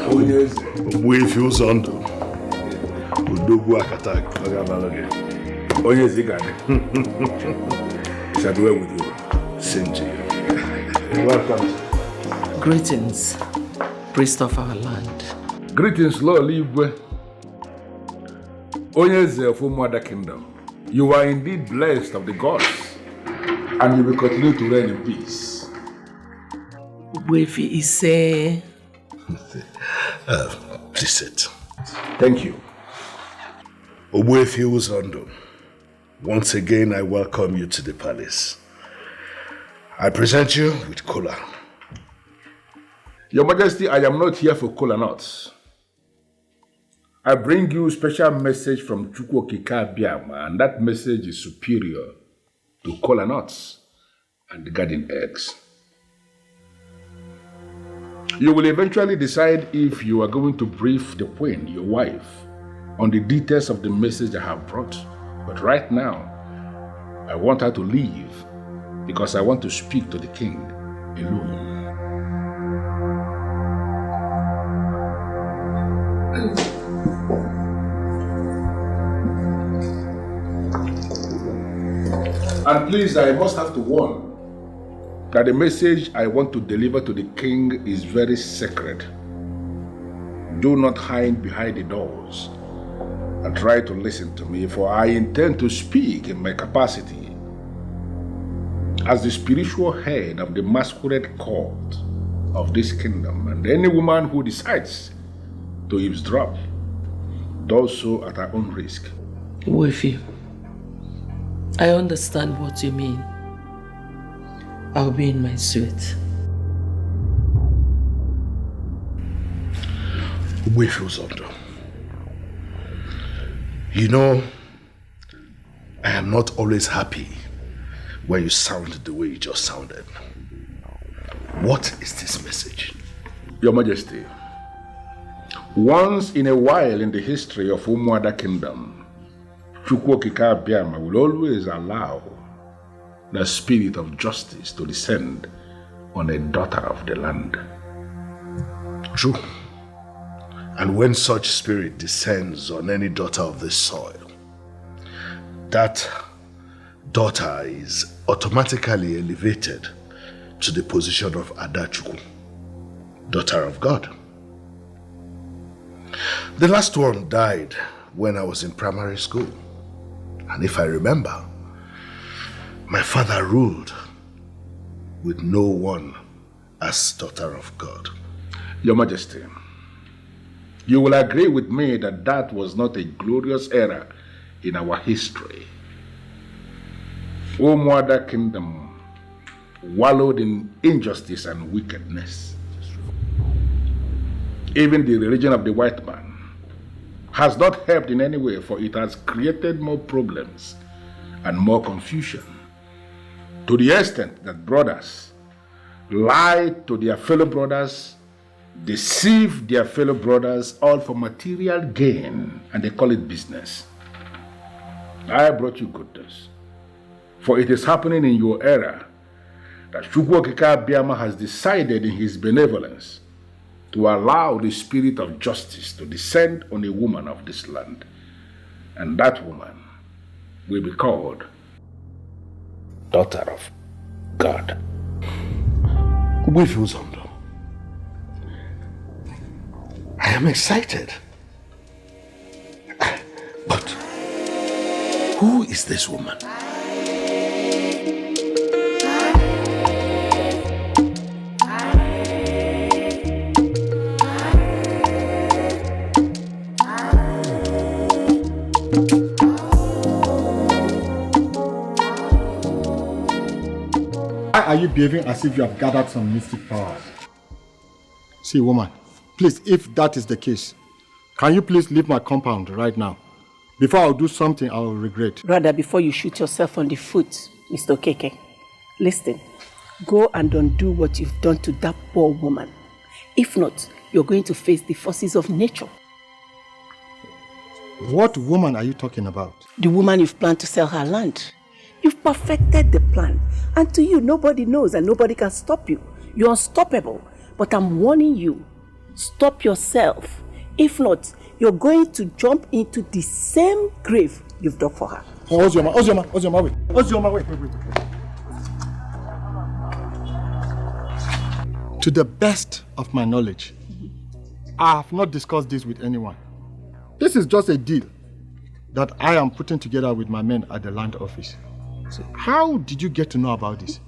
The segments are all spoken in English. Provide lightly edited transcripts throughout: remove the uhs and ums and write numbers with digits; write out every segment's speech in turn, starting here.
Ugezu J. Udogwu Akatak. Onyezi Gade. Shall dwell with you. Same to you. Welcome. Greetings, priest of our land. Greetings, Lord Libwe. Ugezu of Umwada Kingdom. You are indeed blessed of the gods, and you will continue to reign in peace. Wefi Ise. Please sit. Thank you. Ugezu J. Once again, I welcome you to the palace. I present you with kola. Your Majesty, I am not here for kola nuts. I bring you a special message from Chukwu Biama, and that message is superior to kola nuts and garden eggs. You will eventually decide if you are going to brief the queen, your wife, on the details of the message I have brought. But right now, I want her to leave because I want to speak to the king alone. And please, I must have to warn that the message I want to deliver to the king is very sacred. Do not hide behind the doors and try to listen to me, for I intend to speak in my capacity as the spiritual head of the masquerade court of this kingdom, and any woman who decides to eavesdrop does so at her own risk. Wefi, I understand what you mean. I'll be in my suite. Ugezu J. You know, I am not always happy when you sound the way you just sounded. What is this message? Your Majesty, once in a while in the history of Umwada Kingdom, Chukwu Biama will always allow the spirit of justice to descend on a daughter of the land. True. And when such spirit descends on any daughter of this soil, that daughter is automatically elevated to the position of Adachukwu, daughter of God. The last one died when I was in primary school. And if I remember, my father ruled with no one as daughter of God. Your Majesty, you will agree with me that that was not a glorious era in our history. Umwada Kingdom wallowed in injustice and wickedness. Even the religion of the white man has not helped in any way, for it has created more problems and more confusion, to the extent that brothers lie to their fellow brothers, deceive their fellow brothers, all for material gain, and they call it business. I brought you good news, for it is happening in your era that Chukwu Biama has decided in his benevolence to allow the spirit of justice to descend on a woman of this land, and that woman will be called daughter of God. Ugezu J. I am excited. But who is this woman? Why are you behaving as if you have gathered some mystic powers? See, woman, please, if that is the case, can you please leave my compound right now? Before I'll do something I'll regret. Rather, before you shoot yourself on the foot, Mr. Okeke, listen, go and undo what you've done to that poor woman. If not, you're going to face the forces of nature. What woman are you talking about? The woman you've planned to sell her land. You've perfected the plan. And to you, nobody knows and nobody can stop you. You're unstoppable. But I'm warning you, Stop yourself. If not, you're going to jump into the same grave you've dug for her. Ozioma, wait. Ozioma, wait. To the best of my knowledge, I have not discussed this with anyone. This is just a deal that I am putting together with my men at the land office. So how did you get to know about this?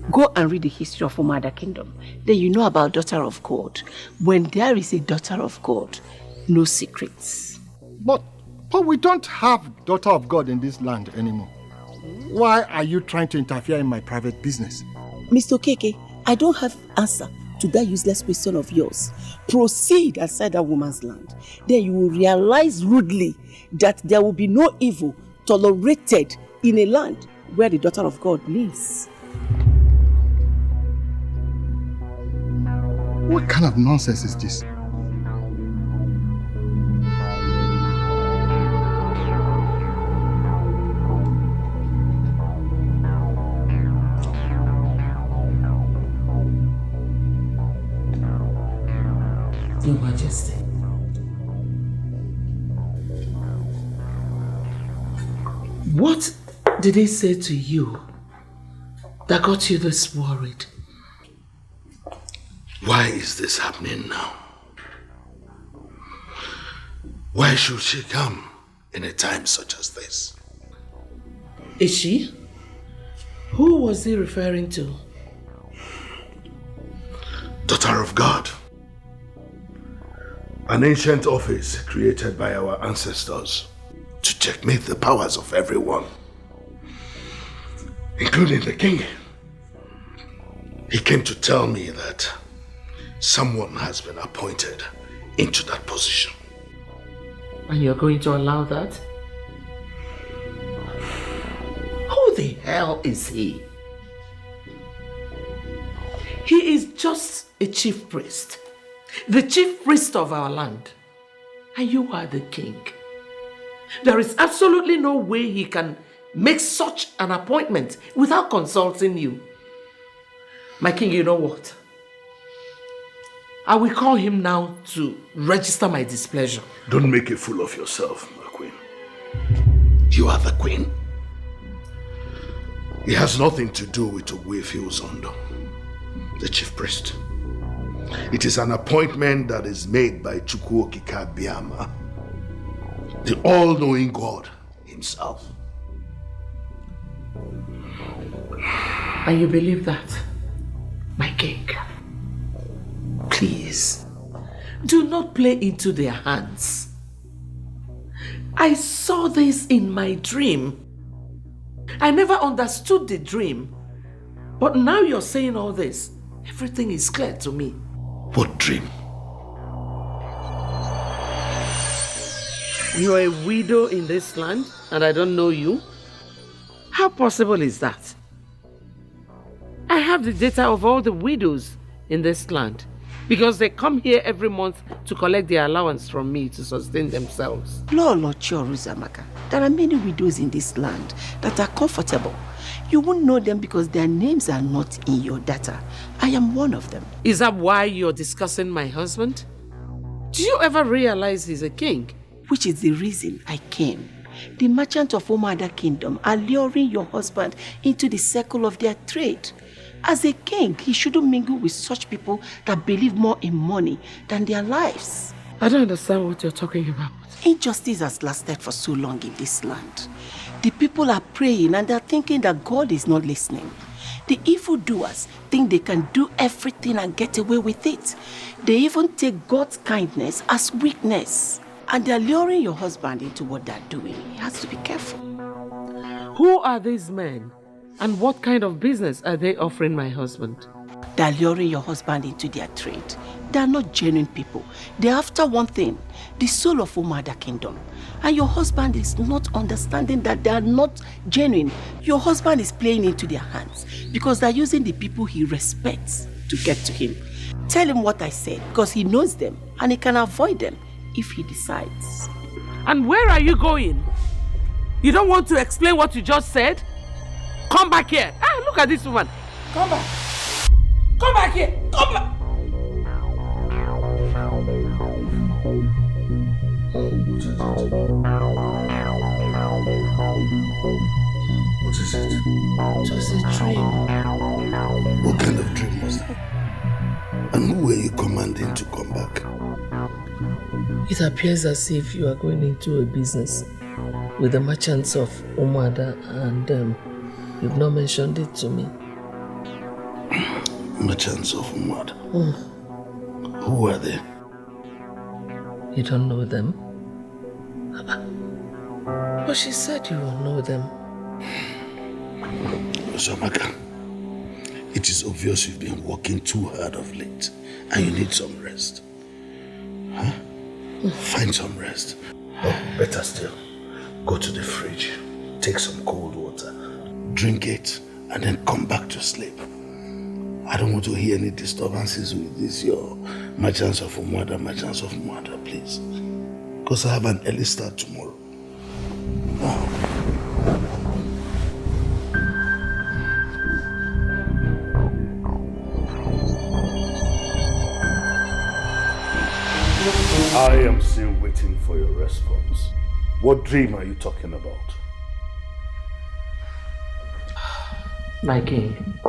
Go and read the history of Umada Kingdom. Then you know about Daughter of God. When there is a Daughter of God, no secrets. But we don't have Daughter of God in this land anymore. Why are you trying to interfere in my private business? Mr. Keke, I don't have answer to that useless question of yours. Proceed outside that woman's land. Then you will realize rudely that there will be no evil tolerated in a land where the Daughter of God lives. What kind of nonsense is this? Your Majesty. What did he say to you that got you this worried? Why is this happening now? Why should she come in a time such as this? Is she? Who was he referring to? Daughter of God. An ancient office created by our ancestors to checkmate the powers of everyone, including the king. He came to tell me that someone has been appointed into that position. And you're going to allow that? Who the hell is he? He is just a chief priest. The chief priest of our land. And you are the king. There is absolutely no way he can make such an appointment without consulting you. My king, you know what? I will call him now to register my displeasure. Don't make a fool of yourself, my queen. You are the queen. It has nothing to do with Ogbuefi Uzondo, the chief priest. It is an appointment that is made by Chukwuokika Biama, the all-knowing God himself. And you believe that, my king? Please, do not play into their hands. I saw this in my dream. I never understood the dream. But now you're saying all this. Everything is clear to me. What dream? You are a widow in this land and I don't know you? How possible is that? I have the data of all the widows in this land because they come here every month to collect their allowance from me to sustain themselves. Lord Choruzamaka, there are many widows in this land that are comfortable. You won't know them because their names are not in your data. I am one of them. Is that why you're discussing my husband? Do you ever realize he's a king? Which is the reason I came. The merchant of Umada Kingdom are luring your husband into the circle of their trade. As a king, he shouldn't mingle with such people that believe more in money than their lives. I don't understand what you're talking about. Injustice has lasted for so long in this land. The people are praying and they're thinking that God is not listening. The evildoers think they can do everything and get away with it. They even take God's kindness as weakness. And they're luring your husband into what they're doing. He has to be careful. Who are these men? And what kind of business are they offering my husband? They're luring your husband into their trade. They're not genuine people. They're after one thing, the soul of Umada Kingdom. And your husband is not understanding that they are not genuine. Your husband is playing into their hands because they're using the people he respects to get to him. Tell him what I said because he knows them and he can avoid them if he decides. And where are you going? You don't want to explain what you just said? Come back here. Ah, look at this woman. Come back. Come back here. Come back. What is it? It was a dream. What kind of dream was that? And who were you commanding to come back? It appears as if you are going into a business with the merchants of Umada, and you've not mentioned it to me. Merchants of Umada? Who are they? You don't know them? But she said you will know them. Osomaka, it is obvious you've been working too hard of late and you need some rest. Huh? Find some rest. Oh, better still, go to the fridge, take some cold water, drink it, and then come back to sleep. I don't want to hear any disturbances with this, your merchants of Umada, please. Because I have an early start tomorrow. I am still waiting for your response. What dream are you talking about? My king.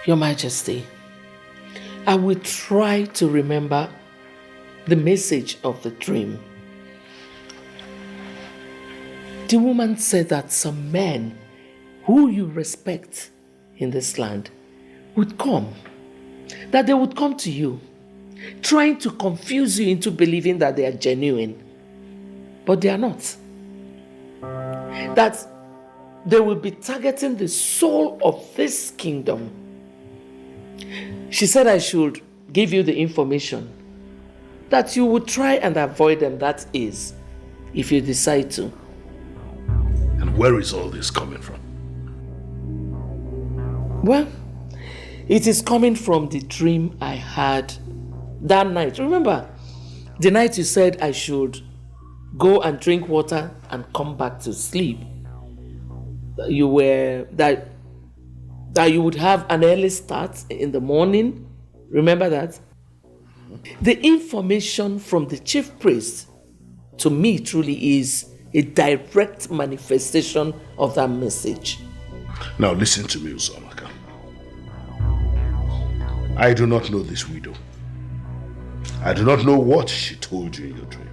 Your Majesty, I will try to remember the message of the dream. The woman said that some men who you respect in this land would come, that they would come to you, trying to confuse you into believing that they are genuine, but they are not. That they will be targeting the soul of this kingdom. She said I should give you the information, that you would try and avoid them, that is, if you decide to. And where is all this coming from? Well, it is coming from the dream I had that night. Remember, the night you said I should go and drink water and come back to sleep. That you would have an early start in the morning. Remember that? The information from the chief priest to me truly is a direct manifestation of that message. Now listen to me, Uzomaka. I do not know this widow. I do not know what she told you in your dream.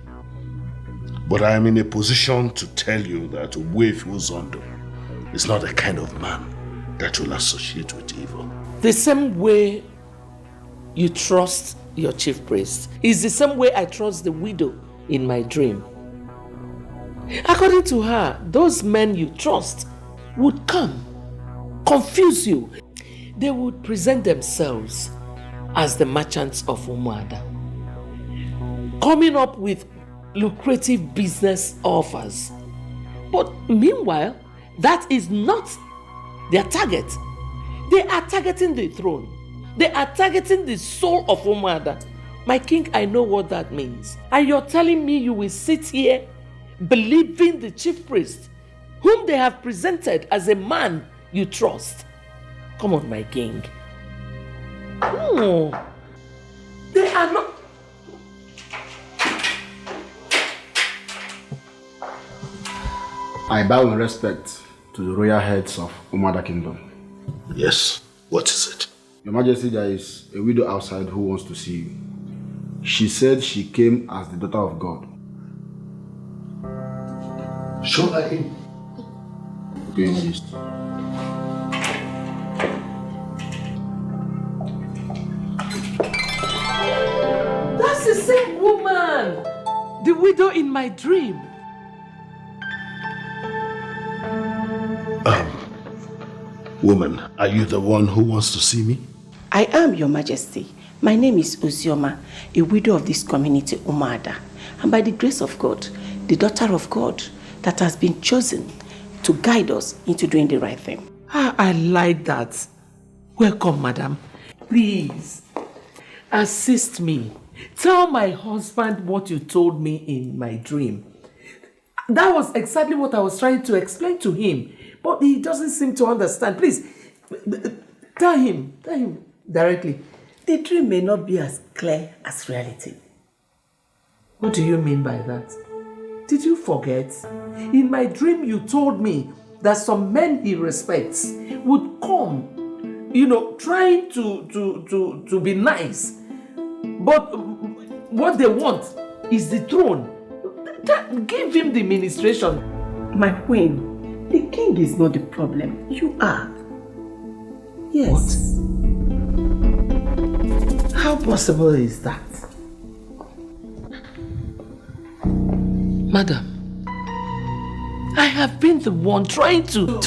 But I am in a position to tell you that Uwefi Uzondo is not the kind of man that will associate with evil. The same way you trust your chief priest is the same way I trust the widow in my dream. According to her, those men you trust would come, confuse you. They would present themselves as the merchants of Umada, coming up with lucrative business offers. But meanwhile, that is not their target. They are targeting the throne. They are targeting the soul of Umada. My king, I know what that means. And you're telling me you will sit here believing the chief priest, whom they have presented as a man you trust. Come on, my king. No, they are not. I bow in respect to the royal heads of Umada Kingdom. Yes, what is it? Your Majesty, there is a widow outside who wants to see you. She said she came as the daughter of God. Show her in. Okay, Majesty. That's the same woman, the widow in my dream. Woman, are you the one who wants to see me? I am, Your Majesty. My name is Uzioma, a widow of this community, Umada, and by the grace of God, the daughter of God that has been chosen to guide us into doing the right thing. I like that. Welcome, madam. Please, assist me. Tell my husband what you told me in my dream. That was exactly what I was trying to explain to him, but he doesn't seem to understand. Please, tell him. Directly. The dream may not be as clear as reality. What do you mean by that? Did you forget? In my dream, you told me that some men he respects would come, trying to be nice. But what they want is the throne. Give him the ministration. My queen, the king is not the problem. You are. Yes. What? How possible is that? Madam, I have been the one trying to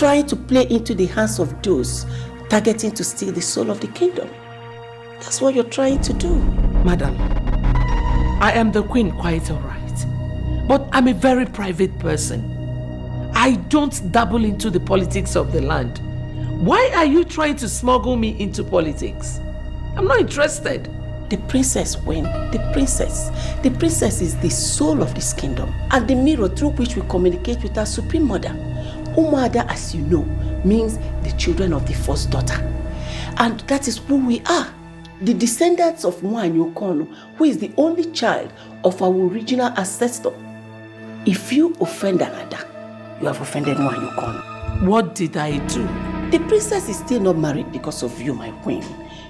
play into the hands of those targeting to steal the soul of the kingdom. That's what you're trying to do. Madam, I am the queen, quite all right. But I'm a very private person. I don't dabble into the politics of the land. Why are you trying to smuggle me into politics? I'm not interested. The princess, Wayne, the princess. The princess is the soul of this kingdom and the mirror through which we communicate with our supreme mother. Umuada, as you know, means the children of the first daughter. And that is who we are. The descendants of Nwanyi Okono, who is the only child of our original ancestor. If you offend another, you have offended Nwanyi Okono. What did I do? The princess is still not married because of you, my queen.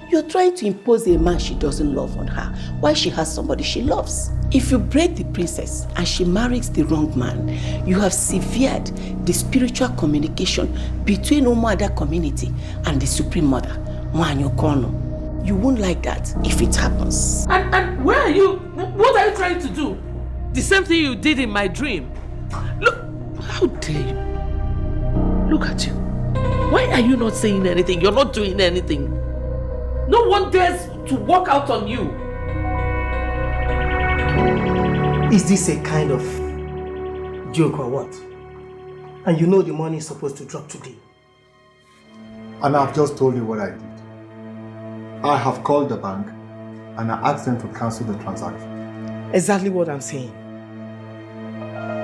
You're trying to impose a man she doesn't love on her while she has somebody she loves. If you break the princess and she marries the wrong man, you have severed the spiritual communication between Umuada community and the Supreme Mother, Nwanyi Okono. You won't like that if it happens. And where are you? What are you trying to do? The same thing you did in my dream. Look, how dare you? Look at you. Why are you not saying anything? You're not doing anything. No one dares to walk out on you. Is this a kind of joke or what? And you know the money is supposed to drop today. And I've just told you what I did. I have called the bank and I asked them to cancel the transaction. Exactly what I'm saying.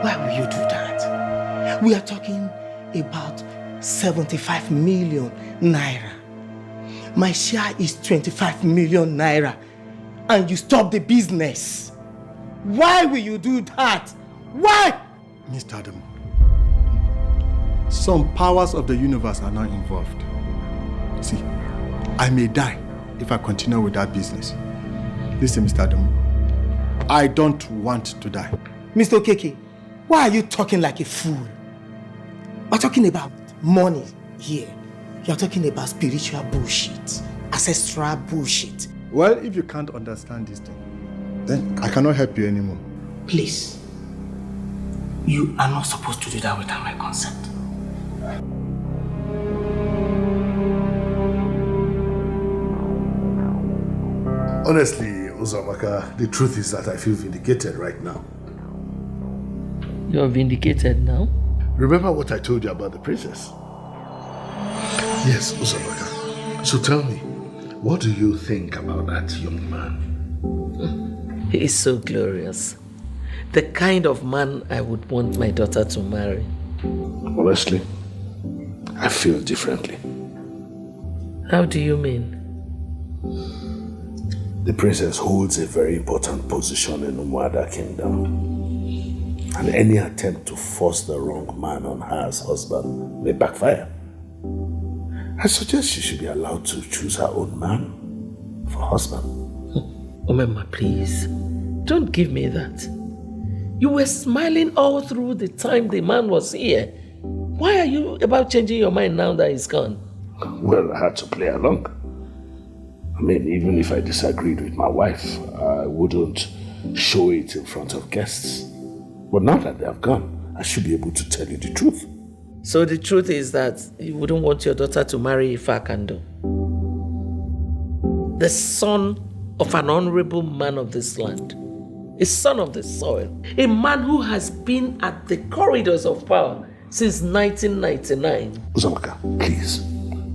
Why will you do that? We are talking about 75 million naira. My share is 25 million naira. And you stop the business. Why will you do that? Why? Mr. Adam, some powers of the universe are not involved. See, I may die if I continue with that business. Listen, Mr. Adam, I don't want to die. Mr. Okeke, why are you talking like a fool? We're talking about money here. You're talking about spiritual bullshit, ancestral bullshit. Well, if you can't understand this thing, then I cannot help you anymore. Please, you are not supposed to do that without my consent. Honestly, Uzamaka, the truth is that I feel vindicated right now. You're vindicated now? Remember what I told you about the princess? Yes, Uzamaka. So tell me, what do you think about that young man? He is so glorious. The kind of man I would want my daughter to marry. Honestly, I feel differently. How do you mean? The princess holds a very important position in the Umuada kingdom. And any attempt to force the wrong man on her as husband may backfire. I suggest she should be allowed to choose her own man for husband. Omema, please, don't give me that. You were smiling all through the time the man was here. Why are you about changing your mind now that he's gone? Well, I had to play along. I mean, even if I disagreed with my wife, I wouldn't show it in front of guests. But now that they have gone, I should be able to tell you the truth. So the truth is that you wouldn't want your daughter to marry Ifakando, the son of an honorable man of this land, a son of the soil, a man who has been at the corridors of power since 1999. Uzamaka, please.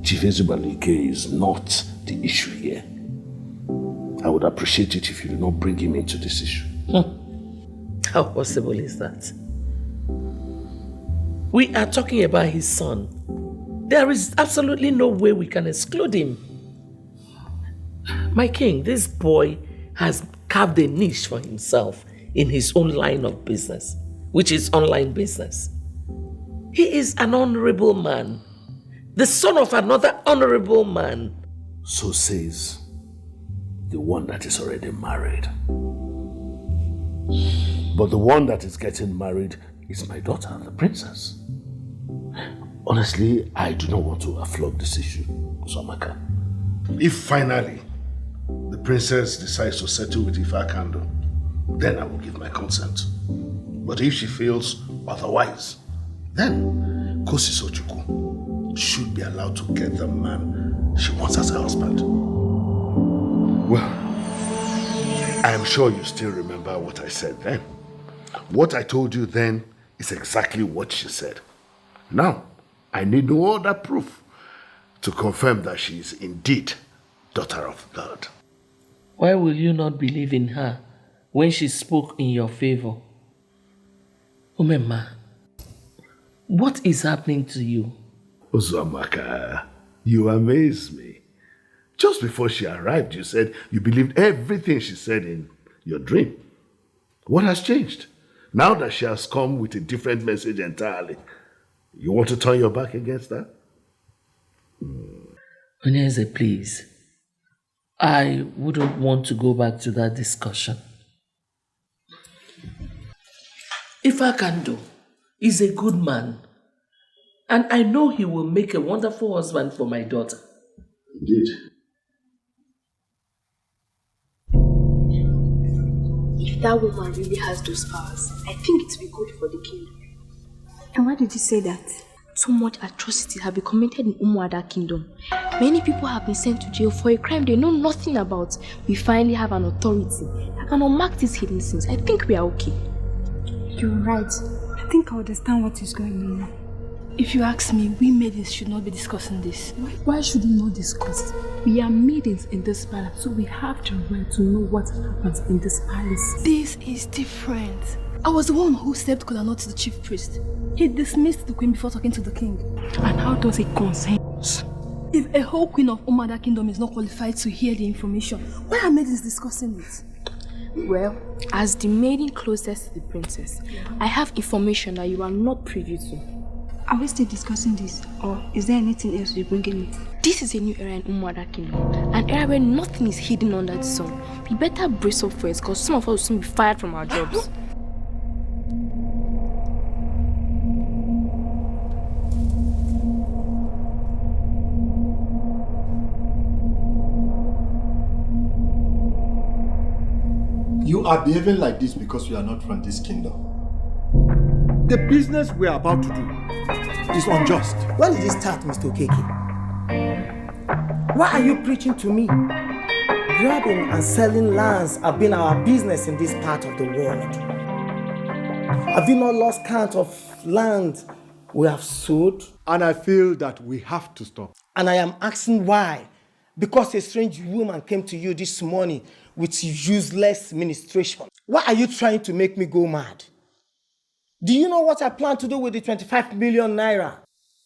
Chief Ezubalike is not the issue here. I would appreciate it if you do not bring him into this issue. How possible is that? We are talking about his son. There is absolutely no way we can exclude him. My king, this boy has carved a niche for himself in his own line of business, which is online business. He is an honorable man, the son of another honorable man. So says the one that is already married. But the one that is getting married is my daughter, the princess. Honestly, I do not want to flog this issue, Somaka. If finally the princess decides to settle with Ifakando, then I will give my consent. But if she feels otherwise, then Kosi Sochukwu should be allowed to get the man she wants as her husband. Well, I am sure you still remember what I said then. What I told you then is exactly what she said. Now, I need no other proof to confirm that she is indeed daughter of God. Why will you not believe in her when she spoke in your favor? Umema, what is happening to you? Uzomaka, you amaze me. Just before she arrived, you said you believed everything she said in your dream. What has changed? Now that she has come with a different message entirely, you want to turn your back against that? Onyeze, please. I wouldn't want to go back to that discussion. Ifakando is a good man, and I know he will make a wonderful husband for my daughter. Indeed. If that woman really has those powers, I think it will be good for the kingdom. And why did you say that? So much atrocity have been committed in Umuada kingdom. Many people have been sent to jail for a crime they know nothing about. We finally have an authority that can unmark these hidden sins. I think we are okay. You're right. I think I understand what is going on now. If you ask me, we maidens should not be discussing this. Why should we not discuss? We are maidens in this palace, so we have the right to know what happens in this palace. This is different. I was the one who served kola to the chief priest. He dismissed the queen before talking to the king. And how does it concern us? If a whole queen of Umada kingdom is not qualified to hear the information, why are maidens discussing it? Well, as the maiden closest to the princess, I have information that you are not privy to. Are we still discussing this, or is there anything else you're bringing it? This is a new era in Umada kingdom, an era where nothing is hidden under the sun. We better brace up for it, because some of us will soon be fired from our jobs. You are behaving like this because you are not from this kingdom. The business we are about to do is unjust. When did it start, Mr. Okeke? Why are you preaching to me? Grabbing and selling lands have been our business in this part of the world. Have you not lost count of land we have sold? And I feel that we have to stop. And I am asking why. Because a strange woman came to you this morning with useless ministration. Why are you trying to make me go mad? Do you know what I plan to do with the 25 million naira?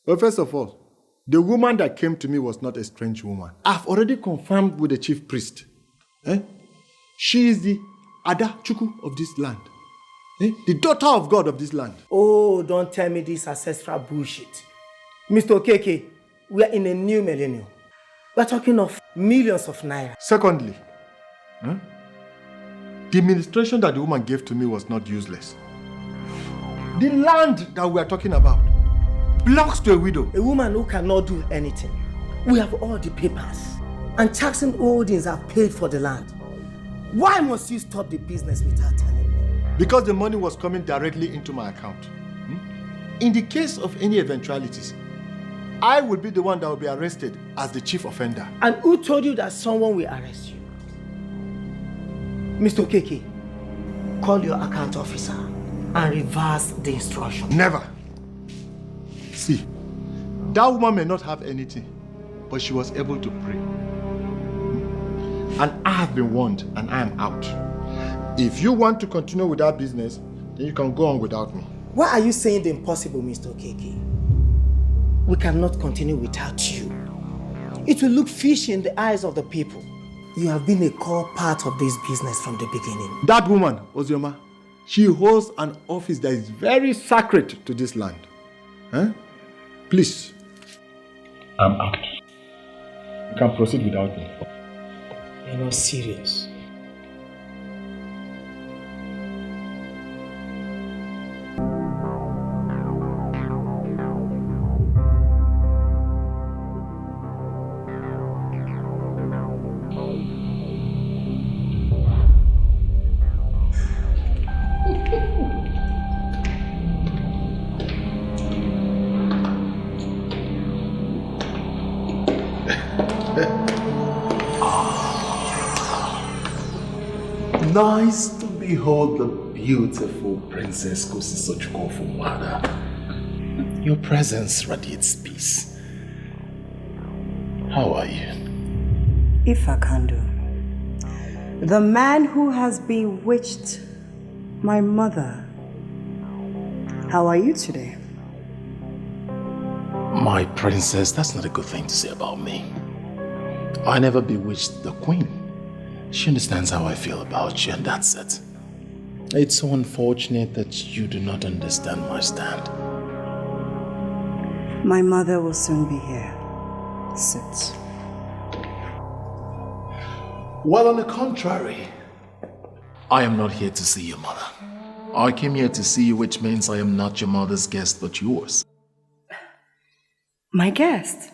Well, first of all, the woman that came to me was not a strange woman. I've already confirmed with the chief priest. She is the Ada Chukwu of this land. The daughter of God of this land. Oh, don't tell me this ancestral bullshit. Mr. Okeke, we are in a new millennium. We're talking of millions of naira. Secondly, the ministration that the woman gave to me was not useless. The land that we are talking about belongs to a widow. A woman who cannot do anything. We have all the papers. And Jackson Holdings have paid for the land. Why must you stop the business without telling me? Because the money was coming directly into my account. In the case of any eventualities, I will be the one that will be arrested as the chief offender. And who told you that someone will arrest you? Mr. Okeke, call your account officer and reverse the instruction. Never. See, that woman may not have anything, but she was able to pray. And I have been warned, and I am out. If you want to continue with that business, then you can go on without me. Why are you saying the impossible, Mr. Okeke? We cannot continue without you. It will look fishy in the eyes of the people. you have been a core part of this business from the beginning. That woman, Ozioma, she holds an office that is very sacred to this land. Huh? Please. I'm out. You can proceed without me. You're not serious. Nice to behold the beautiful Princess Ngozi Ezeonu from Wada. Your presence radiates peace. How are you? Ifakando, the man who has bewitched my mother. How are you today? My princess, that's not a good thing to say about me. I never bewitched the queen. She understands how I feel about you, and that's it. It's so unfortunate that you do not understand my stand. My mother will soon be here. Sit. Well, on the contrary, I am not here to see your mother. I came here to see you, which means I am not your mother's guest, but yours. My guest?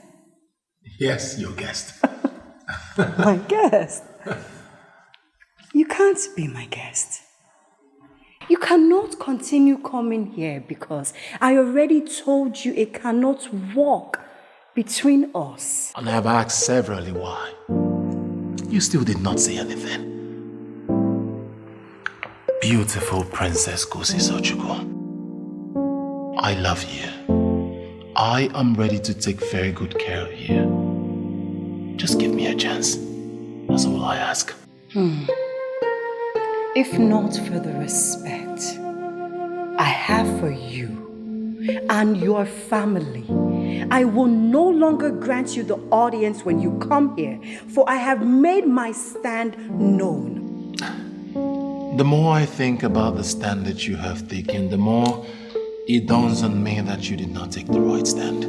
Yes, your guest. My guest? You can't be my guest. You cannot continue coming here because I already told you it cannot walk between us. And I have asked severally why. You still did not say anything. Beautiful Princess Ngozi Ezeonu, I love you. I am ready to take very good care of you. Just give me a chance. That's all I ask. If not for the respect I have for you and your family, I will no longer grant you the audience when you come here, for I have made my stand known. The more I think about the stand that you have taken, the more it dawns on me that you did not take the right stand.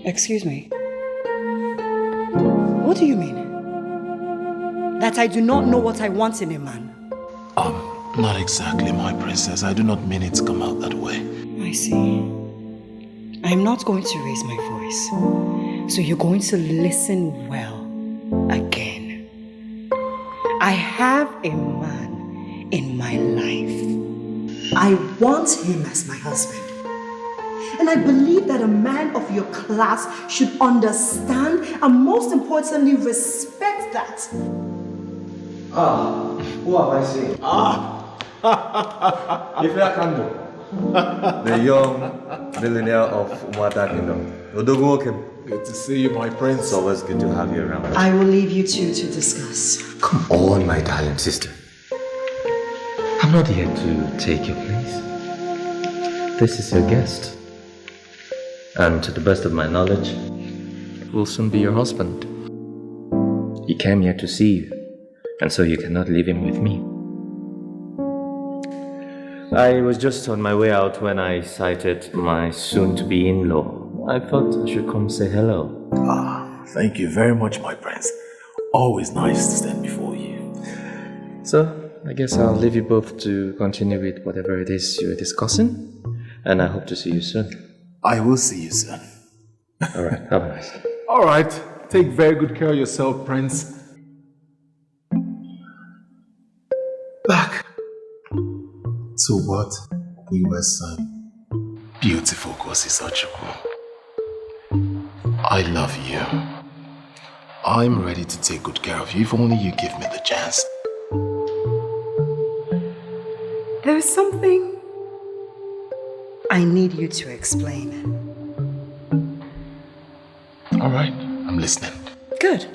Excuse me. What do you mean? That I do not know what I want in a man? Not exactly, my princess. I do not mean it to come out that way. I see. I'm not going to raise my voice. So you're going to listen well again. I have a man in my life. I want him as my husband. And I believe that a man of your class should understand and most importantly respect that. Who am I seeing? Ifeakandu, the young millionaire of Umada Kingdom. Odogu, good to see you, my prince. It's always good to have you around. I will leave you two to discuss. Come on, my darling sister. I'm not here to take your place. This is your guest. And to the best of my knowledge, will soon be your husband. He came here to see you, and so you cannot leave him with me. I was just on my way out when I sighted my soon-to-be in-law. I thought I should come say hello. Thank you very much, my prince. Always nice to stand before you. So, I guess I'll leave you both to continue with whatever it is you're discussing, and I hope to see you soon. I will see you soon. Alright, have a nice day. Alright, take very good care of yourself, Prince. Back to what we were saying. Beautiful Ngozi Ezeonu, I love you. I'm ready to take good care of you if only you give me the chance. There is something I need you to explain. Alright, I'm listening. Good.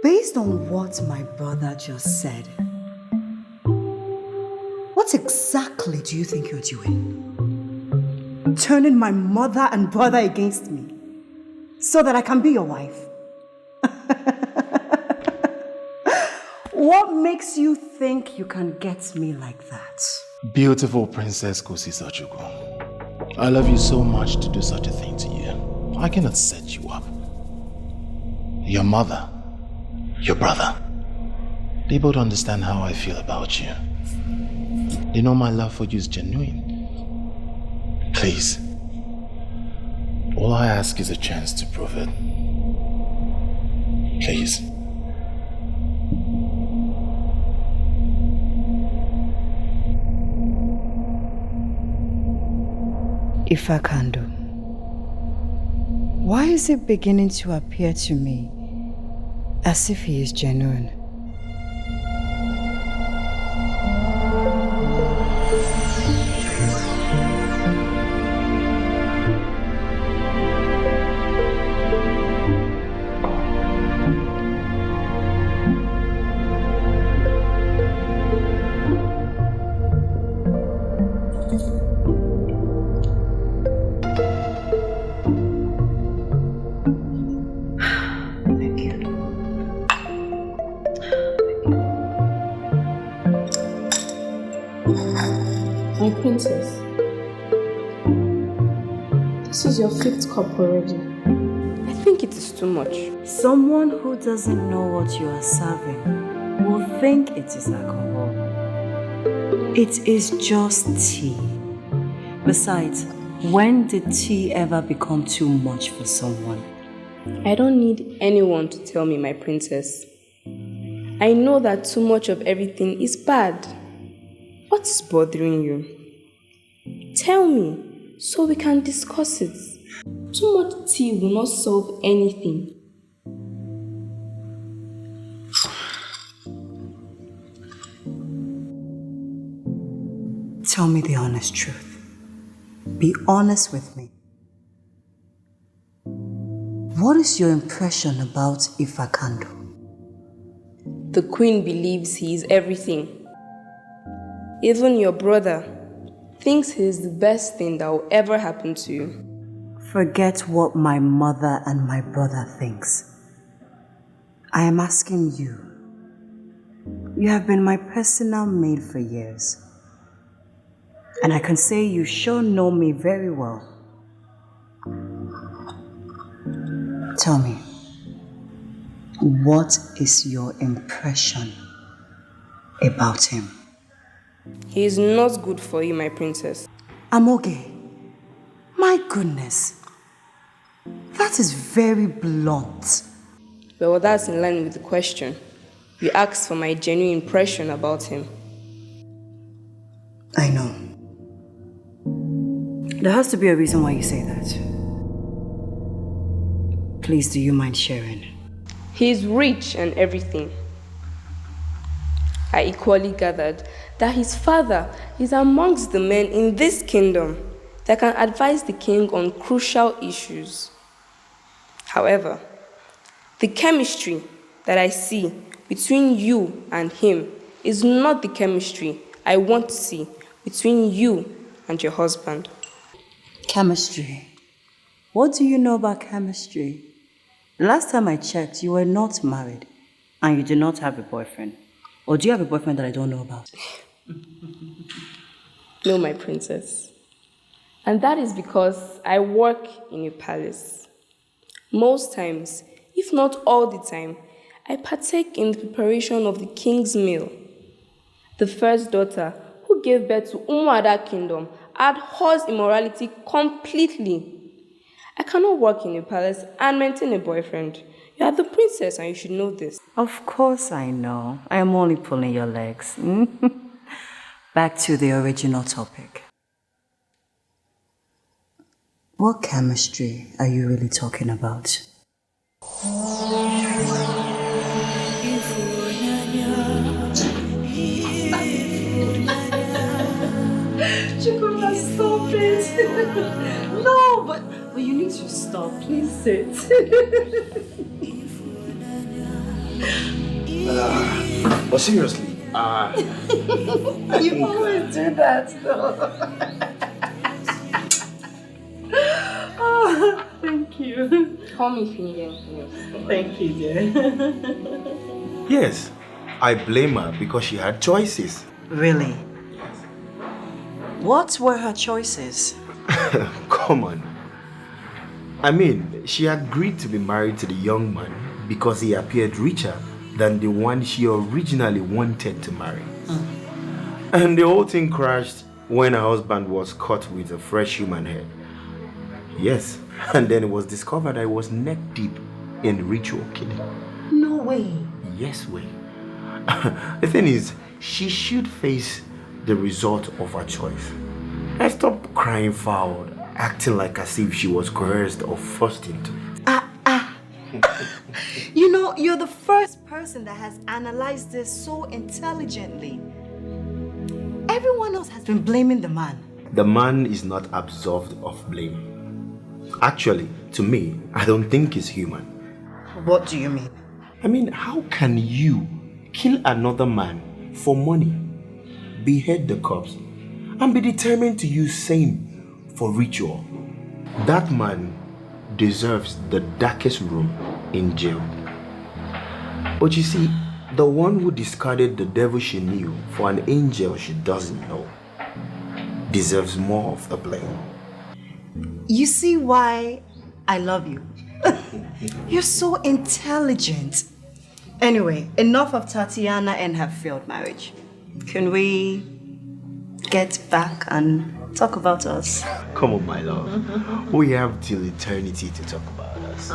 Based on what my brother just said, what exactly do you think you're doing? Turning my mother and brother against me so that I can be your wife? What makes you think you can get me like that? Beautiful Princess Ngozi Ezeonu. I love you so much to do such a thing to you. I cannot set you up. Your mother, your brother, they both understand how I feel about you. They know my love for you is genuine. Please, all I ask is a chance to prove it. Please. Ifakando, why is it beginning to appear to me as if he is genuine? My princess, this is your 5th cup already. I think it is too much. Someone who doesn't know what you are serving will think it is alcohol. It is just tea. Besides, when did tea ever become too much for someone? I don't need anyone to tell me, my princess. I know that too much of everything is bad. What's bothering you? Tell me, so we can discuss it. Too much tea will not solve anything. Tell me the honest truth. Be honest with me. What is your impression about Ifakando? The queen believes he is everything. Even your brother thinks he is the best thing that will ever happen to you. Forget what my mother and my brother thinks. I am asking you. You have been my personal maid for years. And I can say you sure know me very well. Tell me, what is your impression about him? He is not good for you, my princess. Amoge, my goodness. That is very blunt. Well, that's in line with the question. You asked for my genuine impression about him. I know. There has to be a reason why you say that. Please, do you mind sharing? He is rich and everything. I equally gathered that his father is amongst the men in this kingdom that can advise the king on crucial issues. However, the chemistry that I see between you and him is not the chemistry I want to see between you and your husband. Chemistry? What do you know about chemistry? Last time I checked, you were not married and you do not have a boyfriend. Or do you have a boyfriend that I don't know about? No, my princess. And that is because I work in a palace. Most times, if not all the time, I partake in the preparation of the king's meal. The first daughter, who gave birth to Umuada Kingdom, abhors immorality completely. I cannot work in a palace and maintain a boyfriend. You are the princess and you should know this. Of course I know. I am only pulling your legs. Back to the original topic. What chemistry are you really talking about? Chikura, stop it. No, but you need to stop. Please sit. But seriously, You always do that, though. Oh, thank you. Call me Finnegan. Thank you, dear. Yes, I blame her because she had choices. Really? What were her choices? Come on. I mean, she agreed to be married to the young man because he appeared richer than the one she originally wanted to marry. And the whole thing crashed when her husband was caught with a fresh human head. Yes, and then it was discovered that it was neck deep in ritual killing. No way. Yes way. The thing is, she should face the result of her choice. And stop crying foul, acting like as if she was coerced or forced into it. You know, you're the first person that has analyzed this so intelligently. Everyone else has been blaming the man. The man is not absolved of blame. Actually, to me, I don't think he's human. What do you mean? I mean, how can you kill another man for money, behead the corpse, and be determined to use same for ritual? That man deserves the darkest room in jail. But you see, the one who discarded the devil she knew for an angel she doesn't know deserves more of the blame. You see why I love you? You're so intelligent. Anyway, enough of Tatiana and her failed marriage. Can we get back and talk about us? Come on, my love. We have till eternity to talk about us.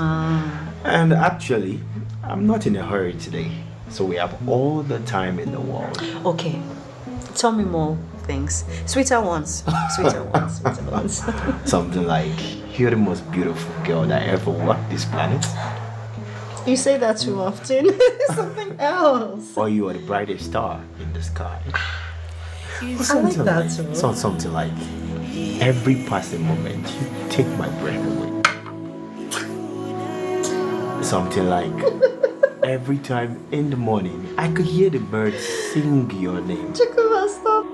And actually, I'm not in a hurry today, so we have all the time in the world. Okay, tell me more things. Sweeter ones. Sweeter ones. Sweeter ones. Something like, you're the most beautiful girl that ever walked this planet. You say that too often. Something else. Or you are the brightest star in the sky. I like that too. Something like, every passing moment you take my breath away. Something like, every time in the morning I could hear the birds sing your name. Chikuba, stop.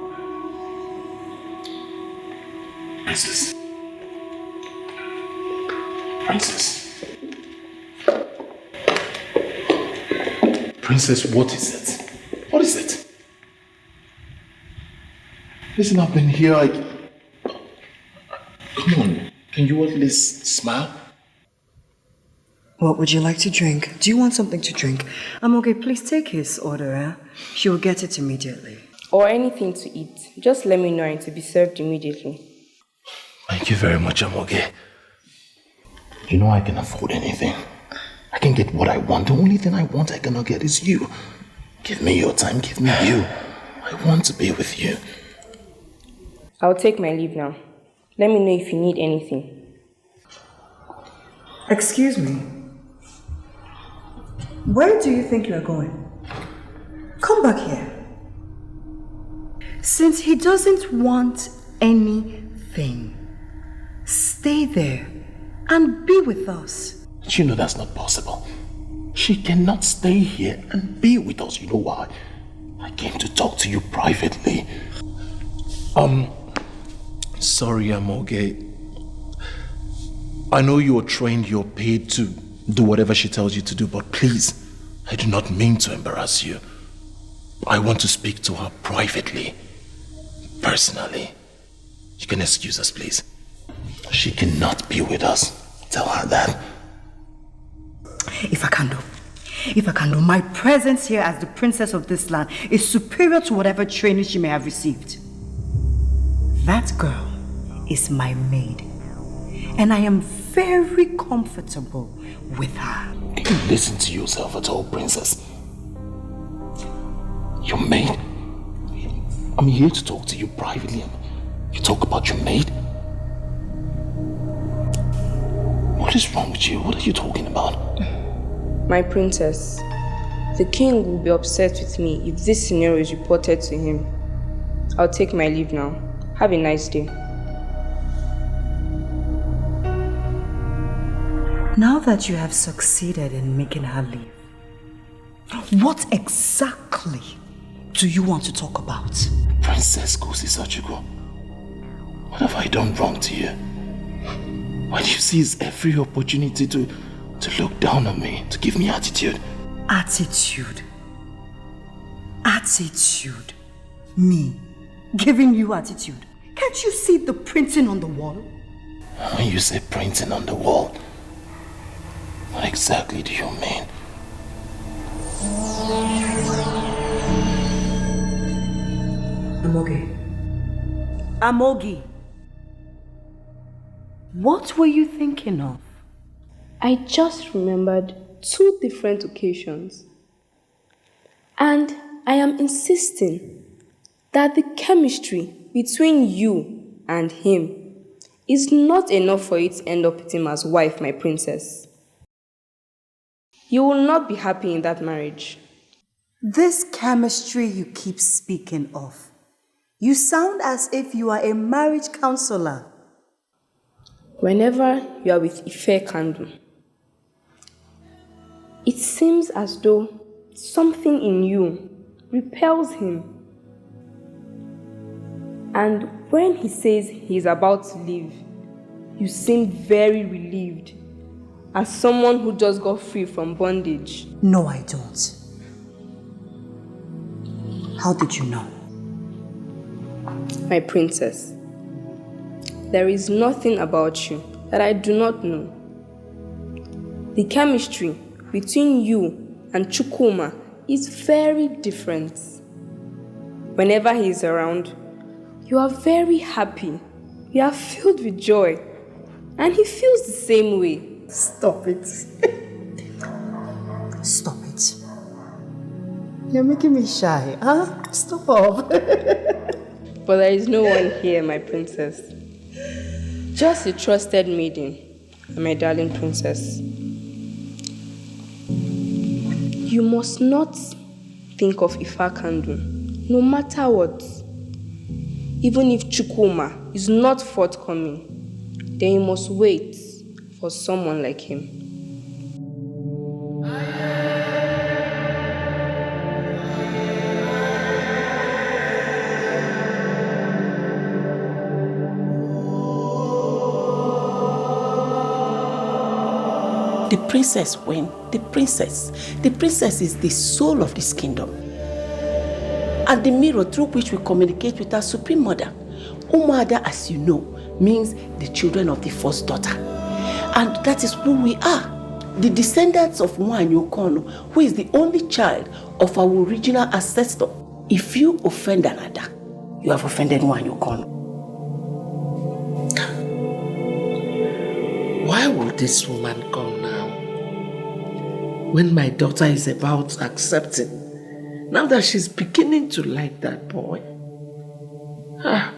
Princess. Princess. Princess, what is it? What is it? Listen, I've been here, Come on, can you at least smile? What would you like to drink? Do you want something to drink? Okay, please take his order, eh? She will get it immediately. Or anything to eat. Just let me know and to be served immediately. Thank you very much, Amoge. You know I can afford anything. I can get what I want. The only thing I want I cannot get is you. Give me your time, give me you. I want to be with you. I'll take my leave now. Let me know if you need anything. Excuse me. Where do you think you're going? Come back here. Since he doesn't want anything, stay there and be with us. You know that's not possible. She cannot stay here and be with us. You know why? I came to talk to you privately. Sorry, Amoge. I know you're trained, you're paid to do whatever she tells you to do, but please, I do not mean to embarrass you. I want to speak to her privately, personally. You can excuse us, please. She cannot be with us. Tell her that. If I can do, my presence here as the princess of this land is superior to whatever training she may have received. That girl is my maid, and I am very comfortable with her. Do you listen to yourself at all, princess? Your maid? I'm here to talk to you privately. You talk about your maid? What is wrong with you? What are you talking about? My princess, the king will be upset with me if this scenario is reported to him. I'll take my leave now. Have a nice day. Now that you have succeeded in making her leave, what exactly do you want to talk about? Princess Ngozi Ezeonu, what have I done wrong to you? Why do you seize every opportunity to look down on me, to give me attitude? Attitude? Attitude? Me? Giving you attitude? Can't you see the printing on the wall? When you say printing on the wall, what exactly do you mean? Amogi. What were you thinking of? I just remembered 2 different occasions. And I am insisting that the chemistry between you and him is not enough for you to end up with him as wife, my princess. You will not be happy in that marriage. This chemistry you keep speaking of. You sound as if you are a marriage counselor. Whenever you are with Ife Kandu, it seems as though something in you repels him. And when he says he is about to leave, you seem very relieved, as someone who just got free from bondage. No, I don't. How did you know? My princess, there is nothing about you that I do not know. The chemistry between you and Chukwuma is very different. Whenever he is around, you are very happy. You are filled with joy. And he feels the same way. Stop it. Stop it. You're making me shy, huh? Stop. But there is no one here, my princess. Just a trusted maiden, and my darling princess. You must not think of Ifa Kandu, no matter what. Even if Chukwuma is not forthcoming, then you must wait for someone like him. The princess win. The princess is the soul of this kingdom. And the mirror through which we communicate with our supreme mother. Umuada, as you know, means the children of the first daughter. And that is who we are. The descendants of Nwanyi Okono, who is the only child of our original ancestor. If you offend another, you have offended Nwanyi Okono. Why will this woman come now? When my daughter is about accepting, now that she's beginning to like that boy. Ah.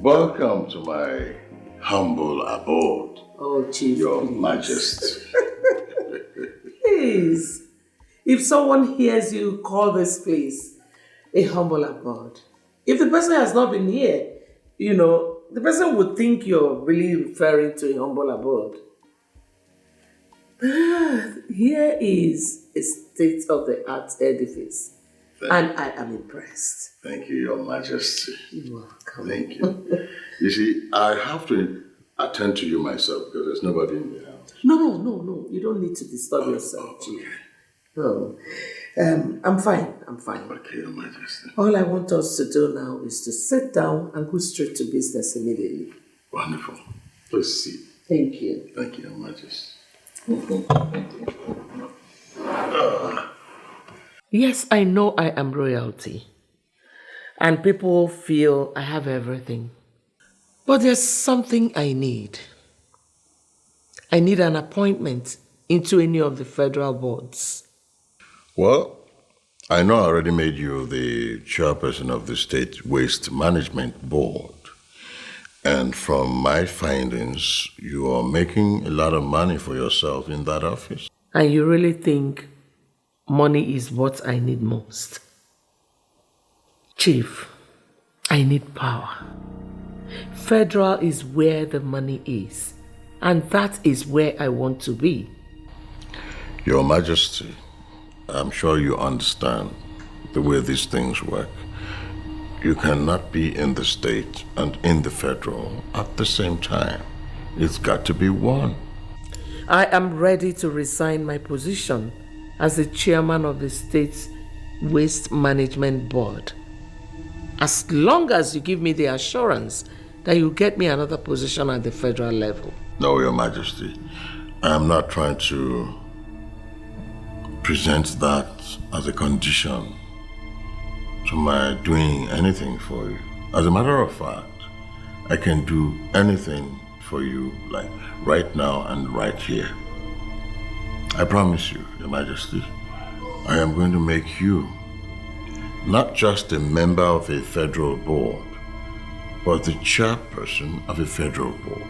Welcome to my humble abode. Oh, Chief. Your please. Majesty. Please. If someone hears you call this place a humble abode, if the person has not been here, the person would think you're really referring to a humble abode. Here is a state-of-the-art edifice. And I am impressed. Thank you, Your Majesty. You're welcome. Thank you. You see, I have to attend to you myself because there's nobody in the house. No. You don't need to disturb yourself, Chief. No. I'm fine. fine. Okay, Your Majesty. All I want us to do now is to sit down and go straight to business immediately. Wonderful. Please sit. Thank you. Thank you, Your Majesty. Yes, I know I am royalty. And people feel I have everything. But there's something I need. I need an appointment into any of the federal boards. Well, I know I already made you the chairperson of the State Waste Management Board. And from my findings, you are making a lot of money for yourself in that office. And you really think money is what I need most? Chief, I need power. Federal is where the money is. And that is where I want to be. Your Majesty, I'm sure you understand the way these things work. You cannot be in the state and in the federal at the same time. It's got to be one. I am ready to resign my position as the chairman of the state's Waste Management Board, as long as you give me the assurance that you get me another position at the federal level. No, Your Majesty, I am not trying to present that as a condition to my doing anything for you. As a matter of fact, I can do anything for you, like right now and right here. I promise you, Your Majesty, I am going to make you not just a member of a federal board, but the chairperson of a federal board.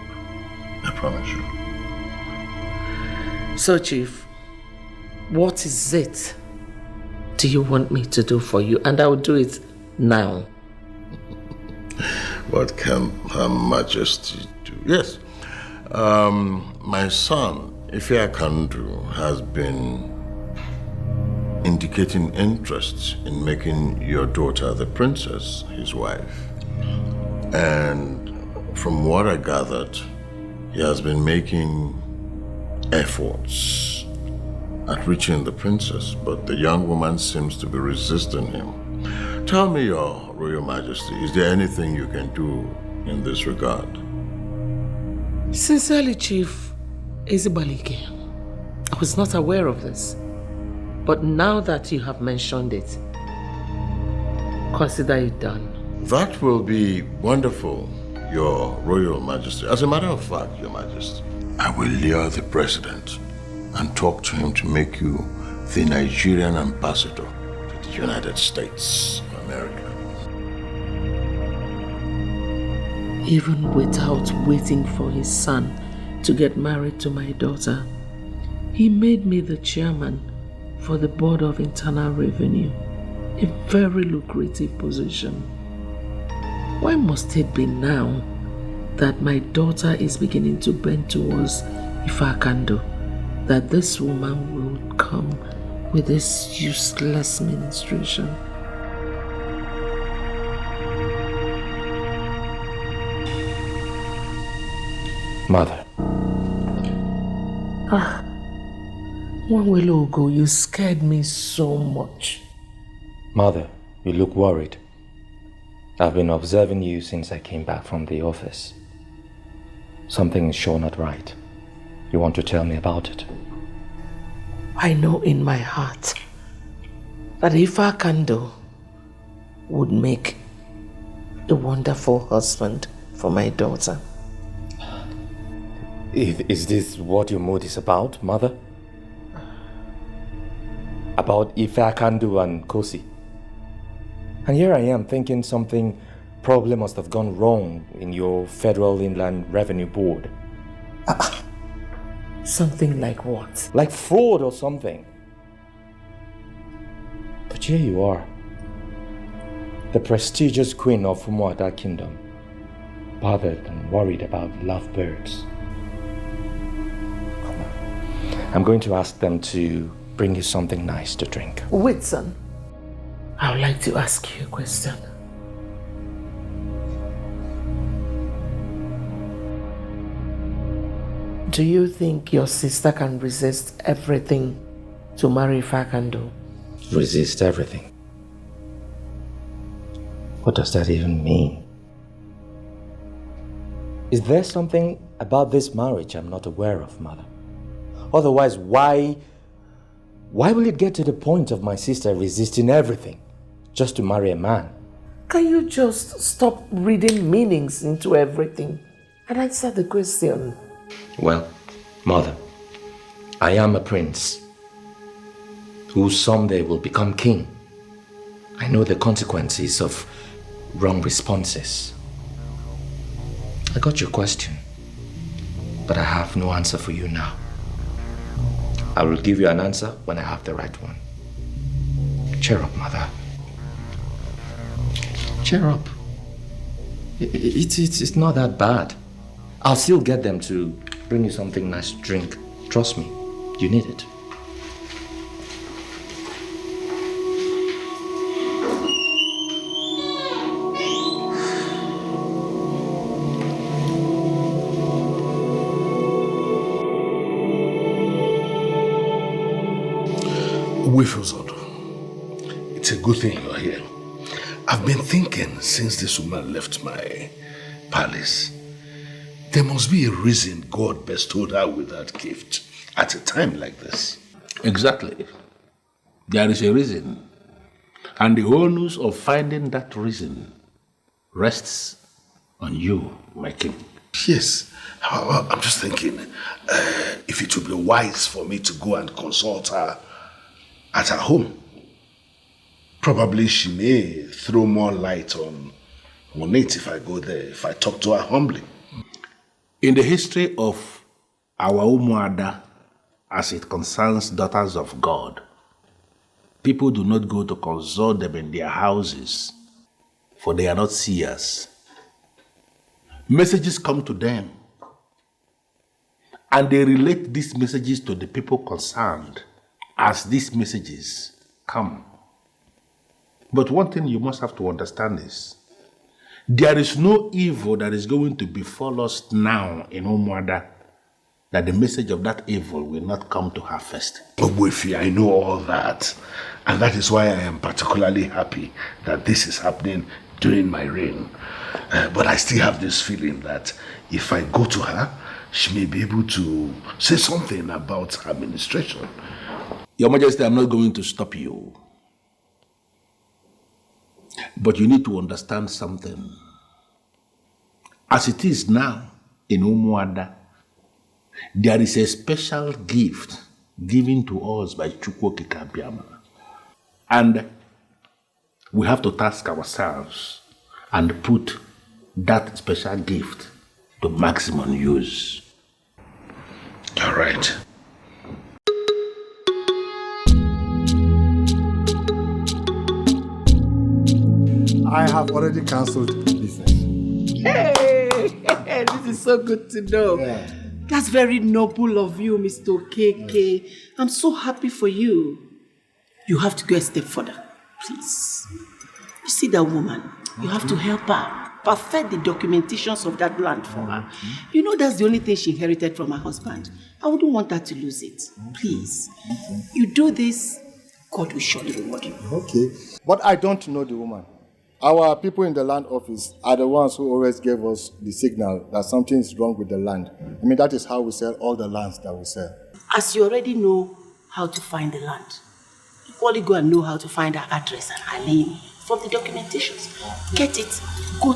I promise you. So, Chief, what is it do you want me to do for you? And I will do it now. What can Her Majesty do? Yes. My son, Ife Akandu, has been indicating interest in making your daughter the princess, his wife. And from what I gathered, he has been making efforts at reaching the princess, but the young woman seems to be resisting him. Tell me, Your Royal Majesty, is there anything you can do in this regard? Sincerely, Chief Ezebalike, I was not aware of this. But now that you have mentioned it, consider it done. That will be wonderful, Your Royal Majesty. As a matter of fact, Your Majesty, I will lure the president and talk to him to make you the Nigerian ambassador to the United States of America. Even without waiting for his son to get married to my daughter, he made me the chairman for the Board of Internal Revenue, a very lucrative position. Why must it be now that my daughter is beginning to bend towards Ifakando, that this woman will come with this useless ministration? Mother. One while ago, you scared me so much. Mother, you look worried. I've been observing you since I came back from the office. Something is sure not right. You want to tell me about it? I know in my heart that Ifakando would make a wonderful husband for my daughter. Is this what your mood is about, Mother? About Ifeakandu and Kosi? And here I am thinking something probably must have gone wrong in your Federal Inland Revenue Board. Something like what? Like fraud or something. But here you are, the prestigious queen of Umuada Kingdom, bothered and worried about lovebirds. I'm going to ask them to bring you something nice to drink. Wait, son. I would like to ask you a question. Do you think your sister can resist everything to marry Fakando? Resist everything? What does that even mean? Is there something about this marriage I'm not aware of, Mother? Otherwise, why will it get to the point of my sister resisting everything just to marry a man? Can you just stop reading meanings into everything and answer the question? Well, Mother, I am a prince who someday will become king. I know the consequences of wrong responses. I got your question, but I have no answer for you now. I will give you an answer when I have the right one. Cheer up, Mother. Cheer up. It's not that bad. I'll still get them to bring you something nice to drink. Trust me, you need it. Wifuzod, it's a good thing you're here. I've been thinking since this woman left my palace. There must be a reason God bestowed her with that gift at a time like this. Exactly. There is a reason. And the onus of finding that reason rests on you, my king. Yes. I'm just thinking if it would be wise for me to go and consult her at her home. Probably she may throw more light on it if I go there, if I talk to her humbly. In the history of our Umuada, as it concerns daughters of God, people do not go to consult them in their houses, for they are not seers. Messages come to them, and they relate these messages to the people concerned as these messages come. But one thing you must have to understand is, there is no evil that is going to befall us now in Umuada that the message of that evil will not come to her first. But Wifi, I know all that. And that is why I am particularly happy that this is happening during my reign. But I still have this feeling that if I go to her, she may be able to say something about her administration. Your Majesty, I'm not going to stop you. But you need to understand something. As it is now in Umuada, there is a special gift given to us by Chukwu Kikabiama. And we have to task ourselves and put that special gift to maximum use. All right. I have already cancelled the business. Hey, this is so good to know. Yeah. That's very noble of you, Mr. KK. Yes. I'm so happy for you. You have to go a step further, please. You see that woman? You have to help her perfect the documentations of that land for her. You know that's the only thing she inherited from her husband. I wouldn't want her to lose it. Please. You do this, God will surely reward you. Okay. But I don't know the woman. Our people in the land office are the ones who always gave us the signal that something is wrong with the land. I mean, that is how we sell all the lands that we sell. As you already know how to find the land, you probably go and know how to find her address and her name from the documentations. Get it, go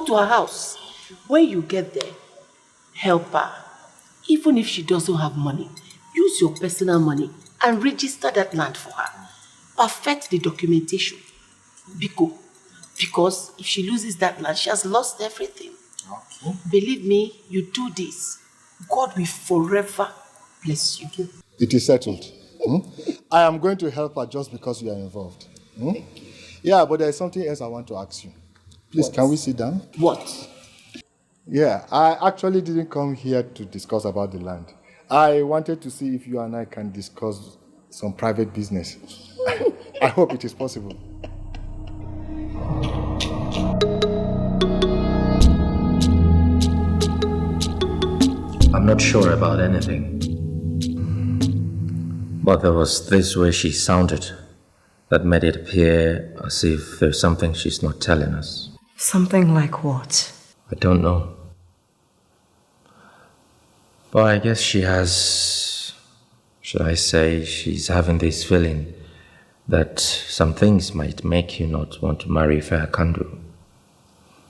to her house. When you get there, help her. Even if she doesn't have money, use your personal money and register that land for her. Perfect the documentation. Because if she loses that land, she has lost everything. Okay. Believe me, you do this, God will forever bless you. It is settled. I am going to help her just because you are involved. Yeah, but there is something else I want to ask you. Please, what? Can we sit down? What? Yeah, I actually didn't come here to discuss about the land. I wanted to see if you and I can discuss some private business. I hope it is possible. I'm not sure about anything. But there was this way she sounded that made it appear as if there's something she's not telling us. Something like what? I don't know. But I guess she has, should I say, she's having this feeling that some things might make you not want to marry Kandu.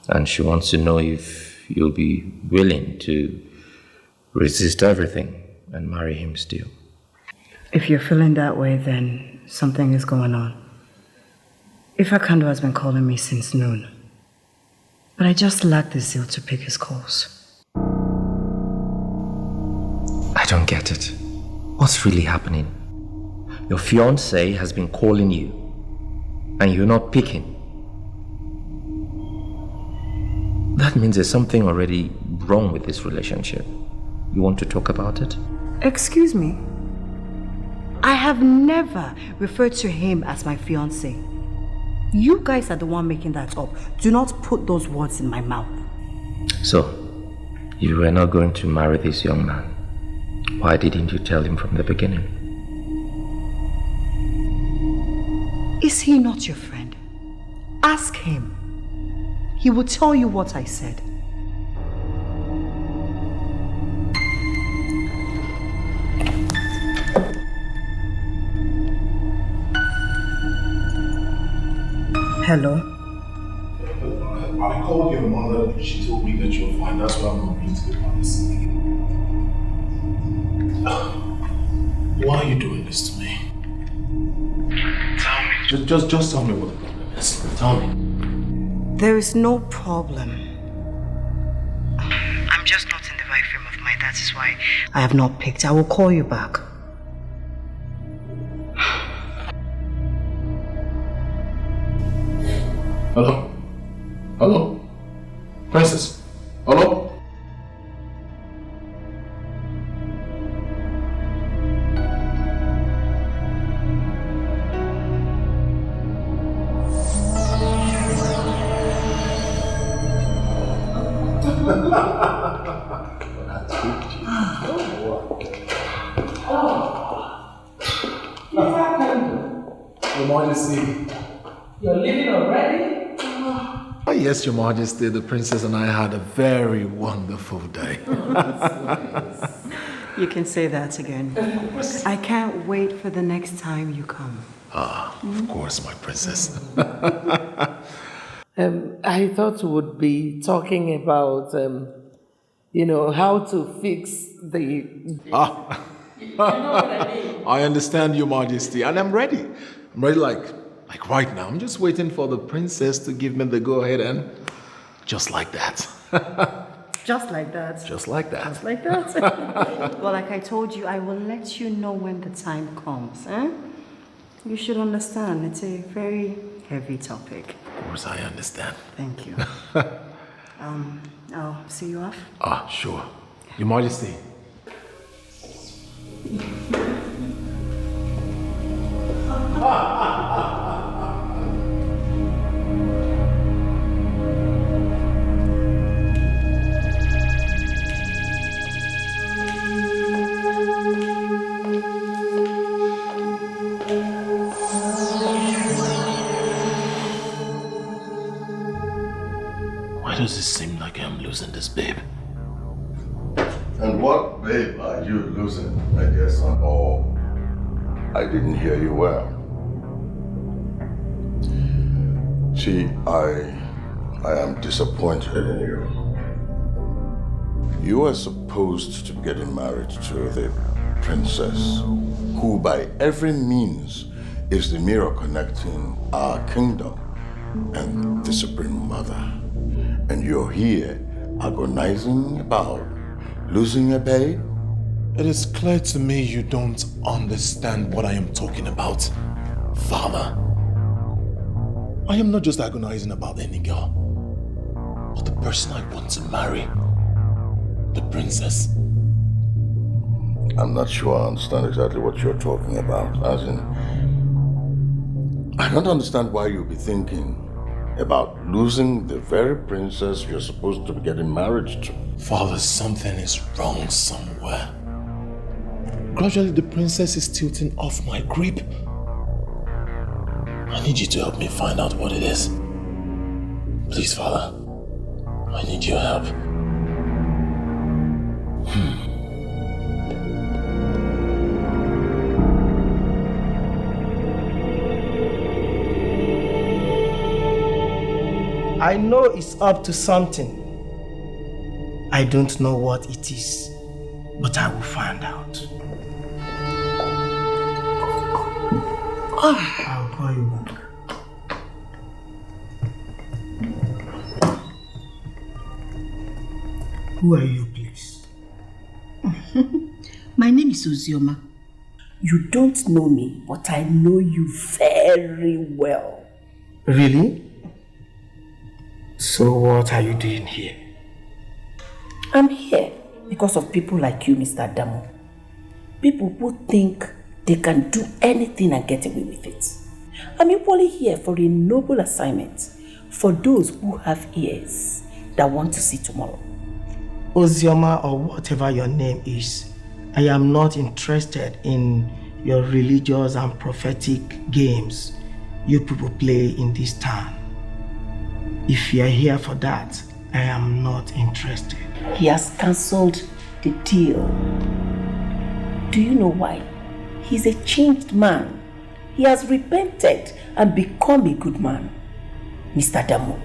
And she wants to know if you'll be willing to resist everything and marry him still. If you're feeling that way, then something is going on. Kandu has been calling me since noon. But I just lack the zeal to pick his calls. I don't get it. What's really happening? Your fiancé has been calling you, and you're not picking. That means there's something already wrong with this relationship. You want to talk about it? Excuse me? I have never referred to him as my fiancé. You guys are the one making that up. Do not put those words in my mouth. So, you were not going to marry this young man. Why didn't you tell him from the beginning? Is he not your friend? Ask him. He will tell you what I said. Hello? I called your mother and she told me that you're fine. That's why I'm completely honest. Why are you doing this to me? Tell me. Just tell me what the problem is. Tell me. There is no problem. I'm just not in the right frame of mind. That is why I have not picked. I will call you back. Hello? Hello? Princess? Hello? Your Majesty. You're leaving already? Yes, Your Majesty, the princess and I had a very wonderful day. You can say that again. I can't wait for the next time you come. Of course, my princess. I thought we would be talking about, how to fix the... You know what I mean? I understand, Your Majesty, and I'm ready. I'm ready like right now. I'm just waiting for the princess to give me the go-ahead and just like that. Just like that. Just like that. Just like that. Well, like I told you, I will let you know when the time comes. You should understand, it's a very heavy topic. Of course, I understand. Thank you. I'll see you off. Sure. Your Majesty. Why does it seem like I'm losing this babe? And what babe are you losing? I guess I'm all. I didn't hear you well. See, I am disappointed in you. You are supposed to be getting married to the princess, who by every means is the mirror connecting our kingdom and the Supreme Mother. And you're here agonizing about losing a babe? It is clear to me you don't understand what I am talking about, Father. I am not just agonizing about any girl, but the person I want to marry, the princess. I'm not sure I understand exactly what you're talking about. As in, I don't understand why you'll be thinking about losing the very princess you're supposed to be getting married to. Father, something is wrong somewhere. Gradually, the princess is tilting off my grip. I need you to help me find out what it is. Please, Father. I need your help. I know it's up to something. I don't know what it is, but I will find out. I'll call you back. Who are you, please? My name is Ozioma. You don't know me, but I know you very well. Really? So what are you doing here? I'm here because of people like you, Mr. Damo. People who think they can do anything and get away with it. I'm equally here for a noble assignment for those who have ears that want to see tomorrow. Ozioma, or whatever your name is, I am not interested in your religious and prophetic games you people play in this town. If you are here for that, I am not interested. He has cancelled the deal. Do you know why? He's a changed man. He has repented and become a good man. Mr. Damo,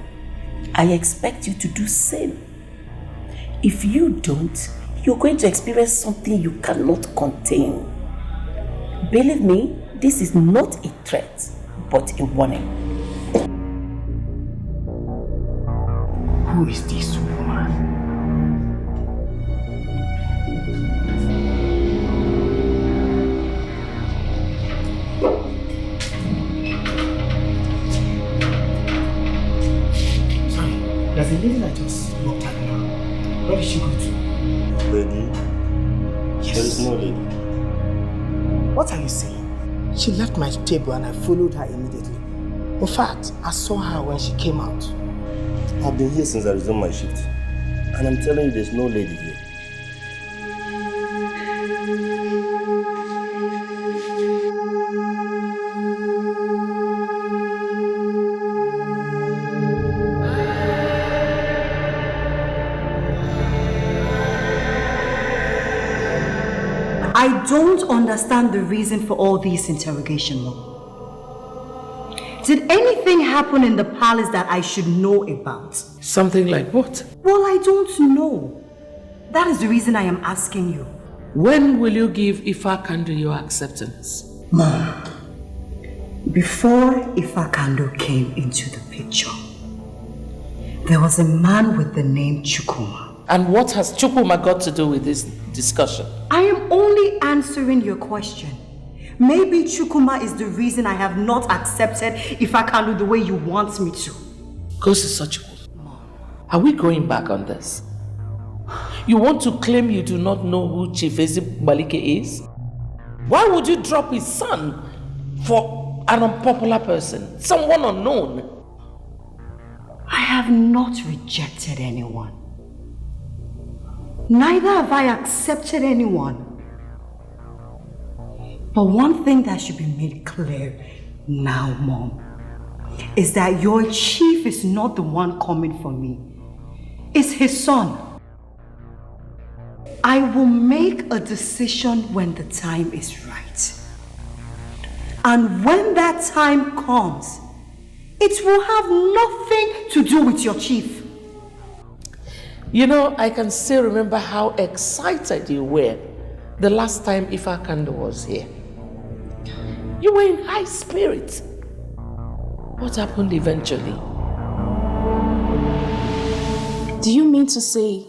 I expect you to do same. If you don't, you're going to experience something you cannot contain. Believe me, this is not a threat, but a warning. Who is this woman? Sorry, there's a lady that just walked out now. Where did she go to? Lady? Yes. There is no lady. What are you saying? She left my table and I followed her immediately. In fact, I saw her when she came out. I've been here since I resumed my shift. And I'm telling you, there's no lady here. I don't understand the reason for all these interrogation, Mom. Did anything happen in the palace that I should know about? Something like what? Well, I don't know. That is the reason I am asking you. When will you give Ifa Kando your acceptance? Mom, before Ifa Kando came into the picture, there was a man with the name Chukuma. And what has Chukuma got to do with this discussion? I am only answering your question. Maybe Chukuma is the reason I have not accepted Ifa Kando the way you want me to. Ngozi Ezeonu, are we going back on this? You want to claim you do not know who Chief Balike is? Why would you drop his son for an unpopular person, someone unknown? I have not rejected anyone. Neither have I accepted anyone. But one thing that should be made clear now, Mom, is that your chief is not the one coming for me. It's his son. I will make a decision when the time is right. And when that time comes, it will have nothing to do with your chief. You know, I can still remember how excited you were the last time Ifa Kando was here. You were in high spirits. What happened eventually? Do you mean to say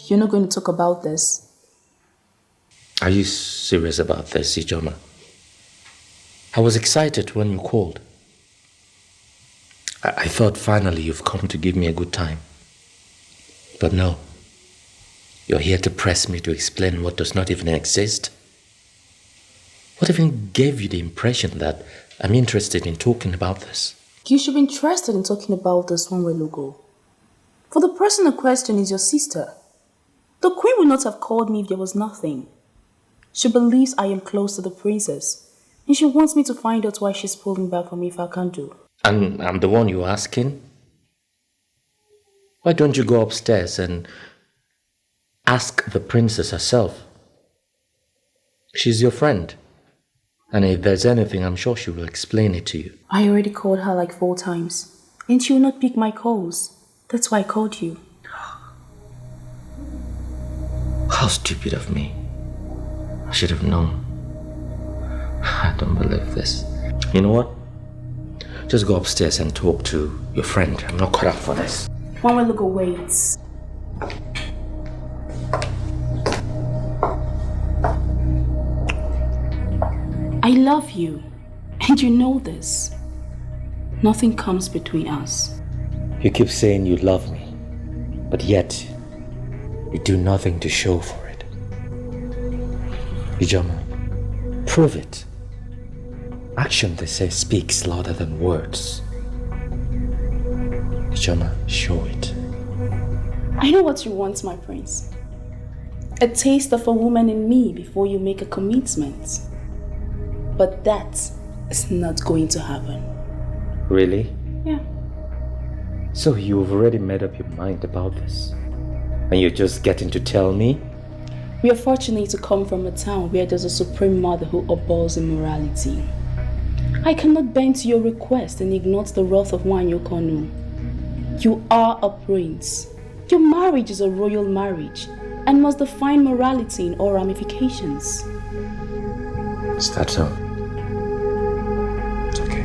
you're not going to talk about this? Are you serious about this, Ijoma? I was excited when you called. I thought finally you've come to give me a good time. But no. You're here to press me to explain what does not even exist. What even gave you the impression that I'm interested in talking about this? You should be interested in talking about this one while ago. For the person in question is your sister. The queen would not have called me if there was nothing. She believes I am close to the princess. And she wants me to find out why she's pulling back from me if I can't do. And I'm the one you're asking? Why don't you go upstairs and ask the princess herself? She's your friend. And if there's anything, I'm sure she will explain it to you. I already called her like 4 times. And she will not pick my calls. That's why I called you. How stupid of me. I should have known. I don't believe this. You know what? Just go upstairs and talk to your friend. I'm not cut out for this. One will go waits. I love you. And you know this. Nothing comes between us. You keep saying you love me, but yet you do nothing to show for it. Ijoma, prove it. Action, they say, speaks louder than words. Ijoma, show it. I know what you want, my prince. A taste of a woman in me before you make a commitment. But that is not going to happen. Really? Yeah. So you've already made up your mind about this? And you're just getting to tell me? We are fortunate to come from a town where there's a supreme mother who abhors immorality. I cannot bend to your request and ignore the wrath of Wanyokonu. You are a prince. Your marriage is a royal marriage and must define morality in all ramifications. Is that so? It's okay.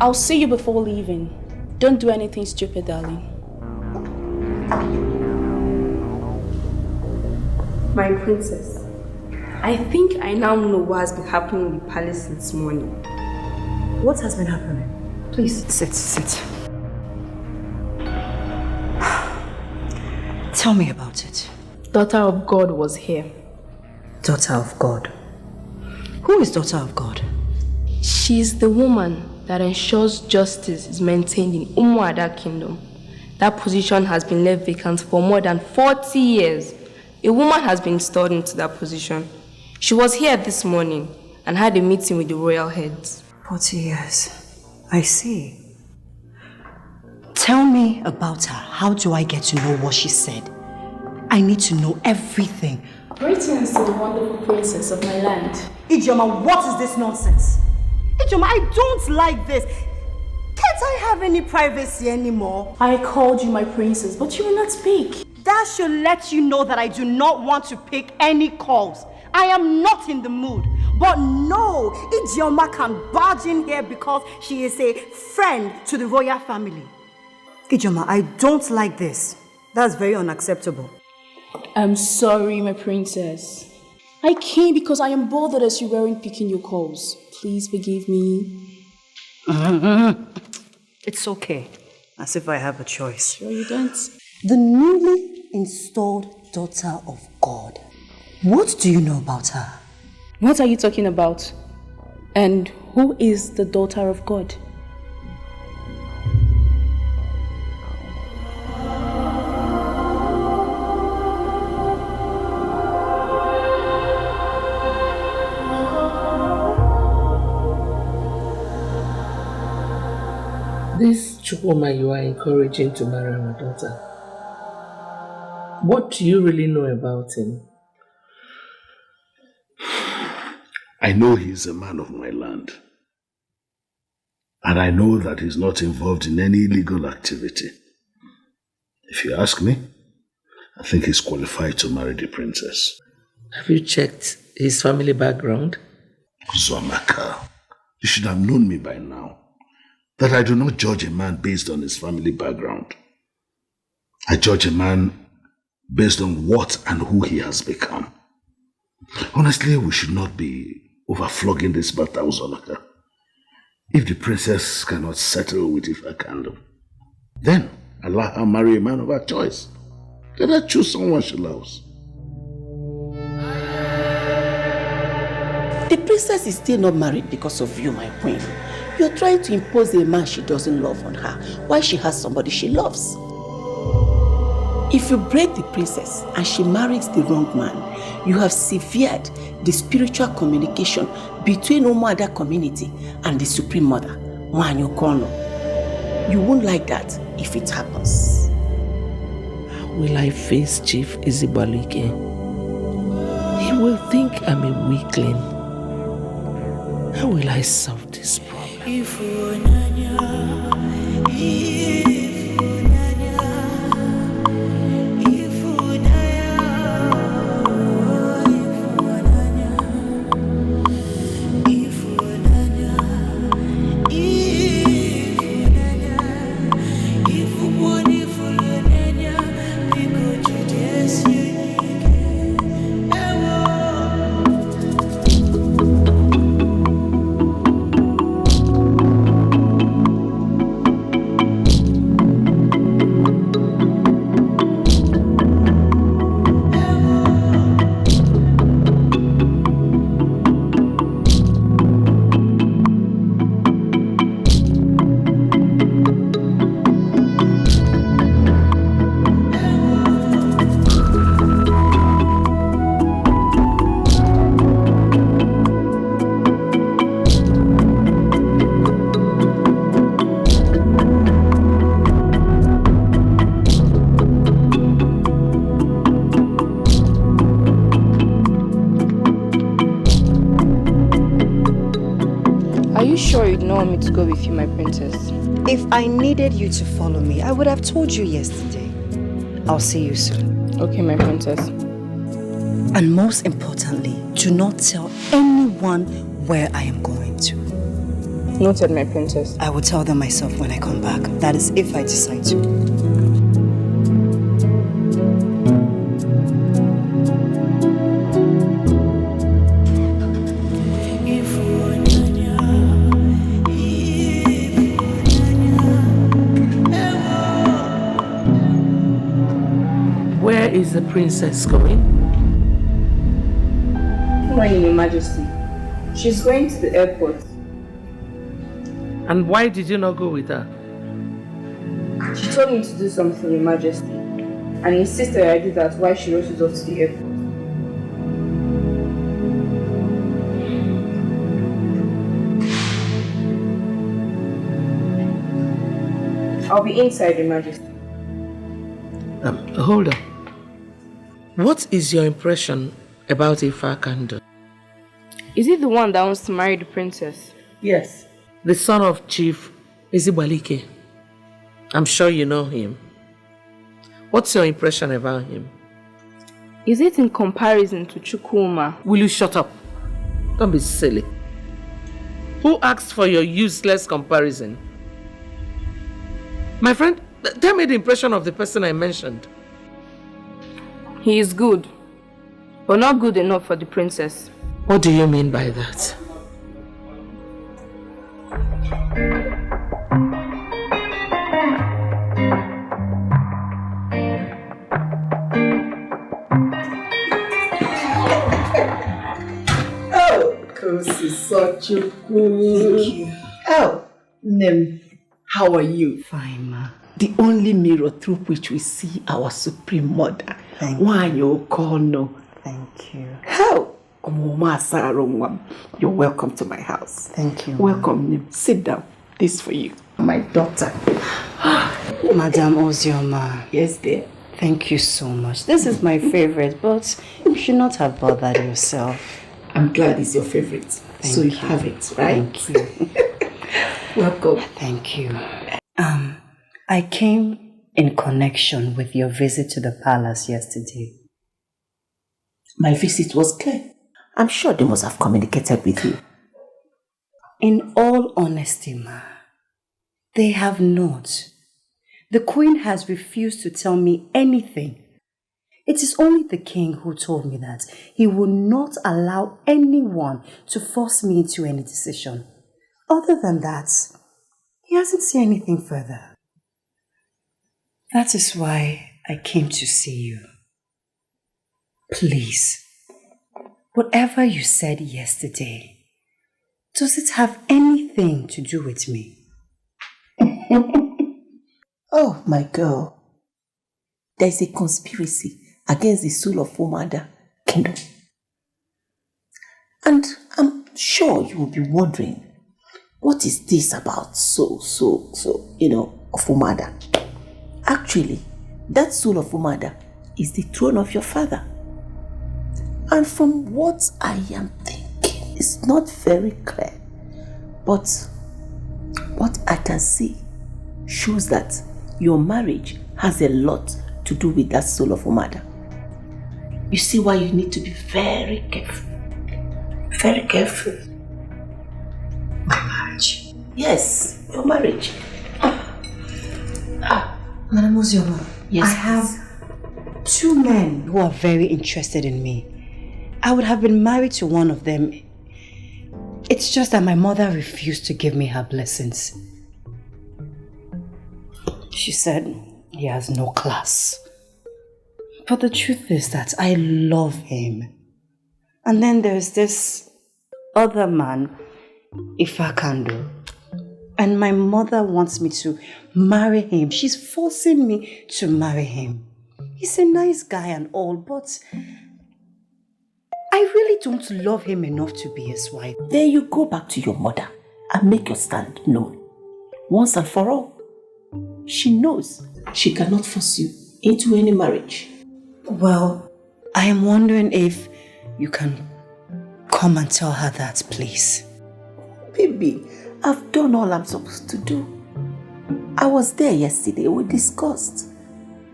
I'll see you before leaving. Don't do anything stupid, darling. My princess, I think I now know what has been happening in the palace since morning. What has been happening? Please, sit. Tell me about it. Daughter of God was here. Daughter of God? Who is daughter of God? She's the woman that ensures justice is maintained in Umuada Kingdom. That position has been left vacant for more than 40 years. A woman has been installed into that position. She was here this morning and had a meeting with the royal heads. 40 years. I see. Tell me about her. How do I get to know what she said? I need to know everything. Greetings to the wonderful princess of my land. Ijoma, what is this nonsense? Ijoma, I don't like this. Can't I have any privacy anymore? I called you my princess, but you will not speak. That should let you know that I do not want to pick any calls. I am not in the mood. But no, Ijoma can barge in here because she is a friend to the royal family. Ijoma, I don't like this. That's very unacceptable. I'm sorry, my princess. I came because I am bothered as you weren't picking your calls. Please forgive me. It's okay. As if I have a choice. Sure you don't. The newly installed daughter of God. What do you know about her? What are you talking about? And who is the daughter of God? This Chukwuma you are encouraging to marry my daughter. What do you really know about him? I know he's a man of my land. And I know that he's not involved in any illegal activity. If you ask me, I think he's qualified to marry the princess. Have you checked his family background? Zomaka, you should have known me by now. That I do not judge a man based on his family background. I judge a man based on what and who he has become. Honestly, we should not be overflogging this matter, Uzonaka. If the princess cannot settle with Ifakando, then allow her marry a man of her choice. Let her choose someone she loves. The princess is still not married because of you, my queen. You're trying to impose a man she doesn't love on her, while she has somebody she loves. If you break the princess and she marries the wrong man, you have severed the spiritual communication between Umuada community and the Supreme Mother, Nwanyo Kono. You won't like that if it happens. Will I face Chief Izibalike? He will think I'm a weakling. How will I solve this problem? Me to go with you, my princess. If I needed you to follow me, I would have told you yesterday. I'll see you soon. Okay, my princess. And most importantly, do not tell anyone where I am going to. Noted, my princess. I will tell them myself when I come back. That is if I decide to. Is the princess going? Going, Your Majesty. She's going to the airport. And why did you not go with her? She told me to do something, Your Majesty, and insisted I do that while she rushes off to the airport. I'll be inside, Your Majesty. Hold on. What is your impression about Ifa Kando? Is he the one that wants to marry the princess? Yes. The son of Chief Izibalike. I'm sure you know him. What's your impression about him? Is it in comparison to Chukwuma? Will you shut up? Don't be silly. Who asked for your useless comparison? My friend, tell me the impression of the person I mentioned. He is good, but not good enough for the princess. What do you mean by that? Oh, Kosi, such a good. Thank you. Oh, Nem, how are you? Fine, ma. The only mirror through which we see our Supreme Mother. Thank you. Thank you. How? You're welcome to my house. Thank you. Welcome, Nim. Sit down. This for you. My daughter. Madam Ozioma. Yes, dear. Thank you so much. This is my favorite, but you should not have bothered yourself. I'm glad it's your favorite. So you have it, right? Thank you. Welcome. Thank you. I came in connection with your visit to the palace yesterday. My visit was clear. I'm sure they must have communicated with you. In all honesty, ma, they have not. The queen has refused to tell me anything. It is only the king who told me that he will not allow anyone to force me into any decision. Other than that, he hasn't said anything further. That is why I came to see you. Please, whatever you said yesterday, does it have anything to do with me? Oh, my girl. there is a conspiracy against the soul of Umada Kingdom. And I'm sure you will be wondering, what is this about soul, of Umada? Actually, that soul of Umada is the throne of your father. And from what I am thinking, it's not very clear. But what I can see shows that your marriage has a lot to do with that soul of Umada. You see why you need to be very careful. Very careful. My marriage? Yes, your marriage. Madam Ozioma, yes, I have 2 men who are very interested in me. I would have been married to one of them. It's just that my mother refused to give me her blessings. She said he has no class. But the truth is that I love him. And then there's this other man, Ifakando. And my mother wants me to marry him. She's forcing me to marry him. He's a nice guy and all, but I really don't love him enough to be his wife. Then you go back to your mother and make your stand known. Once and for all. She knows she cannot force you into any marriage. Well, I am wondering if you can come and tell her that, please. Baby, I've done all I'm supposed to do. I was there yesterday, we discussed.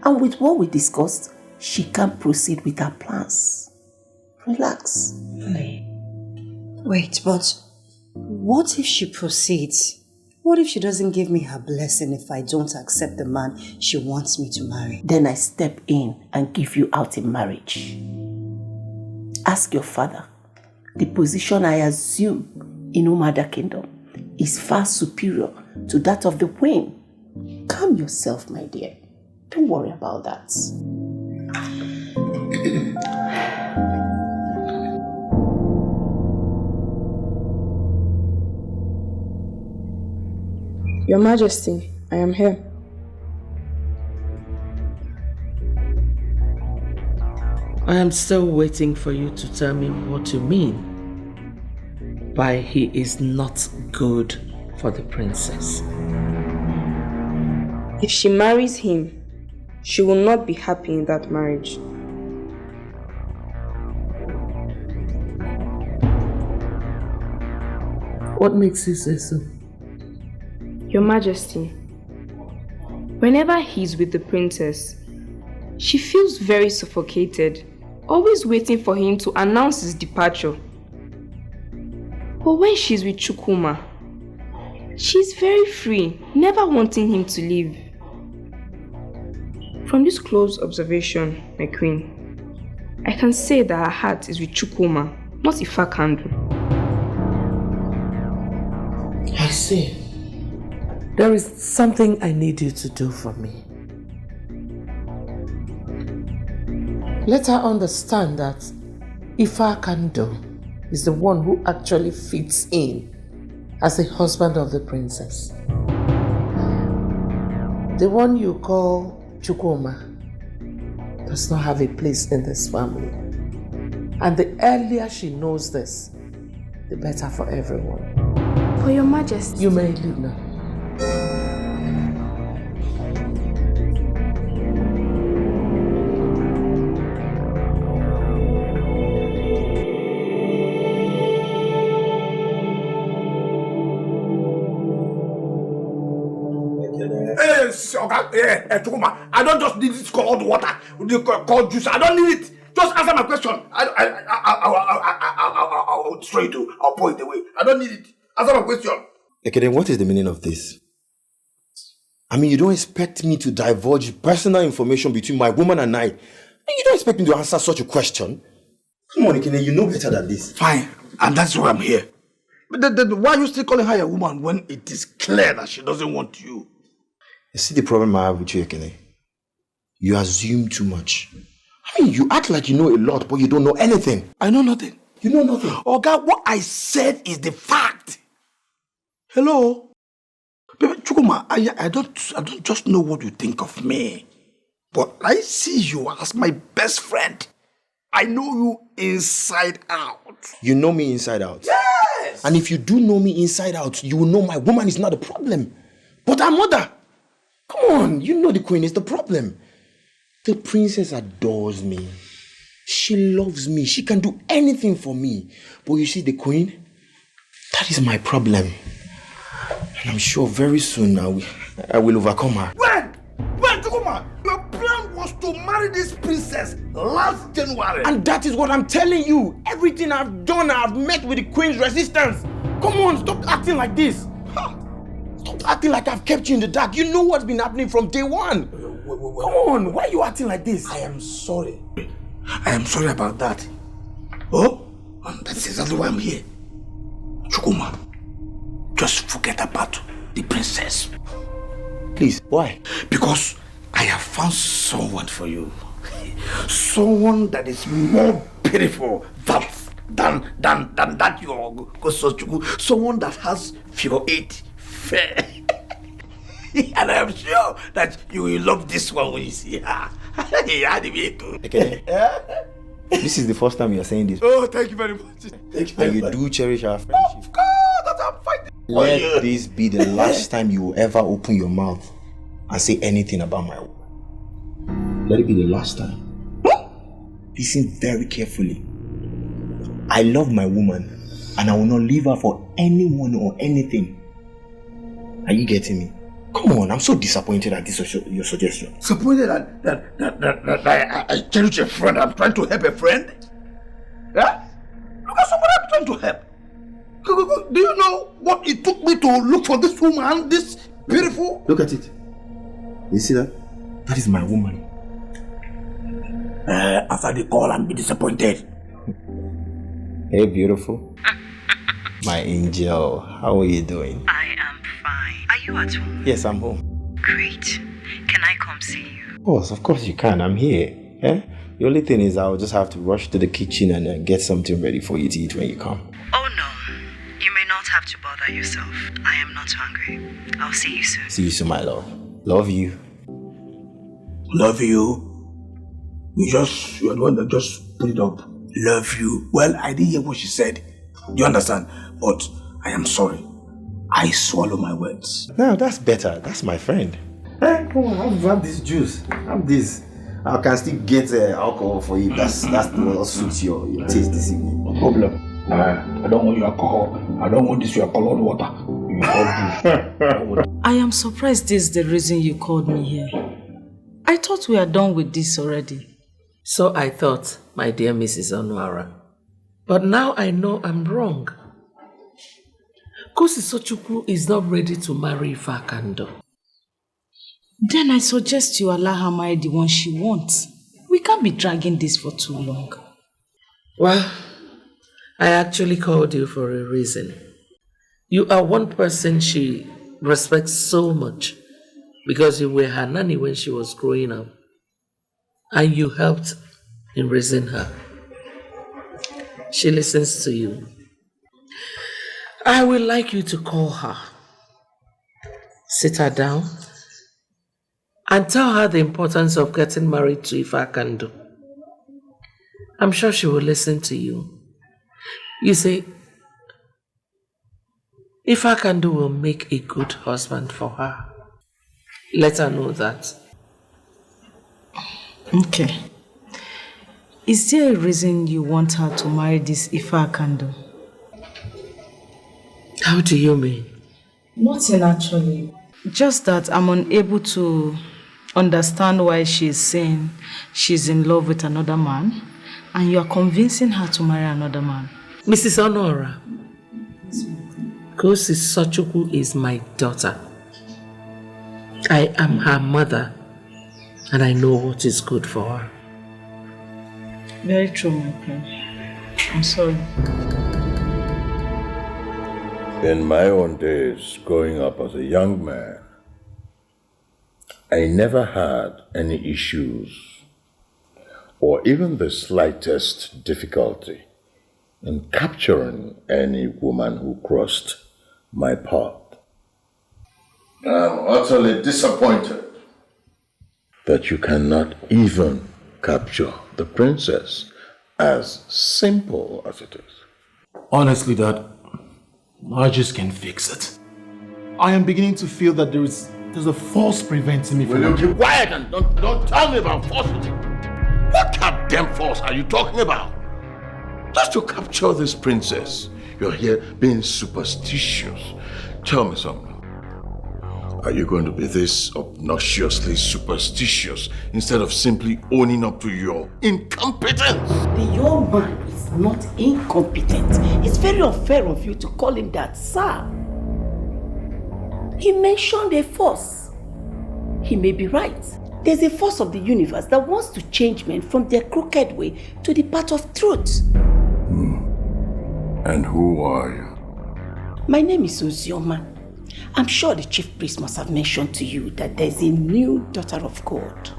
And with what we discussed, she can proceed with her plans. Relax. Wait, but what if she proceeds? What if she doesn't give me her blessing if I don't accept the man she wants me to marry? Then I step in and give you out in marriage. Ask your father. The position I assume in Umada Kingdom is far superior to that of the Queen. Calm yourself, my dear. Don't worry about that. Your Majesty, I am here. I am still waiting for you to tell me what you mean by he is not good for the princess. If she marries him, she will not be happy in that marriage. What makes you say so? Your Majesty, whenever he's with the princess, she feels very suffocated, always waiting for him to announce his departure. But when she's with Chukwuma, she's very free, never wanting him to leave. From this close observation, my queen, I can say that her heart is with Chukwuma, not Ifakando. I see. There is something I need you to do for me. Let her understand that Ifakando is the one who actually fits in as the husband of the princess. The one you call Chukwuma does not have a place in this family. And the earlier she knows this, the better for everyone. For your Majesty. You may leave now. I don't just need this cold water, cold juice. I don't need it. Just answer my question. I'll destroy it. I'll pour it away. I don't need it. Answer my question. Okay, then what is the meaning of this? I mean, you don't expect me to divulge personal information between my woman and I. You don't expect me to answer such a question? Come on, Ekene, you know better than this. Fine, and that's why I'm here. But then why are you still calling her a woman when it is clear that she doesn't want you? You see the problem I have with you, Ekene? You assume too much. I mean, you act like you know a lot, but you don't know anything. I know nothing. You know nothing. Oh God, what I said is the fact. Hello? Baby, Chukuma, I don't just know what you think of me. But I see you as my best friend. I know you inside out. You know me inside out? Yes! And if you do know me inside out, you will know my woman is not the problem, but her mother. Come on, you know the queen is the problem. The princess adores me. She loves me. She can do anything for me. But you see, the queen, that is my problem. And I'm sure very soon I will overcome her. When, Chukuma, your plan was to marry this princess last January. And that is what I'm telling you. Everything I've done, I've met with the queen's resistance. Come on, stop acting like this. Stop acting like I've kept you in the dark. You know what's been happening from day one. Come on, why are you acting like this? I am sorry. I am sorry about that. Oh, and that's exactly why I'm here. Chukuma, just forget about the princess. Please, why? Because I have found someone for you. Someone that is more beautiful than that your Gosochuku. Someone that has figure 8 fair. And I am sure that you will love this one when you see her. Okay. This is the first time you are saying this. Oh, thank you very much. Thank you very and much. You do cherish our friendship. Of course, that I'm fighting. Let this be the last time you will ever open your mouth and say anything about my woman. Let it be the last time. Listen very carefully. I love my woman and I will not leave her for anyone or anything. Are you getting me? Come on, I'm so disappointed at this your suggestion. Disappointed that I cherish a friend. I'm trying to help a friend? Yeah? Look at someone I'm trying to help. Do you know what it took me to look for this woman, this beautiful? Look at it. You see that? That is my woman. After the call, I'm disappointed. Hey, beautiful. My angel, how are you doing? I am fine. Are you at home? Yes, I'm home. Great. Can I come see you? Of course you can. I'm here. Eh? The only thing is I'll just have to rush to the kitchen and get something ready for you to eat when you come. Oh no. You may not have to bother yourself. I am not hungry. I'll see you soon. See you soon, my love. Love you. Love you? You're the one that just put it up. Love you. Well, I didn't hear what she said. Do you understand? But I am sorry. I swallow my words. No, that's better. That's my friend. Hey, come on, have this juice. Have this. I can still get alcohol for you. That's what suits your taste this evening. No problem. I don't want your alcohol. I don't want this your colored water. I am surprised this is the reason you called me here. I thought we are done with this already. So I thought, my dear Mrs. Onwara. But now I know I'm wrong. Ngozi Sochukwu is not ready to marry Ifakando. Then I suggest you allow her marry the one she wants. We can't be dragging this for too long. Well, I actually called you for a reason. You are one person she respects so much because you were her nanny when she was growing up. And you helped in raising her. She listens to you. I would like you to call her. Sit her down and tell her the importance of getting married to Ifakando. I'm sure she will listen to you. You see, Ifakando will make a good husband for her. Let her know that. Okay. Is there a reason you want her to marry this Ifakando? How do you mean? Nothing actually. Just that I'm unable to understand why she's saying she's in love with another man and you're convincing her to marry another man. Mrs. Honora, Ngozi Sochukwu is my daughter. I am her mother and I know what is good for her. Very true, my friend. I'm sorry. In my own days, growing up as a young man, I never had any issues or even the slightest difficulty in capturing any woman who crossed my path. I'm utterly disappointed that you cannot even capture the princess, as simple as it is. Honestly, Dad, I just can't fix it. I am beginning to feel that there's a force preventing me from... Will you keep quiet and don't tell me about force? What goddamn force are you talking about? Just to capture this princess, you're here being superstitious. Tell me something. Are you going to be this obnoxiously superstitious instead of simply owning up to your incompetence? The young man is not incompetent. It's very unfair of you to call him that, sir. He mentioned a force. He may be right. There's a force of the universe that wants to change men from their crooked way to the path of truth. And who are you? My name is Ozioma. I'm sure the chief priest must have mentioned to you that there's a new daughter of God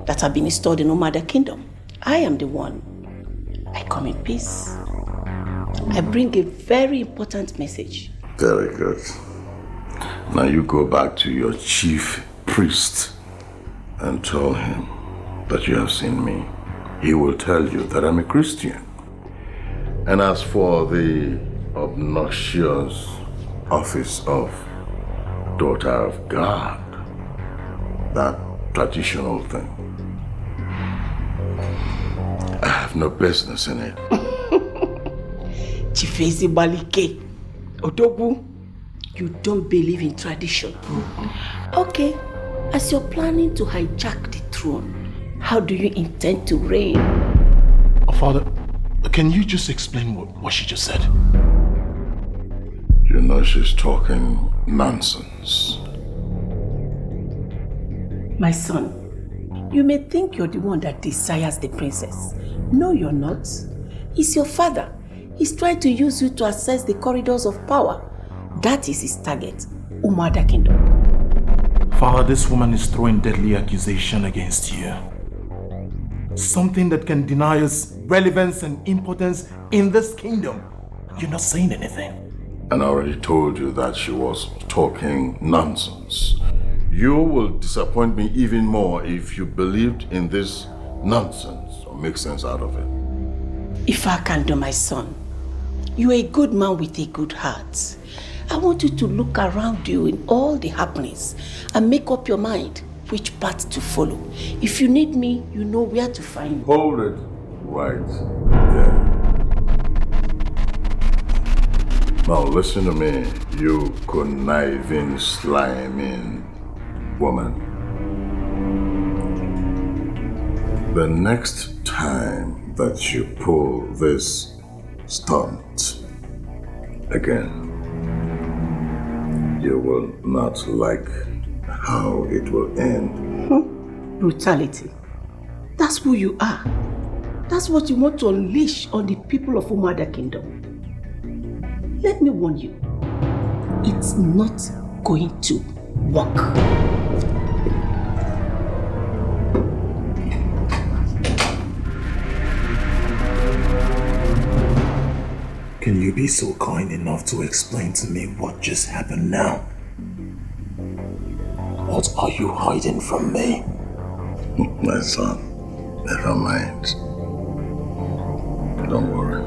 that have been installed in Umada Kingdom. I am the one. I come in peace. I bring a very important message. Very good. Now you go back to your chief priest and tell him that you have seen me. He will tell you that I'm a Christian. And as for the obnoxious office of daughter of God, that traditional thing, I have no business in it. Chifezi Balike, Odogu, you don't believe in tradition. Okay, as you're planning to hijack the throne, how do you intend to reign? Father, can you just explain what she just said? You know she's talking nonsense. My son, you may think you're the one that desires the princess. No, you're not. He's your father. He's trying to use you to access the corridors of power. That is his target, Umada Kingdom. Father, this woman is throwing deadly accusation against you. Something that can deny us relevance and importance in this kingdom. You're not saying anything. And I already told you that she was talking nonsense. You will disappoint me even more if you believed in this nonsense or make sense out of it. If I can do, my son, you're a good man with a good heart. I want you to look around you in all the happenings and make up your mind which path to follow. If you need me, you know where to find me. Hold it right there. Now listen to me, you conniving, sliming woman. The next time that you pull this stunt again, you will not like how it will end. Brutality. That's who you are. That's what you want to unleash on the people of Umada Kingdom. Let me warn you, it's not going to work. Can you be so kind enough to explain to me what just happened now? What are you hiding from me? My son, never mind. Don't worry.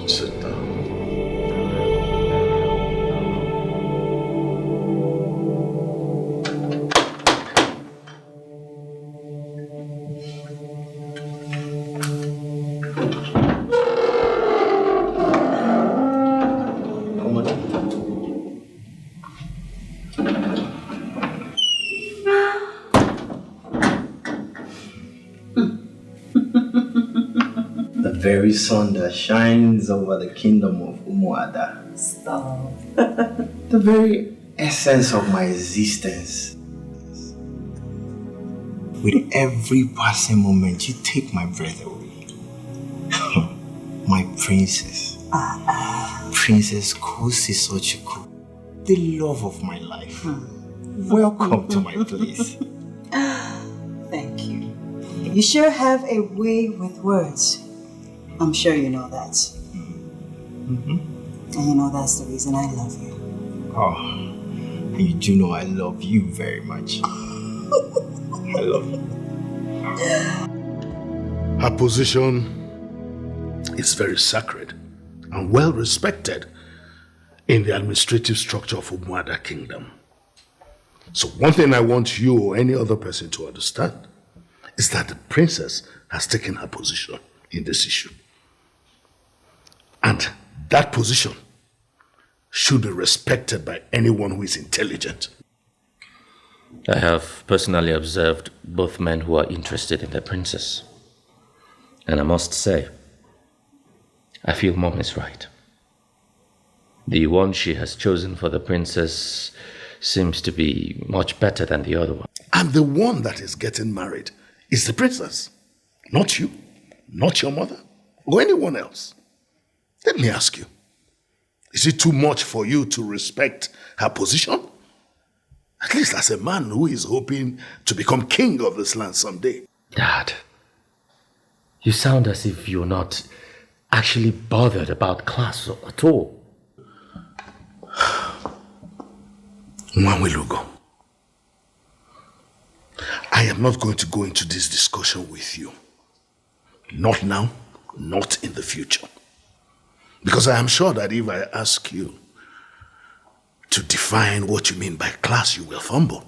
Sit down. Very sun that shines over the kingdom of Umuada. Stop. The very essence of my existence. With every passing moment, you take my breath away. My princess. Princess Ngozi Ezeonu. The love of my life. Welcome to my place. Thank you. You sure have a way with words. I'm sure you know that. And you know that's the reason I love you. Oh, you do know I love you very much. I love you. Her position is very sacred and well respected in the administrative structure of Umuada Kingdom. So one thing I want you or any other person to understand is that the princess has taken her position in this issue. And that position should be respected by anyone who is intelligent. I have personally observed both men who are interested in the princess. And I must say, I feel Mom is right. The one she has chosen for the princess seems to be much better than the other one. And the one that is getting married is the princess, not you, not your mother, or anyone else. Let me ask you, is it too much for you to respect her position? At least as a man who is hoping to become king of this land someday. Dad, you sound as if you're not actually bothered about class at all. Mwamelugo, I am not going to go into this discussion with you. Not now, not in the future. Because I am sure that if I ask you to define what you mean by class, you will fumble.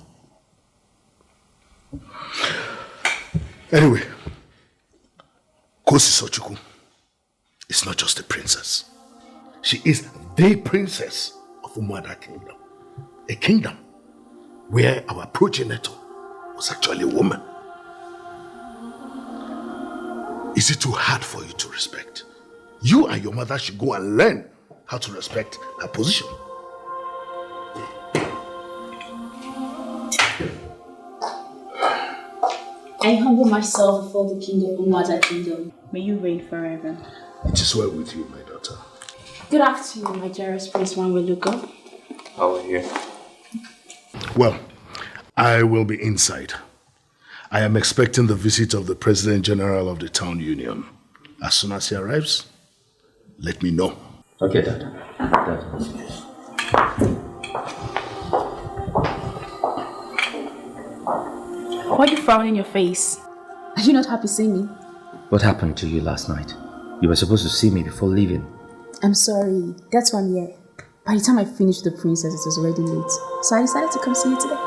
Anyway, Ngozi Sochukwu is not just a princess. She is the princess of Umuada Kingdom. A kingdom where our progenitor was actually a woman. Is it too hard for you to respect? You and your mother should go and learn how to respect her position. I humble myself before the king of Umuada Kingdom. May you reign forever. It is well with you, my daughter. Good afternoon, my dearest Prince Nwamelugo. How are you? Well, I will be inside. I am expecting the visit of the President General of the Town Union. As soon as he arrives, let me know. Okay, Dad. Why are you frowning your face? Are you not happy seeing me? What happened to you last night? You were supposed to see me before leaving. I'm sorry. That's why I'm here. By the time I finished the princess, it was already late. So I decided to come see you today.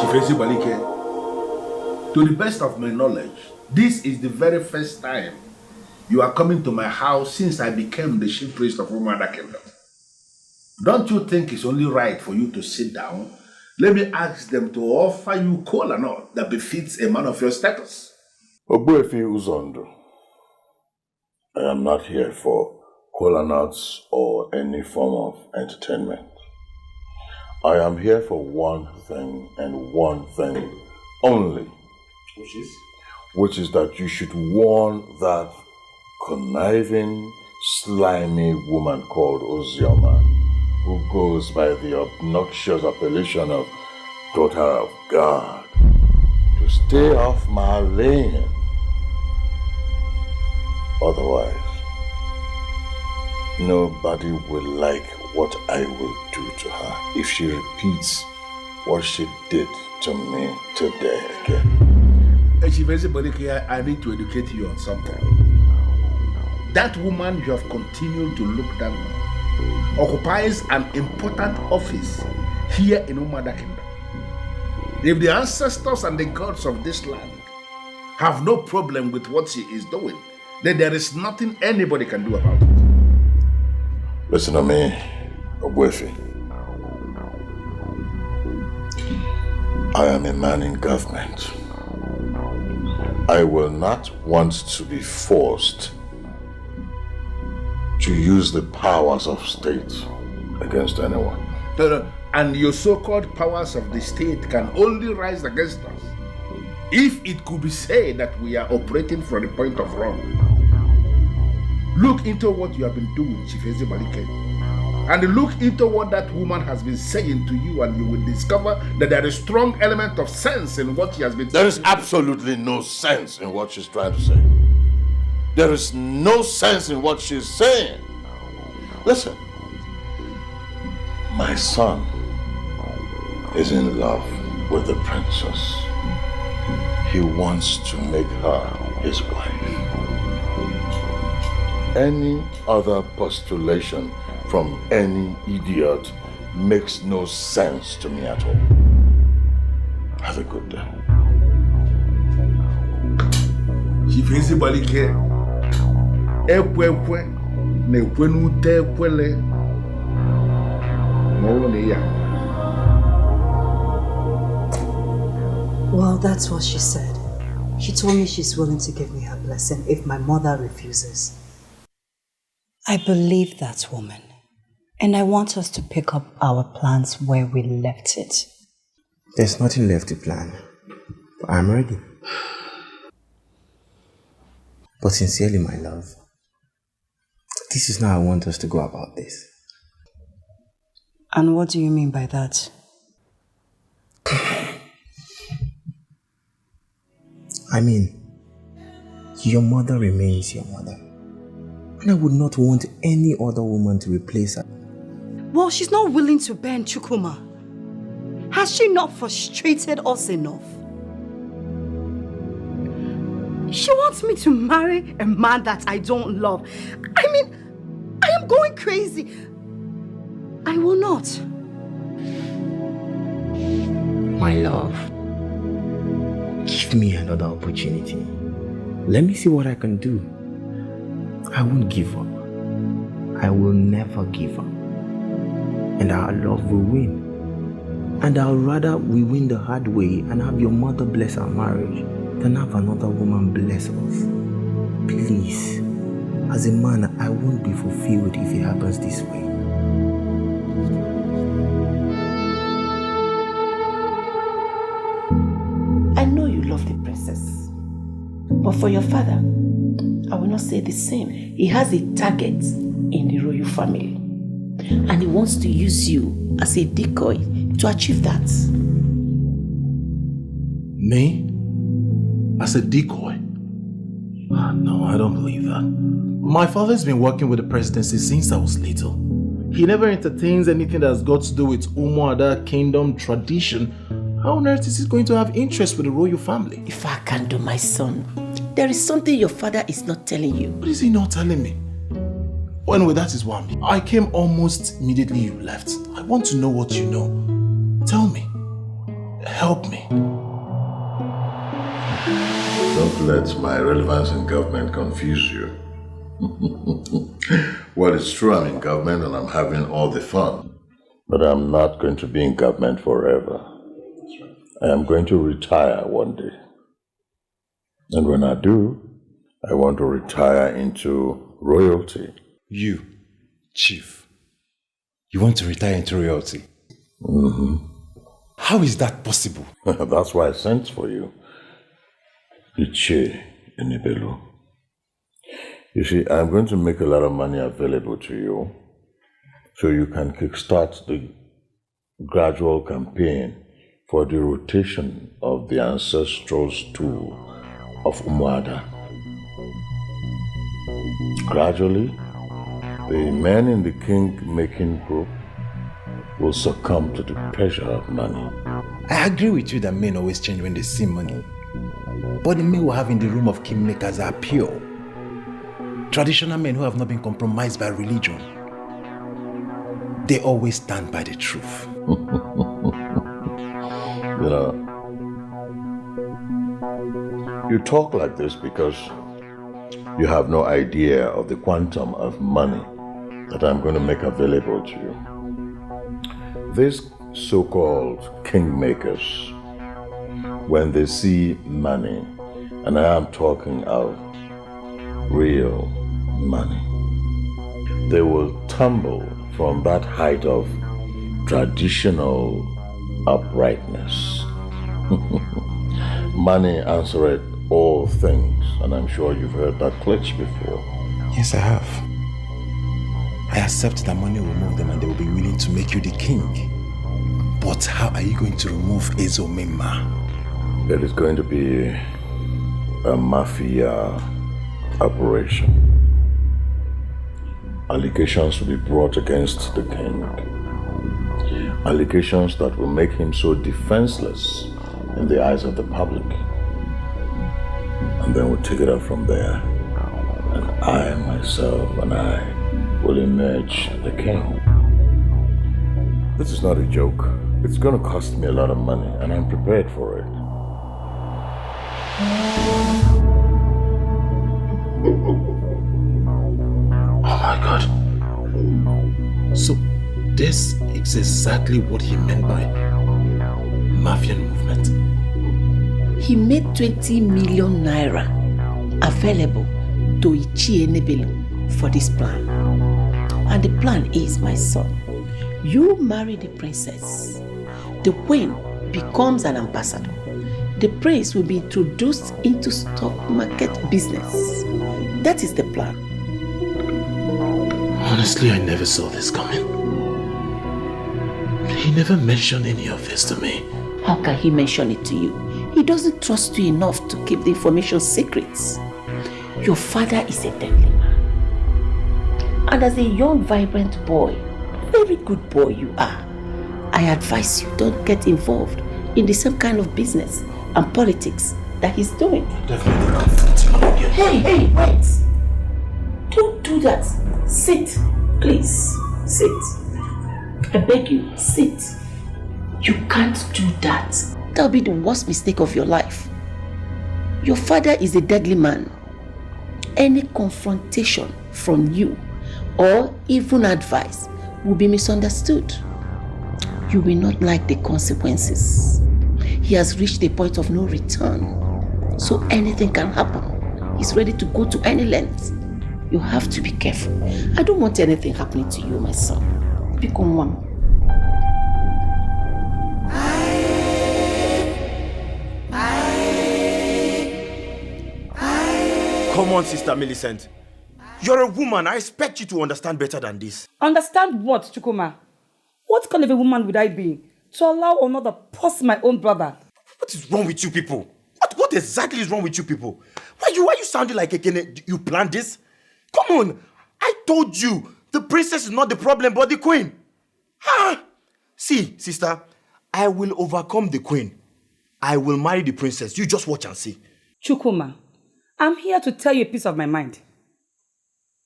Chifezi Balike, to the best of my knowledge, this is the very first time you are coming to my house since I became the chief priest of Umuada Kingdom. Don't you think it's only right for you to sit down? Let me ask them to offer you kola nut that befits a man of your status. Ogbuefi Uzondo, I am not here for kola nuts or any form of entertainment. I am here for one thing and one thing only. Which is that you should warn that conniving, slimy woman called Ozioma, who goes by the obnoxious appellation of Daughter of God, to stay off my lane. Otherwise, nobody will like what I will do to her if she repeats what she did to me today again. I need to educate you on something. That woman you have continued to look down on occupies an important office here in Umuada Kingdom. If the ancestors and the gods of this land have no problem with what she is doing, then there is nothing anybody can do about it. Listen to me, Ogbuefi. I am a man in government. I will not want to be forced to use the powers of state against anyone. And your so-called powers of the state can only rise against us if it could be said that we are operating from the point of wrong. Look into what you have been doing, Chifezi Balike, and look into what that woman has been saying to you, and you will discover that there is a strong element of sense in what she has been saying. There is absolutely no sense in what she's trying to say. There is no sense in what she's saying. Listen, my son is in love with the princess. He wants to make her his wife. Any other postulation from any idiot makes no sense to me at all. Have a good day. If anybody care, ekwe na ekwenute ekwele mo ne ya. Well, that's what she said. She told me she's willing to give me her blessing if my mother refuses. I believe that woman. And I want us to pick up our plans where we left it. There's nothing left to plan. But I'm ready. But sincerely, my love, this is not how I want us to go about this. And what do you mean by that? I mean, your mother remains your mother. And I would not want any other woman to replace her. Well, she's not willing to bend, Chukwuma. Has she not frustrated us enough? She wants me to marry a man that I don't love. I mean, I am going crazy. I will not. My love, give me another opportunity. Let me see what I can do. I won't give up. I will never give up. And our love will win. And I'd rather we win the hard way and have your mother bless our marriage than have another woman bless us. Please, as a man, I won't be fulfilled if it happens this way. I know you love the princess, but for your father, I will not say the same. He has a target in the royal family, and he wants to use you as a decoy to achieve that. Me? As a decoy? No, I don't believe that. My father's been working with the presidency since I was little. He never entertains anything that's got to do with Umuada kingdom tradition. How on earth is he going to have interest with the royal family? If I can do, my son, there is something your father is not telling you. What is he not telling me? Well, anyway, that is one. I came almost immediately you left. I want to know what you know. Tell me. Help me. Don't let my relevance in government confuse you. Well, it's true I'm in government and I'm having all the fun. But I'm not going to be in government forever. I am going to retire one day. And when I do, I want to retire into royalty. You, Chief, you want to retire into royalty? Mm-hmm. How is that possible? That's why I sent for you. Iche Enebelu. You see, I'm going to make a lot of money available to you so you can kickstart the gradual campaign for the rotation of the ancestral stool of Umuada. Gradually, the men in the king-making group will succumb to the pressure of money. I agree with you that men always change when they see money. But the men we have in the room of kingmakers are pure. Traditional men who have not been compromised by religion. They always stand by the truth. You know, you talk like this because you have no idea of the quantum of money that I'm going to make available to you. These so-called kingmakers, when they see money, and I am talking of real money, they will tumble from that height of traditional uprightness. Money answereth all things, and I'm sure you've heard that glitch before. Yes, I have. I accept that money will move them and they will be willing to make you the king. But how are you going to remove Ezomema? It is going to be a mafia operation. allegations will be brought against the king. Allegations that will make him so defenseless in the eyes of the public. And then we'll take it up from there. And I will emerge the king. This is not a joke. It's going to cost me a lot of money, and I'm prepared for it. Oh my God. So this is exactly what he meant by Mafian movement. He made 20 million naira available to Ichie Nebelu for this plan. And the plan is, my son, you marry the princess. The queen becomes an ambassador. The prince will be introduced into stock market business. That is the plan. Honestly, I never saw this coming. He never mentioned any of this to me. How can he mention it to you? He doesn't trust you enough to keep the information secrets. Your father is a deadly man. And as a young, vibrant boy, very good boy you are, I advise you don't get involved in the same kind of business and politics that he's doing. Definitely confronting him again. Hey, wait! Don't do that. Sit, please. Sit. I beg you, sit. You can't do that. That'll be the worst mistake of your life. Your father is a deadly man. Any confrontation from you or even advice will be misunderstood. You will not like the consequences. He has reached a point of no return. So anything can happen. He's ready to go to any length. You have to be careful. I don't want anything happening to you, my son. Become one. Come on, Sister Millicent. You're a woman. I expect you to understand better than this. Understand what, Chukuma? What kind of a woman would I be to allow another post my own brother? What is wrong with you people? What exactly is wrong with you people? Why you sounding like you planned this? Come on. I told you the princess is not the problem but the queen. Huh? See, sister, I will overcome the queen. I will marry the princess. You just watch and see. Chukuma, I'm here to tell you a piece of my mind.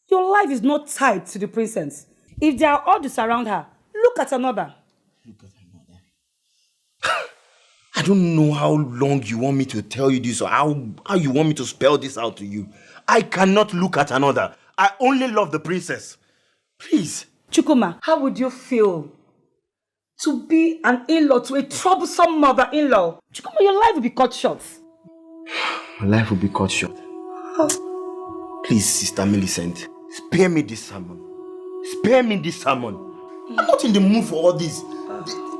Your life is not tied to the princess. If there are others around her, look at another. I don't know how long you want me to tell you this or how you want me to spell this out to you. I cannot look at another. I only love the princess. Please. Chukuma, how would you feel to be an in-law to a troublesome mother-in-law? Chukuma, your life will be cut short. My life will be cut short. Please, Sister Millicent, spare me this sermon. Spare me this sermon. I'm not in the mood for all this.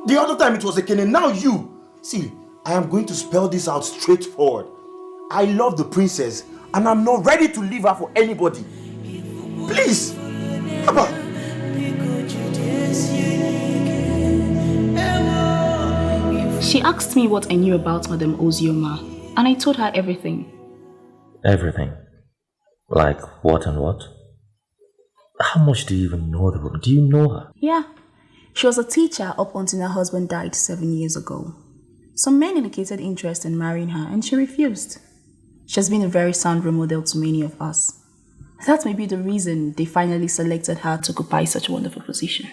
The other time it was a Kenyan, now you. See, I am going to spell this out straightforward. I love the princess and I'm not ready to leave her for anybody. Please. Papa. She asked me what I knew about Madame Ozioma, and I told her everything. Everything? Like what and what? How much do you even know the woman? Do you know her? Yeah. She was a teacher up until her husband died 7 years ago. Some men indicated interest in marrying her and she refused. She has been a very sound role model to many of us. That may be the reason they finally selected her to occupy such a wonderful position.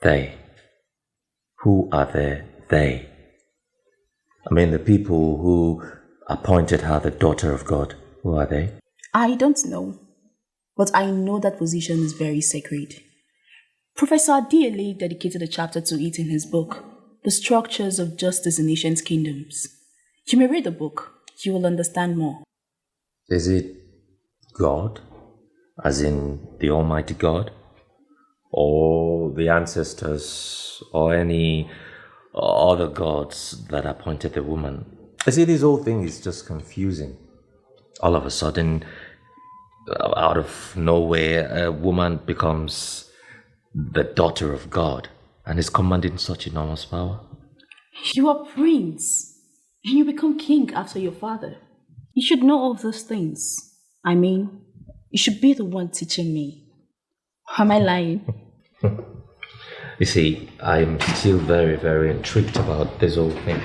They? Who are they? I mean the people who appointed her the daughter of God. Who are they? I don't know. But I know that position is very sacred. Professor Adiele dedicated a chapter to it in his book, The Structures of Justice in Ancient Kingdoms. You may read the book. You will understand more. Is it God? As in the Almighty God? Or the ancestors? Or any other gods that appointed the woman? I see this whole thing is just confusing. All of a sudden, out of nowhere, a woman becomes the daughter of God and is commanding such enormous power. You are prince, and you become king after your father. You should know all those things. I mean, you should be the one teaching me. Am I lying? You see, I'm still very, very intrigued about this whole thing.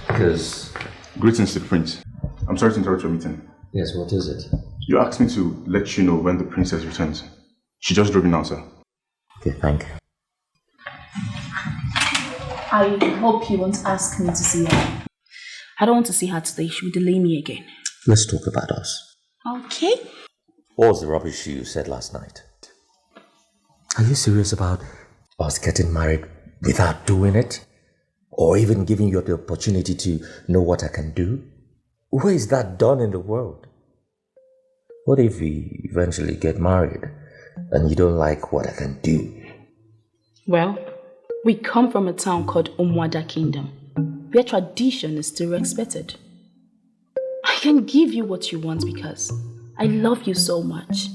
Because... Greetings to the prince. I'm sorry to interrupt your meeting. Yes, what is it? You asked me to let you know when the princess returns. She just drove in now, sir. Okay, thank you. I hope you won't ask me to see her. I don't want to see her today. She will delay me again. Let's talk about us. Okay. What was the rubbish you said last night? Are you serious about us getting married without doing it? Or even giving you the opportunity to know what I can do? Where is that done in the world? What if we eventually get married and you don't like what I can do? Well, we come from a town called Umuada Kingdom, where tradition is still respected. I can give you what you want because I love you so much.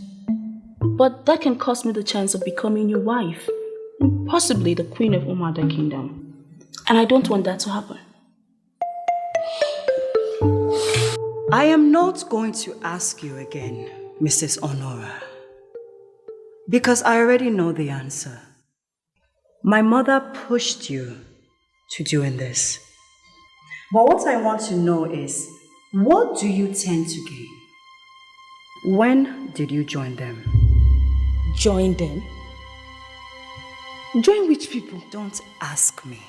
But that can cost me the chance of becoming your wife, and possibly the queen of Umuada Kingdom. And I don't want that to happen. I am not going to ask you again, Mrs. Honora, because I already know the answer. My mother pushed you to doing this. But what I want to know is, what do you tend to gain? When did you join them? Join them? Join which people? Don't ask me.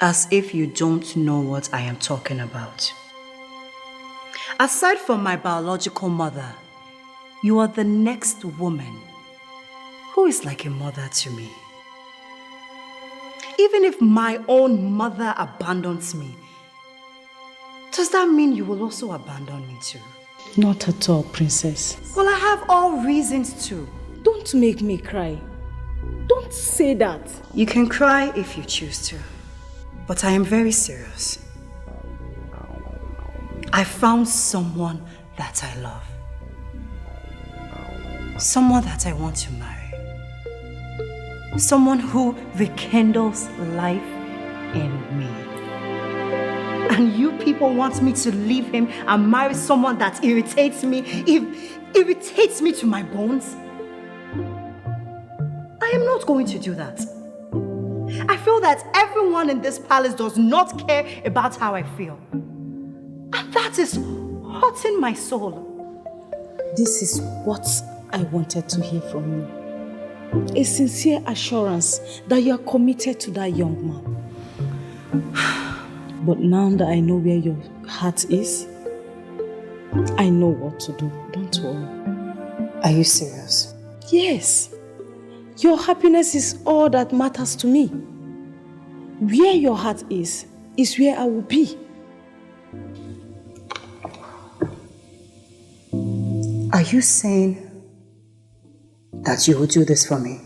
As if you don't know what I am talking about. Aside from my biological mother, you are the next woman who is like a mother to me. Even if my own mother abandons me, does that mean you will also abandon me too? Not at all, princess. Well, I have all reasons to. Don't make me cry. Don't say that. You can cry if you choose to, but I am very serious. I found someone that I love. Someone that I want to marry. Someone who rekindles life in me. And you people want me to leave him and marry someone that irritates me, irritates me to my bones? I am not going to do that. I feel that everyone in this palace does not care about how I feel. And that is hurting my soul. This is what I wanted to hear from you. A sincere assurance that you are committed to that young man. But now that I know where your heart is, I know what to do. Don't worry. Are you serious? Yes. Your happiness is all that matters to me. Where your heart is where I will be. Are you saying that you will do this for me?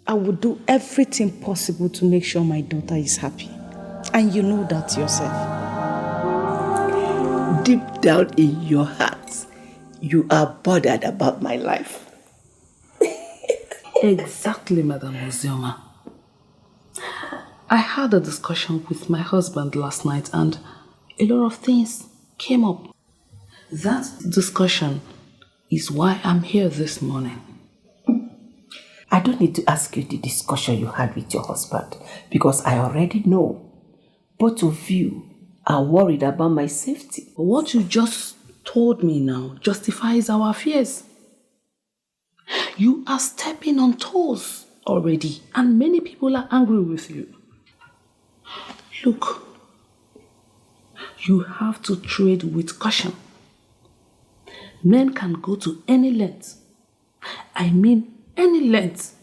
I will do everything possible to make sure my daughter is happy. And you know that yourself. Deep down in your heart, you are bothered about my life. Exactly, Madam Ezeonu. I had a discussion with my husband last night and a lot of things came up. That discussion is why I'm here this morning. I don't need to ask you the discussion you had with your husband because I already know. Both of you are worried about my safety. What you just told me now justifies our fears. You are stepping on toes already, and many people are angry with you. Look, you have to trade with caution. Men can go to any length, I mean any length,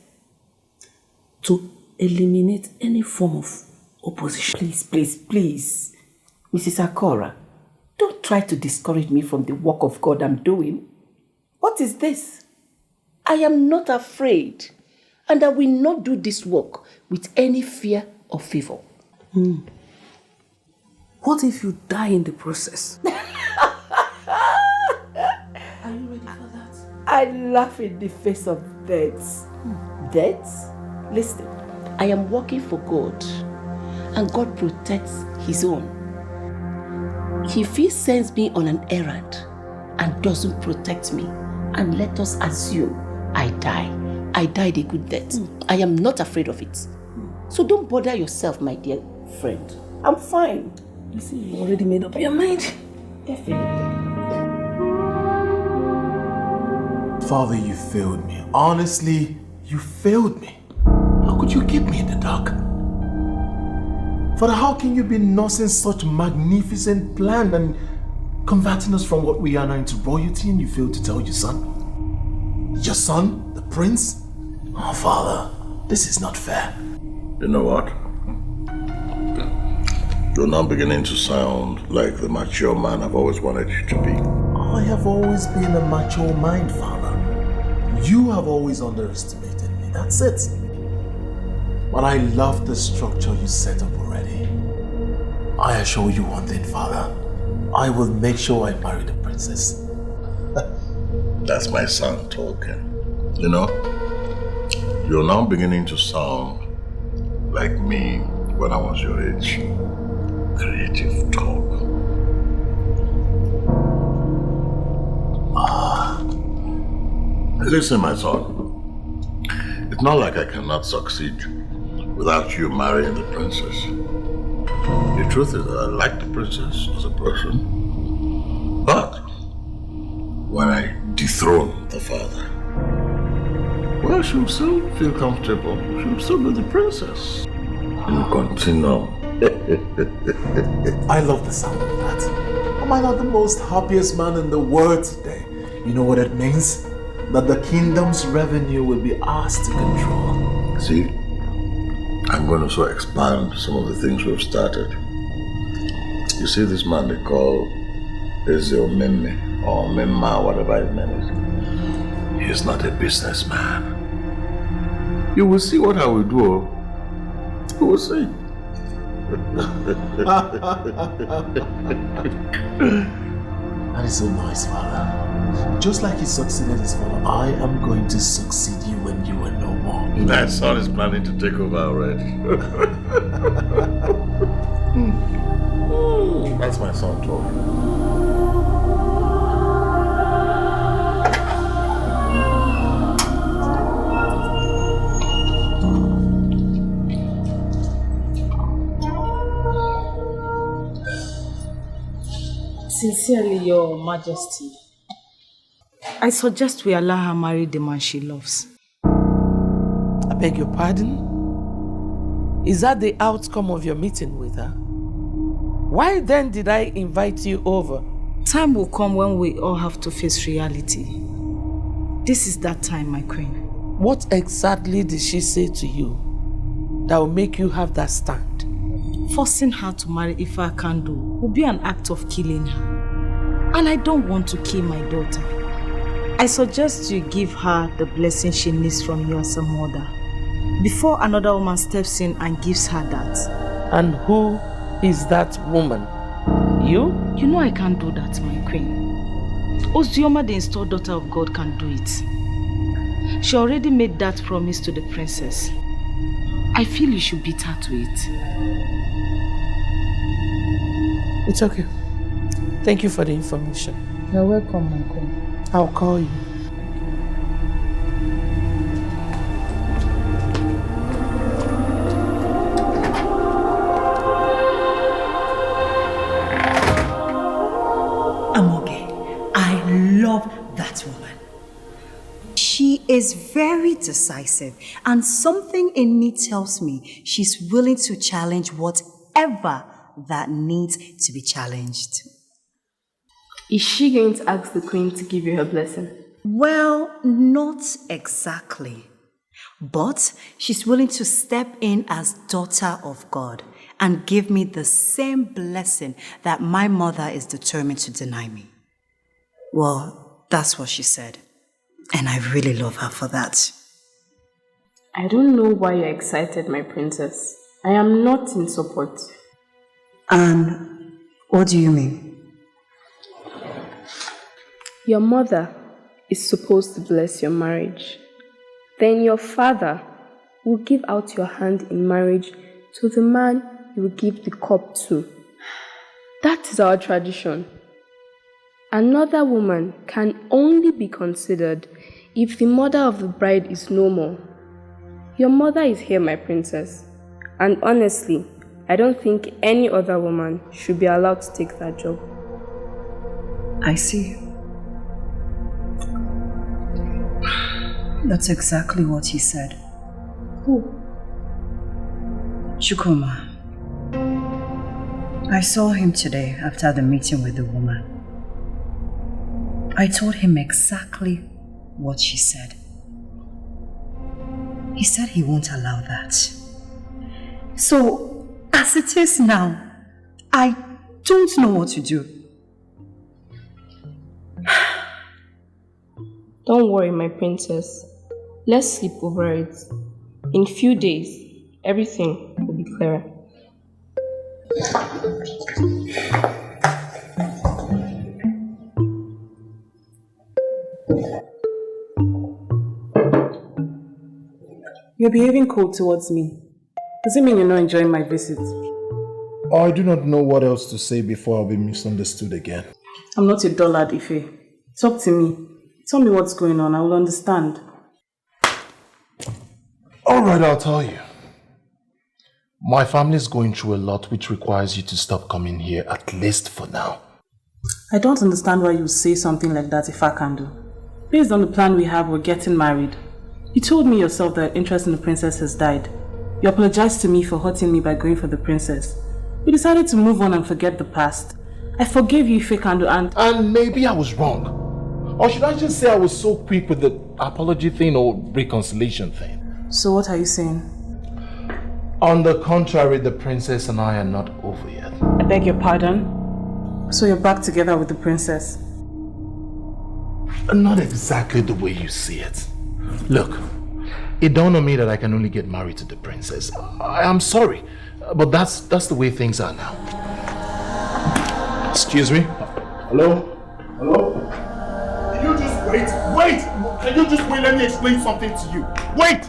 to eliminate any form of opposition. Please. Mrs. Akora, don't try to discourage me from the work of God I'm doing. What is this? I am not afraid, and I will not do this work with any fear or favor. What if you die in the process? Are you ready for that? I laugh in the face of death. Death? Listen, I am working for God, and God protects His own. If He sends me on an errand and doesn't protect me, and let us assume I die, I died a good death. I am not afraid of it. So don't bother yourself, my dear friend. I'm fine. You see, you already made up your mind. Definitely. Father, you failed me. Honestly, you failed me. How could you keep me in the dark? Father, how can you be nursing such magnificent plan and converting us from what we are now into royalty and you fail to tell your son? Your son, the prince? Oh, Father, this is not fair. You know what? You're now beginning to sound like the mature man I've always wanted you to be. I have always been a mature mind, Father. You have always underestimated me, that's it. But I love the structure you set up already. I assure you one thing, Father. I will make sure I marry the princess. That's my son talking. You know, you're now beginning to sound like me when I was your age. Creative talk. Listen, my son. It's not like I cannot succeed without you marrying the princess. The truth is that I like the princess as a person, but when I dethrone the father, well, she'll still feel comfortable. She'll still be the princess. You continue. I love the sound of that. Am I not the most happiest man in the world today? You know what it means? That the kingdom's revenue will be ours to control. See, I'm going to so expand some of the things we've started. You see this man they call Ezeonu or Mema, whatever his name is. He's not a businessman. You will see what I will do. You will see. That is so nice, Father. Just like he succeeded his father, I am going to succeed you when you are no more. My son is planning to take over already. That's my son talking. Sincerely, Your Majesty, I suggest we allow her marry the man she loves. I beg your pardon? Is that the outcome of your meeting with her? Why then did I invite you over? Time will come when we all have to face reality. This is that time, my queen. What exactly did she say to you that will make you have that stand? Forcing her to marry Ifa Kando will be an act of killing her. And I don't want to kill my daughter. I suggest you give her the blessing she needs from you as a mother before another woman steps in and gives her that. And who is that woman? You? You know I can't do that, my queen. Ozioma, the installed daughter of God, can do it. She already made that promise to the princess. I feel you should beat her to it. It's okay. Thank you for the information. You're welcome, my queen. I'll call you. Amoge, I love that woman. She is very decisive, and something in me tells me she's willing to challenge whatever that needs to be challenged. Is she going to ask the queen to give you her blessing? Well, not exactly. But she's willing to step in as daughter of God and give me the same blessing that my mother is determined to deny me. Well, that's what she said. And I really love her for that. I don't know why you're excited, my princess. I am not in support. What do you mean? Your mother is supposed to bless your marriage. Then your father will give out your hand in marriage to the man you will give the cup to. That is our tradition. Another woman can only be considered If the mother of the bride is no more, your mother is here, my princess. And honestly, I don't think any other woman should be allowed to take that job. I see. That's exactly what he said. Who? Chukwuma. I saw him today after the meeting with the woman. I told him exactly what she said. He said he won't allow that. So, as it is now, I don't know what to do. Don't worry, my princess. Let's sleep over it. In a few days, everything will be clearer. You're behaving cold towards me. Does it mean you're not enjoying my visit? I do not know what else to say before I'll be misunderstood again. I'm not a dullard, Ife. Talk to me. Tell me what's going on. I will understand. Alright, I'll tell you. My family is going through a lot which requires you to stop coming here, at least for now. I don't understand why you say something like that, if I can do. Based on the plan we have, we're getting married. You told me yourself that interest in the princess has died. You apologized to me for hurting me by going for the princess. We decided to move on and forget the past. I forgave you, Ifekando, and maybe I was wrong. Or should I just say I was so quick with the apology thing or reconciliation thing? So what are you saying? On the contrary, the princess and I are not over yet. I beg your pardon? So you're back together with the princess? Not exactly the way you see it. Look, it dawned on me that I can only get married to the princess. I'm sorry, but that's the way things are now. Excuse me? Hello? Hello? Can you just wait? Wait! Can you just wait? Let me explain something to you. Wait!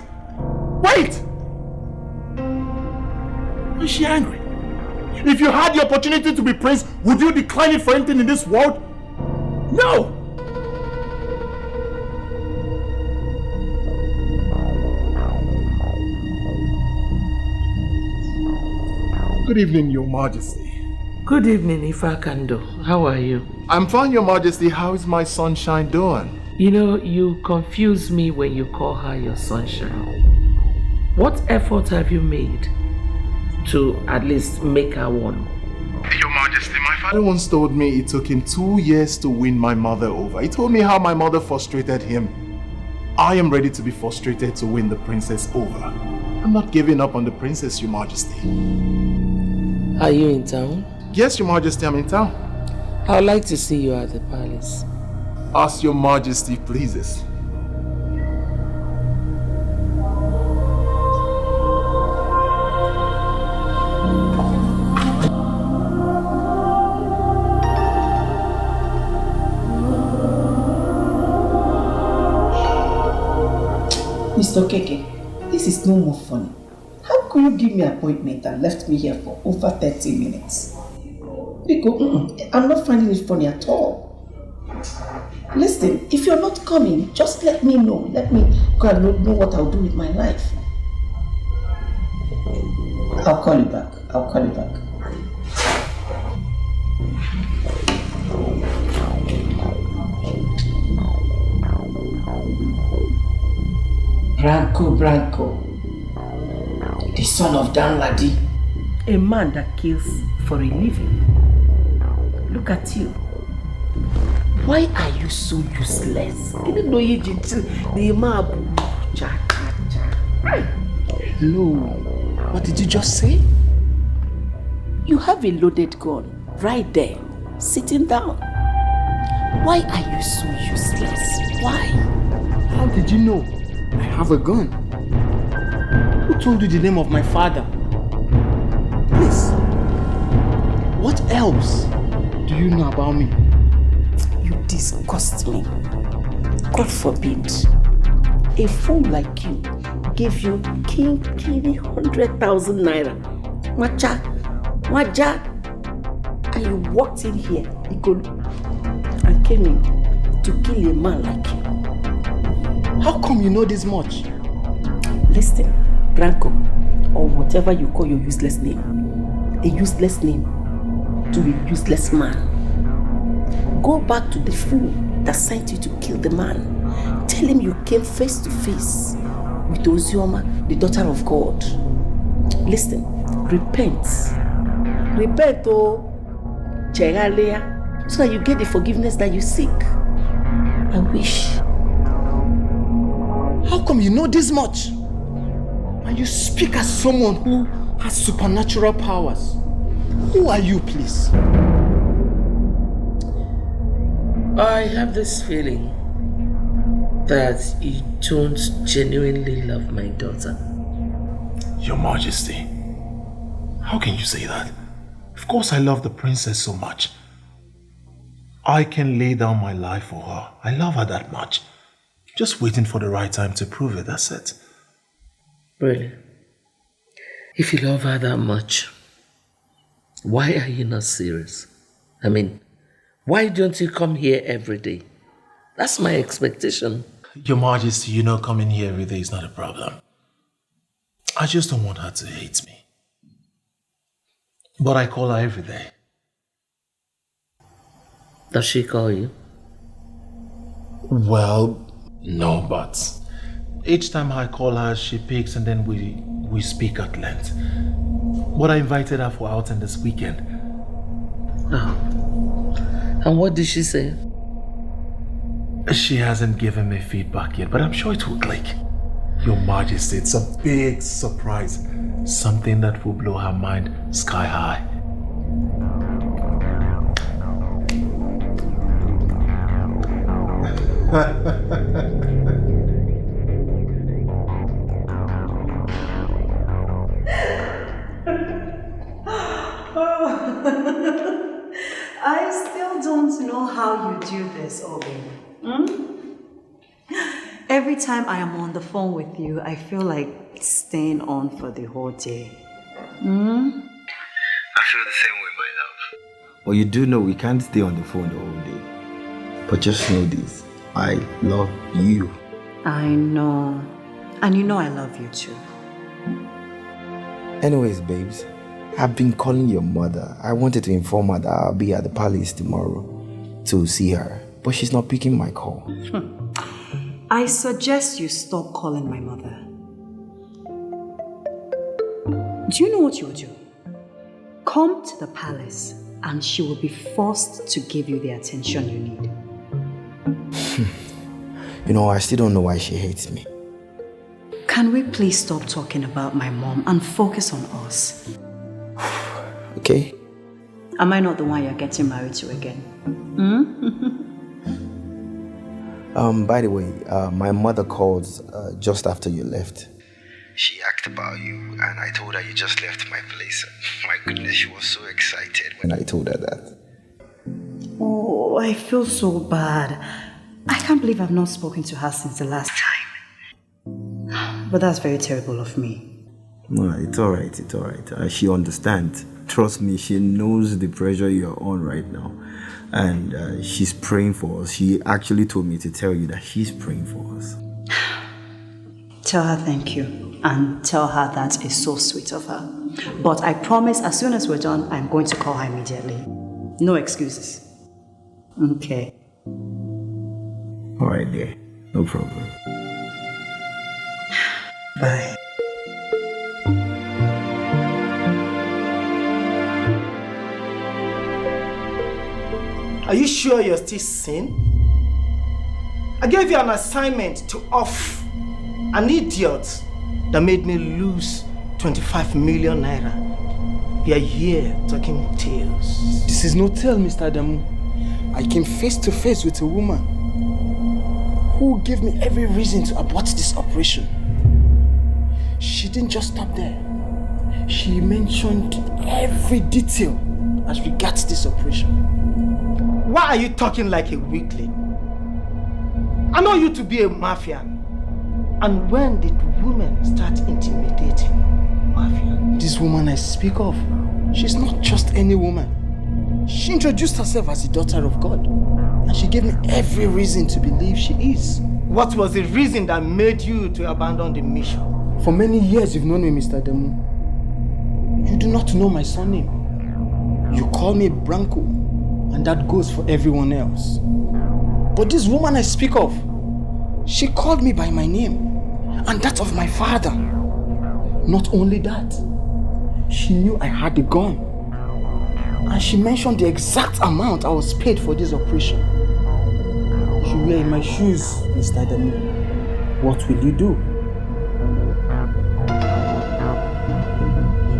Wait! Is she angry? If you had the opportunity to be prince, would you decline it for anything in this world? No! Good evening, Your Majesty. Good evening, Ifakando. How are you? I'm fine, Your Majesty. How is my sunshine doing? You know, you confuse me when you call her your sunshine. What effort have you made to at least make her one? Your Majesty, my father once told me it took him 2 years to win my mother over. He told me how my mother frustrated him. I am ready to be frustrated to win the princess over. I'm not giving up on the princess, Your Majesty. Are you in town? Yes, Your Majesty, I'm in town. I would like to see you at the palace. As Your Majesty pleases. Mr. Keke, this is no more funny. How could you give me an appointment and left me here for over 30 minutes? Because I'm not finding it funny at all. Listen, if you're not coming, just let me know. Let me go and know what I'll do with my life. I'll call you back. I'll call you back. Branko, the son of Dan Ladi, a man that kills for a living. Look at you. Why are you so useless? Hello, what did you just say? You have a loaded gun right there, sitting down. Why are you so useless? Why? How did you know I have a gun? Who told you the name of my father? Please, what else do you know about me? You disgust me. God forbid. A fool like you gave you King 100,000 naira. Waja. And you walked in here, Igolo, and came in to kill a man like you. How come you know this much? Listen, Branko, or whatever you call your useless name. A useless name to a useless man. Go back to the fool that sent you to kill the man. Tell him you came face to face with Ozioma, the daughter of God. Listen, repent. Repent, oh, Chegalea, so that you get the forgiveness that you seek. I wish. How come you know this much? And you speak as someone who has supernatural powers. Who are you, please? I have this feeling that you don't genuinely love my daughter. Your Majesty, how can you say that? Of course I love the princess so much. I can lay down my life for her. I love her that much. Just waiting for the right time to prove it, that's it. Really? If you love her that much, why are you not serious? I mean, why don't you come here every day? That's my expectation. Your Majesty, you know coming here every day is not a problem. I just don't want her to hate me. But I call her every day. Does she call you? Well, no, but each time I call her, she picks and then we speak at length. But I invited her for outing this weekend. Oh. And what did she say? She hasn't given me feedback yet, but I'm sure it will click. Your Majesty, it's a big surprise. Something that will blow her mind sky high. I still don't know how you do this, Obi. Every time I am on the phone with you, I feel like staying on for the whole day. I feel the same way, my love. Well, you do know we can't stay on the phone the whole day. But just know this, I love you. I know. And you know I love you too. Anyways, babes, I've been calling your mother. I wanted to inform her that I'll be at the palace tomorrow to see her, but she's not picking my call. I suggest you stop calling my mother. Do you know what you'll do? Come to the palace and she will be forced to give you the attention you need. You know, I still don't know why she hates me. Can we please stop talking about my mom and focus on us? Okay? Am I not the one you're getting married to again? By the way, my mother called just after you left. She asked about you and I told her you just left my place. My goodness, she was so excited when I told her that. Oh, I feel so bad. I can't believe I've not spoken to her since the last time. But that's very terrible of me. No, it's alright, it's alright. She understands. Trust me, she knows the pressure you're on right now. And she's praying for us. She actually told me to tell you that she's praying for us. Tell her thank you. And tell her that is so sweet of her. But I promise as soon as we're done, I'm going to call her immediately. No excuses. Okay. Alright, dear. No problem. Bye. Are you sure you're still sane? I gave you an assignment to off an idiot that made me lose 25 million naira. We are here talking tales. This is no tale, Mr. Adamu. I came face to face with a woman who gave me every reason to abort this operation. She didn't just stop there. She mentioned every detail as regards this operation. Why are you talking like a weakling? I know you to be a mafian. And when did women start intimidating mafian? This woman I speak of, she's not just any woman. She introduced herself as the daughter of God. And she gave me every reason to believe she is. What was the reason that made you to abandon the mission? For many years you've known me, Mr. Demu. You do not know my surname. You call me Branko, and that goes for everyone else. But this woman I speak of, she called me by my name, and that of my father. Not only that, she knew I had a gun, and she mentioned the exact amount I was paid for this operation. If you were in my shoes, Mr. Demu, what will you do?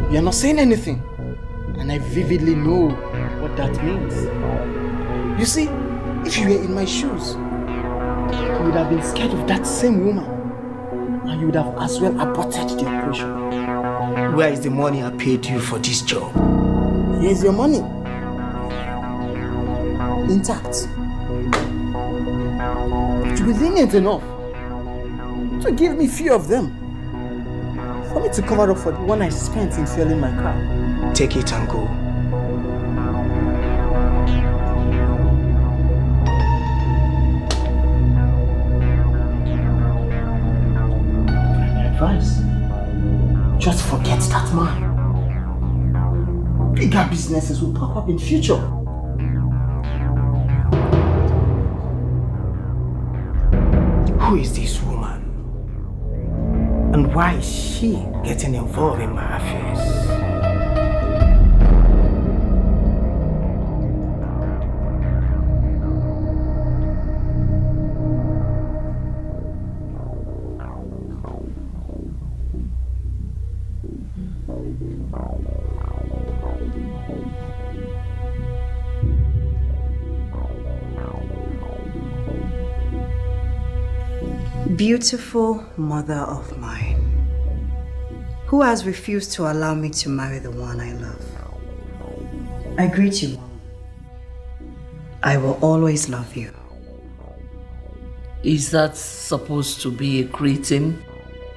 You're not saying anything, and I vividly know what that means. You see, if you were in my shoes, you would have been scared of that same woman, and you would have as well aborted the operation. Where is the money I paid you for this job? Here's your money. Intact. To be lenient enough to give me few of them, for me to cover up for the one I spent in fueling my car. Take it and go. My advice, just forget that man. Bigger businesses will pop up in future. Who is this woman? And why is she getting involved in my affairs? Beautiful mother of mine, who has refused to allow me to marry the one I love. I greet you, Mom. I will always love you. Is that supposed to be a greeting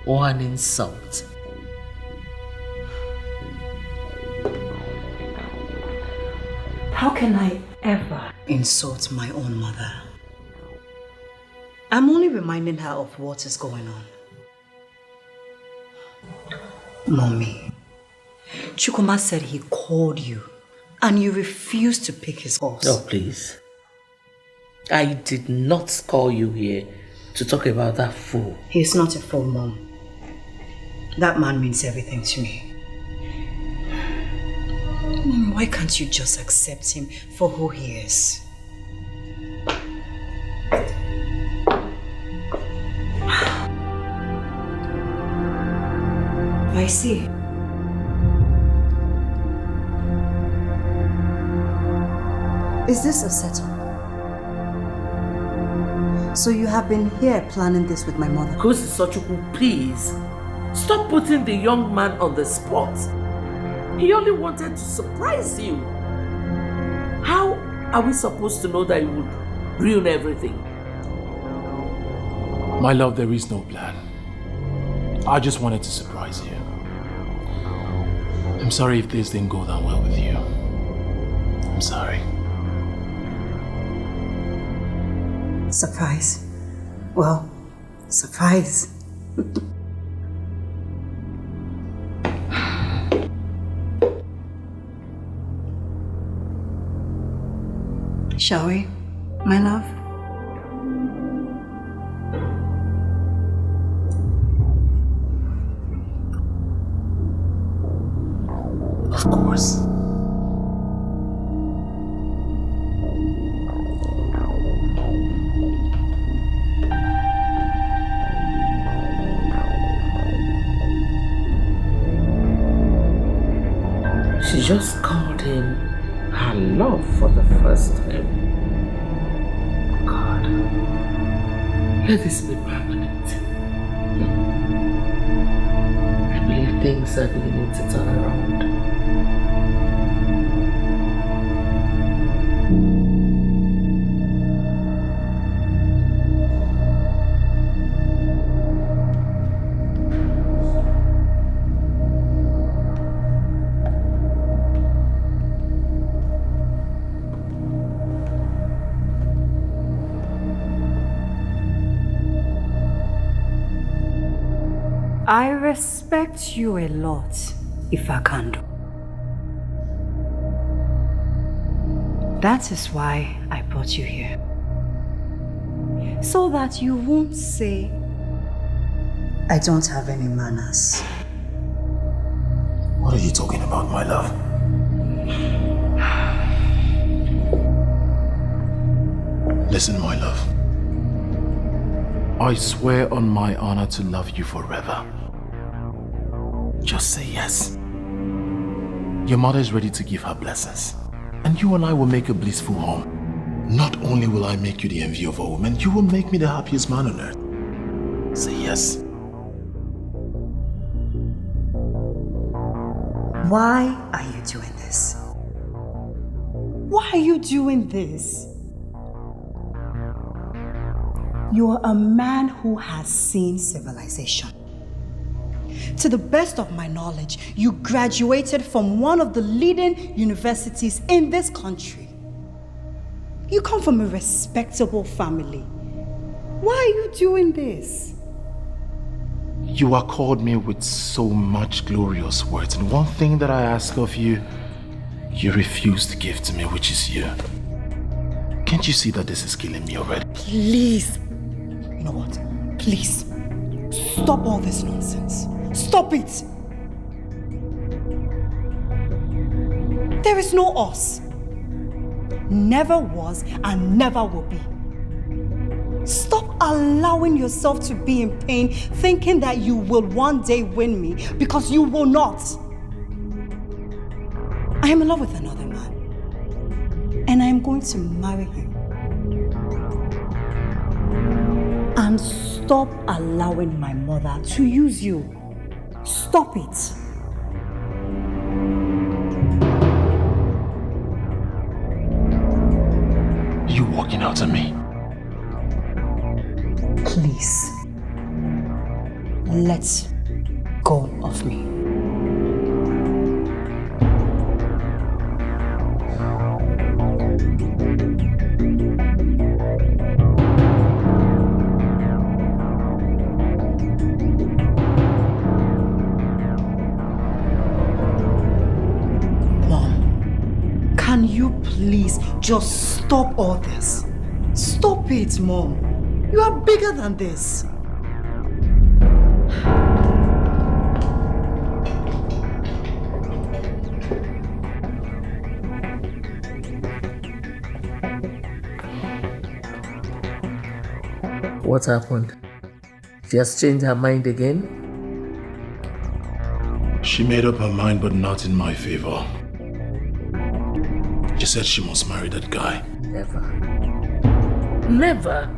or an insult? How can I ever insult my own mother? I'm only reminding her of what is going on. Mommy, Chukwuma said he called you and you refused to pick his calls. Oh, please. I did not call you here to talk about that fool. He's not a fool, Mom. That man means everything to me. Mommy, why can't you just accept him for who he is? I see. Is this a setup? So you have been here planning this with my mother? Ngozi Ezeonu, please. Stop putting the young man on the spot. He only wanted to surprise you. How are we supposed to know that he would ruin everything? My love, there is no plan. I just wanted to surprise you. I'm sorry if this didn't go down well with you. I'm sorry. Surprise? Well, surprise. Shall we, my love? Of course. She just called him her love for the first time. God, let this be permanent. I believe things are beginning to turn around. I respect you a lot, Ifakando. That is why I brought you here. So that you won't say I don't have any manners. What are you talking about, my love? Listen, my love. I swear on my honor to love you forever. Just say yes. Your mother is ready to give her blessings. And you and I will make a blissful home. Not only will I make you the envy of all women, you will make me the happiest man on earth. Say yes. Why are you doing this? Why are you doing this? You are a man who has seen civilization. To the best of my knowledge, you graduated from one of the leading universities in this country. You come from a respectable family. Why are you doing this? You accord me with so much glorious words, and one thing that I ask of you, you refuse to give to me, which is you. Can't you see that this is killing me already? Please. You know what? Please. Stop all this nonsense. Stop it! There is no us. Never was and never will be. Stop allowing yourself to be in pain, thinking that you will one day win me, because you will not. I am in love with another man, and I am going to marry him. And stop allowing my mother to use you. Stop it. You walking out on me? Please, let go of me. Mom, can you please just stop all this? Stop it, Mom. You are bigger than this. What happened? She has changed her mind again? She made up her mind, but not in my favor. She said she must marry that guy. Never. Never.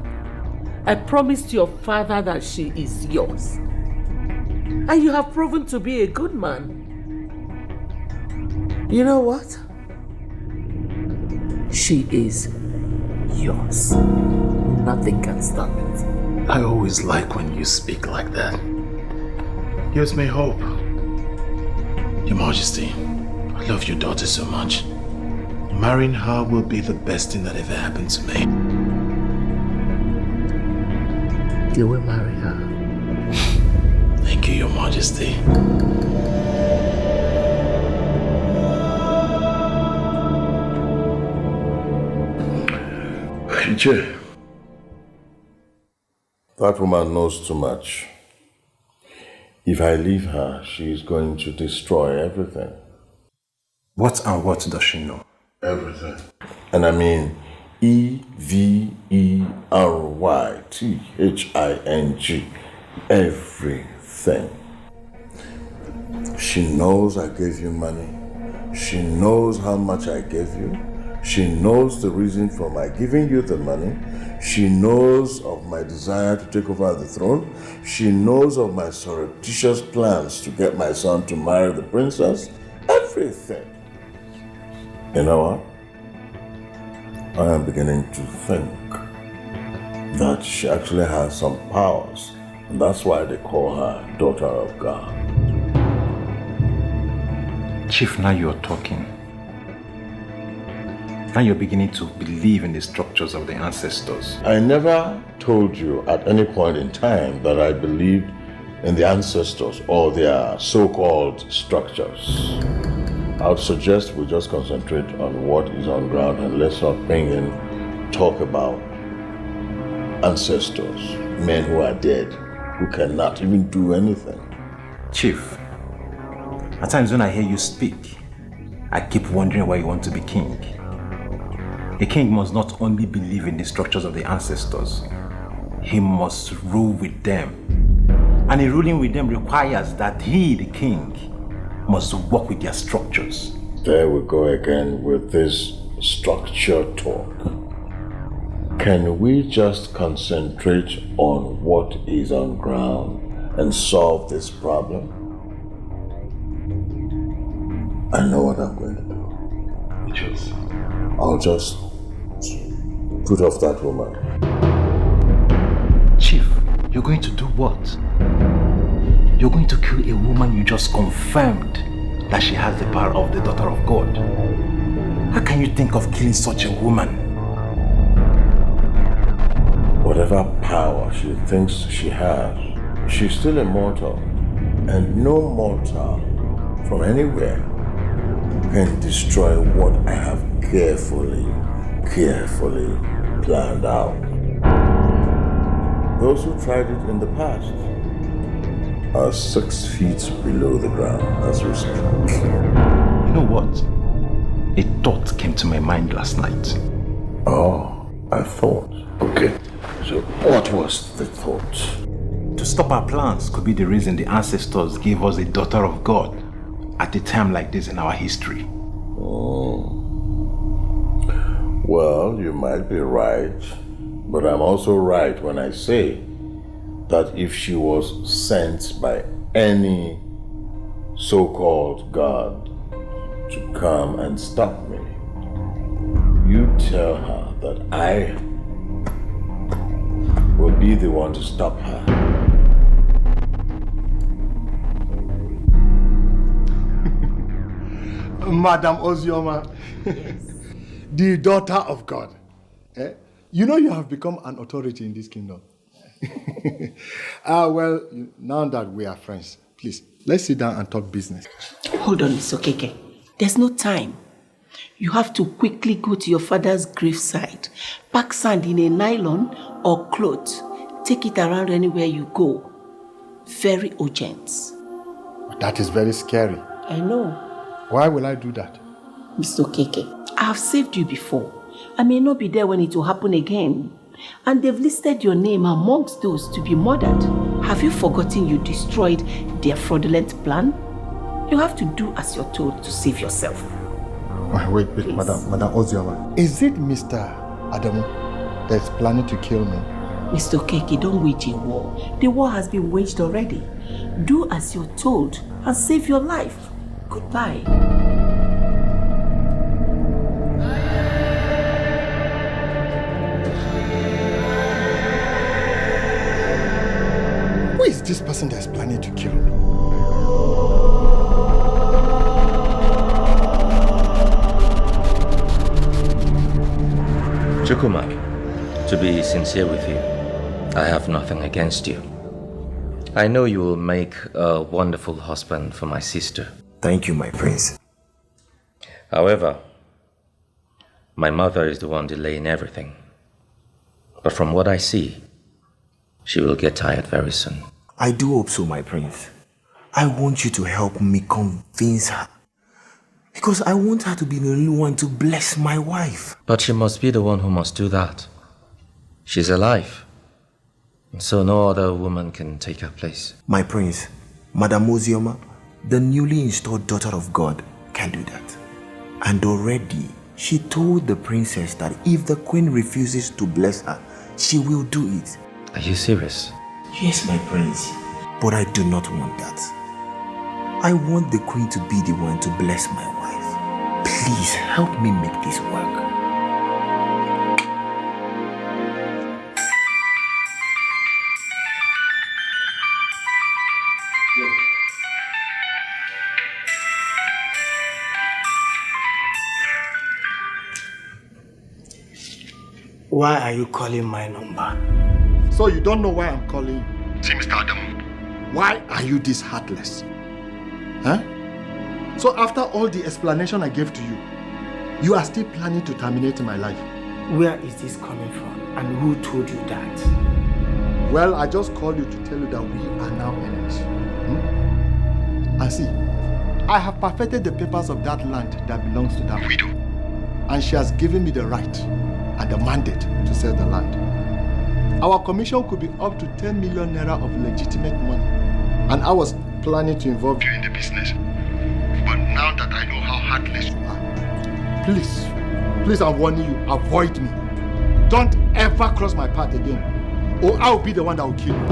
I promised your father that she is yours. And you have proven to be a good man. You know what? She is yours. Nothing can stop it. I always like when you speak like that. Gives me hope. Your Majesty, I love your daughter so much. Marrying her will be the best thing that ever happened to me. You will marry her. Thank you, Your Majesty. Jay, that woman knows too much. If I leave her, she is going to destroy everything. What and what does she know? Everything. And I mean EVERYTHING. Everything. She knows I gave you money. She knows how much I gave you. She knows the reason for my giving you the money. She knows of my desire to take over the throne. She knows of my surreptitious plans to get my son to marry the princess. Everything. You know what? I am beginning to think that she actually has some powers. And that's why they call her Daughter of God. Chief, now you're talking. Now you're beginning to believe in the structures of the ancestors. I never told you at any point in time that I believed in the ancestors or their so-called structures. I would suggest we just concentrate on what is on ground and let's not bring in talk about ancestors, men who are dead, who cannot even do anything. Chief, at times when I hear you speak, I keep wondering why you want to be king. A king must not only believe in the structures of the ancestors, he must rule with them. And a ruling with them requires that he, the king, must work with their structures. There we go again with this structure talk. Can we just concentrate on what is on ground and solve this problem? I know what I'm going to do. I'll just put off that woman. Chief, you're going to do what? You're going to kill a woman you just confirmed that she has the power of the daughter of God. How can you think of killing such a woman? Whatever power she thinks she has, she's still immortal. And no mortal from anywhere can destroy what I have carefully planned out. Those who tried it in the past are 6 feet below the ground as we speak. You know what? A thought came to my mind last night. Oh, a thought. Okay. So what was the thought? To stop our plans could be the reason the ancestors gave us a daughter of God at a time like this in our history. Oh. Well, you might be right, but I'm also right when I say that if she was sent by any so-called God to come and stop me, you tell her that I will be the one to stop her. Madam Ozioma, yes. The daughter of God. You know you have become an authority in this kingdom. Well, now that we are friends, please, let's sit down and talk business. Hold on, Mr. Okeke. There's no time. You have to quickly go to your father's graveside, pack sand in a nylon or cloth, take it around anywhere you go. Very urgent. That is very scary. I know. Why will I do that? Mr. Okeke, I have saved you before. I may not be there when it will happen again. And they've listed your name amongst those to be murdered. Have you forgotten you destroyed their fraudulent plan? You have to do as you're told to save yourself. Wait, Madam Ozioma. Is it Mr. Adamu that's planning to kill me? Mr. Okeke, don't wage a war. The war has been waged already. Do as you're told and save your life. Goodbye. Who is this person that's planning to kill me? Chukuma, to be sincere with you, I have nothing against you. I know you will make a wonderful husband for my sister. Thank you, my prince. However, my mother is the one delaying everything. But from what I see, she will get tired very soon. I do hope so, my prince. I want you to help me convince her. Because I want her to be the only one to bless my wife. But she must be the one who must do that. She's alive. So no other woman can take her place. My prince, Madam Ozioma, the newly installed daughter of God, can do that. And already, she told the princess that if the queen refuses to bless her, she will do it. Are you serious? Yes, my prince. But I do not want that. I want the queen to be the one to bless my wife. Please help me make this work. Why are you calling my number? So you don't know why I'm calling you? See, Mr. Adamu, Why are you this heartless? Huh? So after all the explanation I gave to you, you are still planning to terminate my life? Where is this coming from? And who told you that? Well, I just called you to tell you that we are now enemies. And see, I have perfected the papers of that land that belongs to that widow. And she has given me the right and the mandate to sell the land. Our commission could be up to 10 million naira of legitimate money. And I was planning to involve you in the business. But now that I know how heartless you are, please, I'm warning you, avoid me. Don't ever cross my path again, or I'll be the one that will kill you.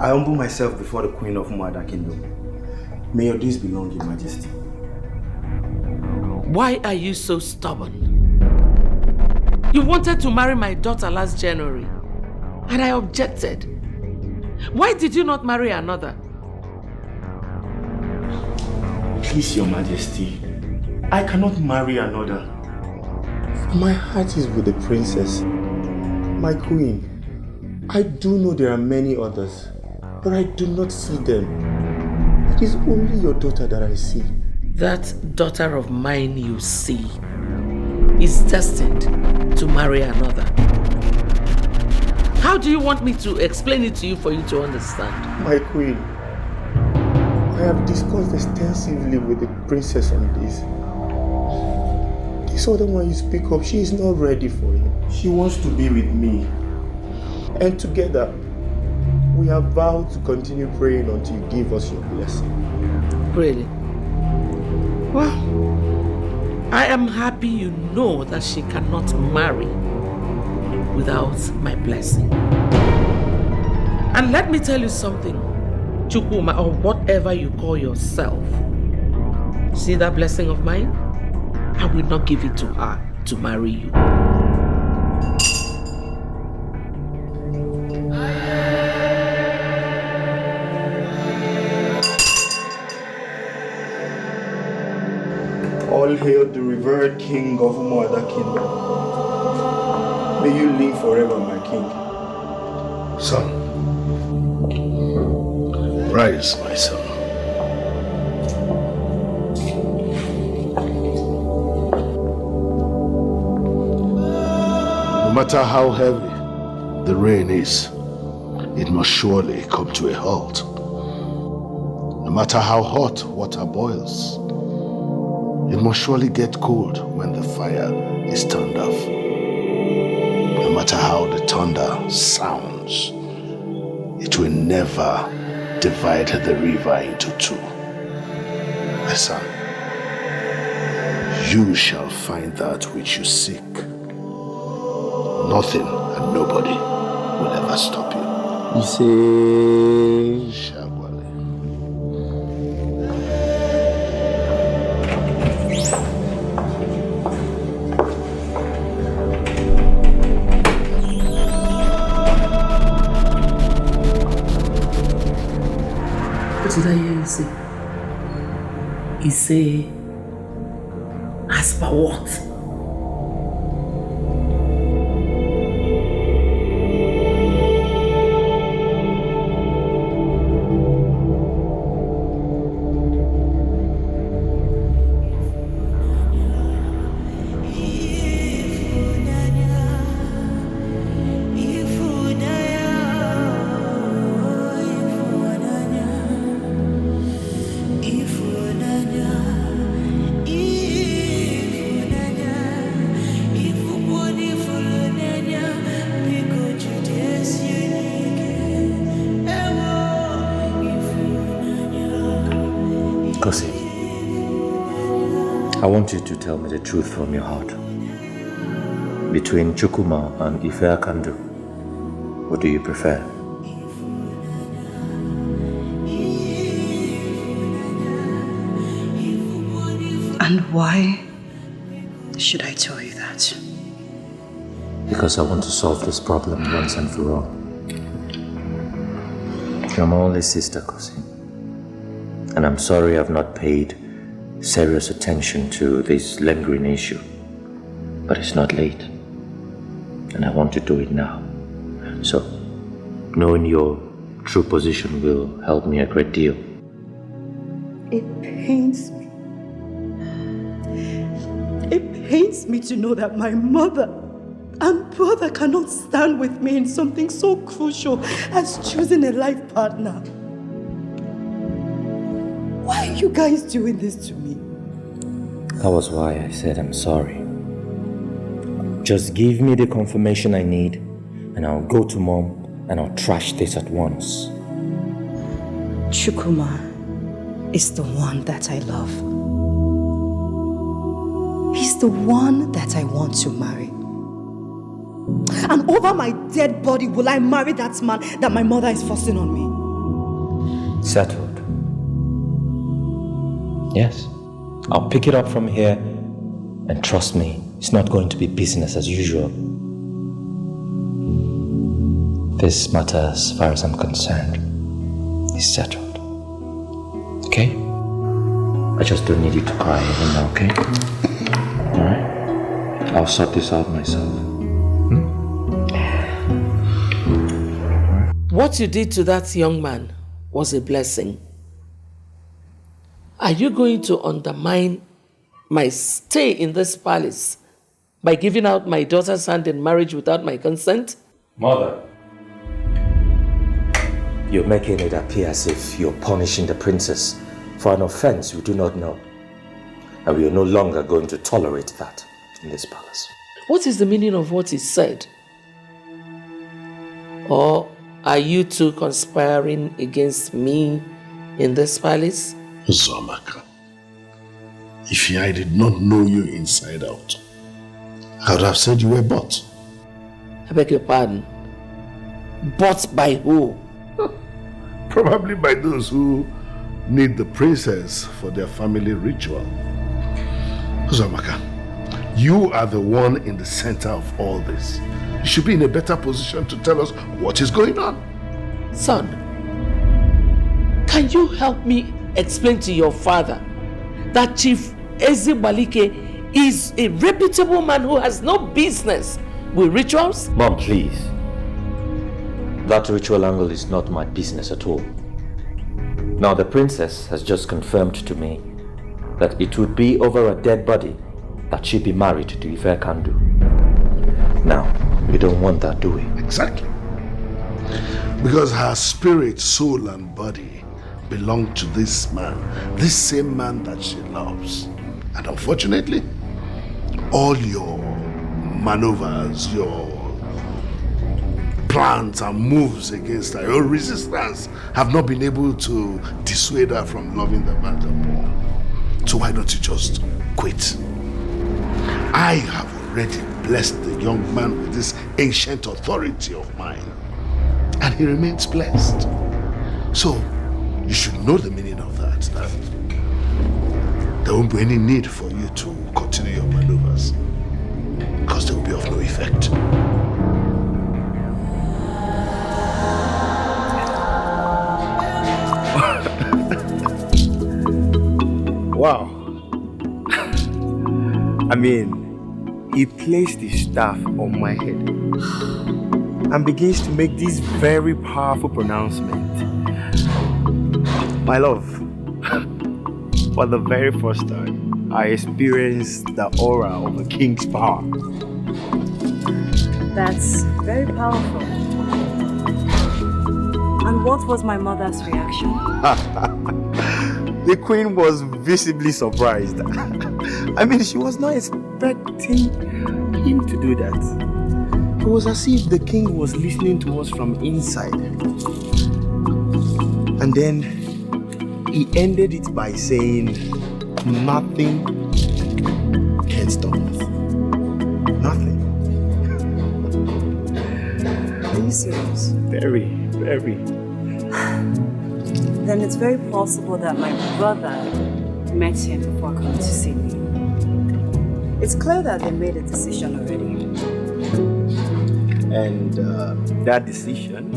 I humble myself before the Queen of Umuada Kingdom. May your days be long, Your Majesty. Why are you so stubborn? You wanted to marry my daughter last January, and I objected. Why did you not marry another? Please, Your Majesty, I cannot marry another. My heart is with the princess, my queen. I do know there are many others, but I do not see them. It is only your daughter that I see. That daughter of mine you see is destined to marry another. How do you want me to explain it to you for you to understand? My queen, I have discussed extensively with the princess on this. This other one you speak of, she is not ready for you. She wants to be with me. And together, we have vowed to continue praying until you give us your blessing. Really? Well, I am happy you know that she cannot marry without my blessing. And let me tell you something, Chukwuma, or whatever you call yourself. See that blessing of mine? I will not give it to her to marry you. All hail the revered King of Umuada Kingdom. May you live forever, my king. Son, rise, my son. No matter how heavy the rain is, it must surely come to a halt. No matter how hot water boils, it must surely get cold when the fire is turned off. No matter how the thunder sounds, it will never divide the river into two. My son, you shall find that which you seek. Nothing and nobody will ever stop you. You say... What did I hear you say? He say, as per what? I want you to tell me the truth from your heart. Between Chukwuma and Ife Akandu, what do you prefer? And why should I tell you that? Because I want to solve this problem once and for all. You're my only sister, Kosi. And I'm sorry I've not paid serious attention to this lingering issue. But it's not late. And I want to do it now. So, knowing your true position will help me a great deal. It pains me. It pains me to know that my mother and brother cannot stand with me in something so crucial as choosing a life partner. Why are you guys doing this to me? That was why I said I'm sorry. Just give me the confirmation I need, and I'll go to Mom and I'll trash this at once. Chukwuma is the one that I love. He's the one that I want to marry. And over my dead body will I marry that man that my mother is forcing on me. Settled. Yes. I'll pick it up from here, and trust me, it's not going to be business as usual. This matter, as far as I'm concerned, is settled. Okay? I just don't need you to cry even now, okay? Alright? I'll sort this out myself. What you did to that young man was a blessing. Are you going to undermine my stay in this palace by giving out my daughter's hand in marriage without my consent? Mother, you're making it appear as if you're punishing the princess for an offense you do not know. And we are no longer going to tolerate that in this palace. What is the meaning of what is said? Or are you two conspiring against me in this palace? Uzomaka, if I did not know you inside out, I would have said you were bought. I beg your pardon. Bought by who? Probably by those who need the princess for their family ritual. Uzomaka, you are the one in the center of all this. You should be in a better position to tell us what is going on. Son, can you help me explain to your father that Chief Ezebalike is a reputable man who has no business with rituals? Mom, please. That ritual angle is not my business at all. Now, the princess has just confirmed to me that it would be over a dead body that she'd be married to Ife Kandu. Now, we don't want that, do we? Exactly. Because her spirit, soul, and body belong to this man, this same man that she loves. And unfortunately, all your maneuvers, your plans and moves against her, your resistance have not been able to dissuade her from loving the man more. So why don't you just quit? I have already blessed the young man with this ancient authority of mine, and he remains blessed. So you should know the meaning of that there won't be any need for you to continue your maneuvers, because they will be of no effect. Wow. I mean, he placed his staff on my head and begins to make this very powerful pronouncement. My love, for the very first time, I experienced the aura of a king's power. That's very powerful. And what was my mother's reaction? The queen was visibly surprised. I mean, she was not expecting him to do that. It was as if the king was listening to us from inside. And then he ended it by saying, nothing can stop us. Nothing. Are you serious? Very, very. Then it's very possible that my brother met him before coming to see me. It's clear that they made a decision already. And that decision,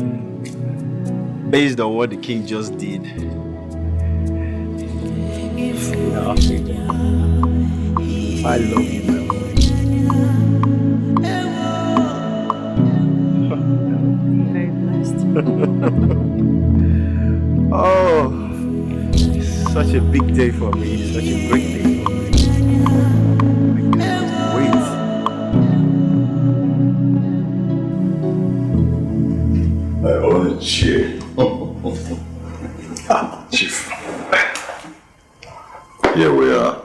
based on what the king just did, I love you, man. Very blessed. Oh, such a big day for me. Such a great day for me. I can't wait. I own a chair. Chief. Here we are.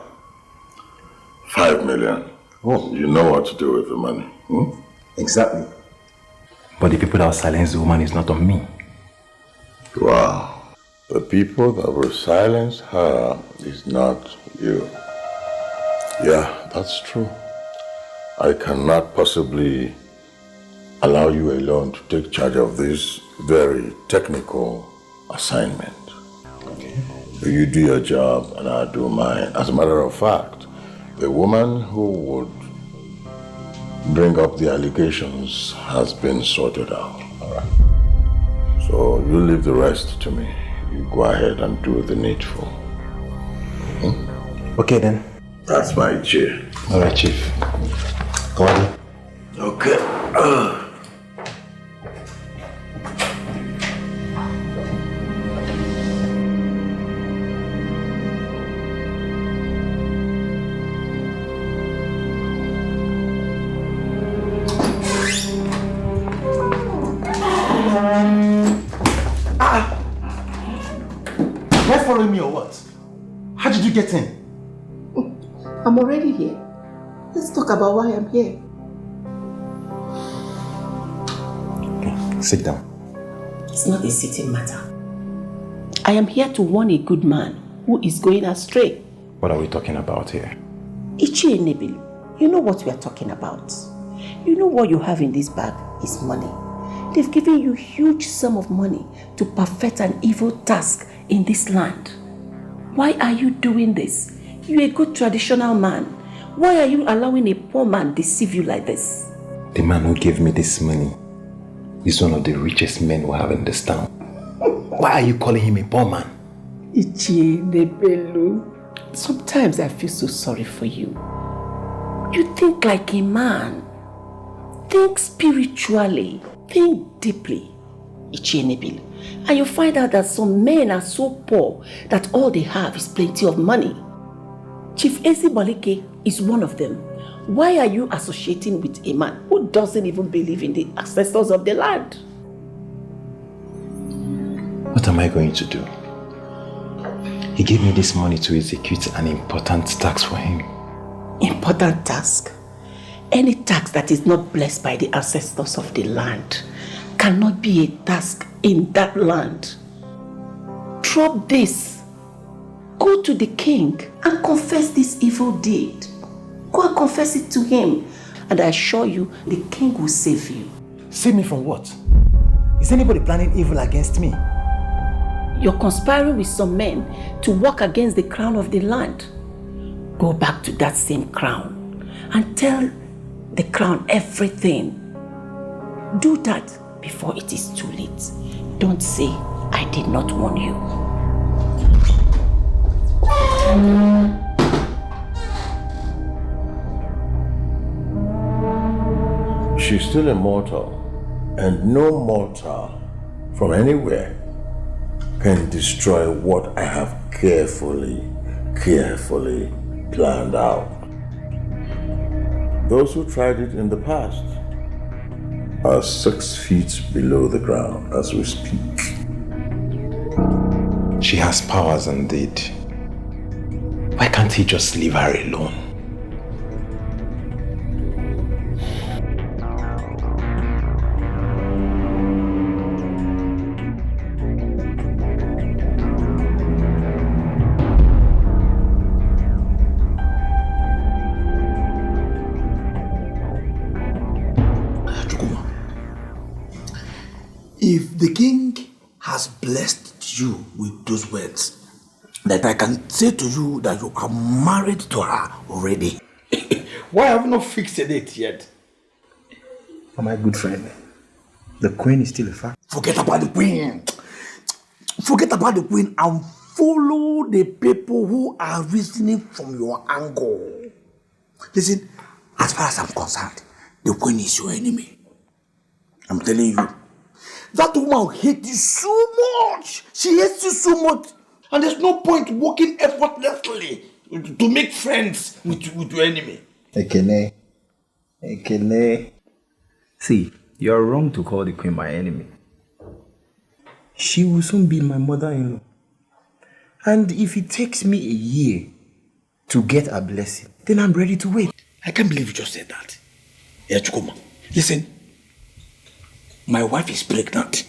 5 million. Oh. You know what to do with the money. Exactly. But the people that will silence the woman is not on me. Wow. The people that will silence her is not you. Yeah, that's true. I cannot possibly allow you alone to take charge of this very technical assignment. Okay. You do your job and I'll do mine. As a matter of fact, the woman who would bring up the allegations has been sorted out. All right. So you leave the rest to me. You go ahead and do the needful. Okay then. That's my chair. All right, Chief. Go on. Okay. Following me or what? How did you get in? I'm already here. Let's talk about why I'm here. Okay, sit down. It's not a sitting matter. I am here to warn a good man who is going astray. What are we talking about here? Ichie Nebil, you know what we are talking about. You know what you have in this bag is money. They've given you a huge sum of money to perfect an evil task in this land. Why are you doing this? You're a good traditional man. Why are you allowing a poor man deceive you like this? The man who gave me this money is one of the richest men we have in this town. Why are you calling him a poor man? Ichie Nebelu, sometimes I feel so sorry for you. You think like a man. Think spiritually. Think deeply, Ichie Nebelu. And you find out that some men are so poor that all they have is plenty of money. Chief Ezi Balike is one of them. Why are you associating with a man who doesn't even believe in the ancestors of the land? What am I going to do? He gave me this money to execute an important task for him. Important task? Any task that is not blessed by the ancestors of the land cannot be a task in that land. Drop this. Go to the king and confess this evil deed. Go and confess it to him. And I assure you, the king will save you. Save me from what? Is anybody planning evil against me? You're conspiring with some men to work against the crown of the land. Go back to that same crown and tell the crown everything. Do that before it is too late. Don't say I did not warn you. She's still immortal, and no mortal from anywhere can destroy what I have carefully planned out. Those who tried it in the past are 6 feet below the ground as we speak. She has powers indeed. Why can't he just leave her alone? If the king has blessed you with those words, that I can say to you that you are married to her already. Why have you not fixed a date yet? For my good friend, the queen is still a fact. Forget about the queen. Forget about the queen and follow the people who are reasoning from your angle. Listen, as far as I'm concerned, the queen is your enemy. I'm telling you. That woman hates you so much. She hates you so much. And there's no point working effortlessly to make friends with your enemy. Ekene. See, you're wrong to call the queen my enemy. She will soon be my mother-in-law. And if it takes me a year to get a blessing, then I'm ready to wait. I can't believe you just said that. Yeah, Chukuma, listen. My wife is pregnant.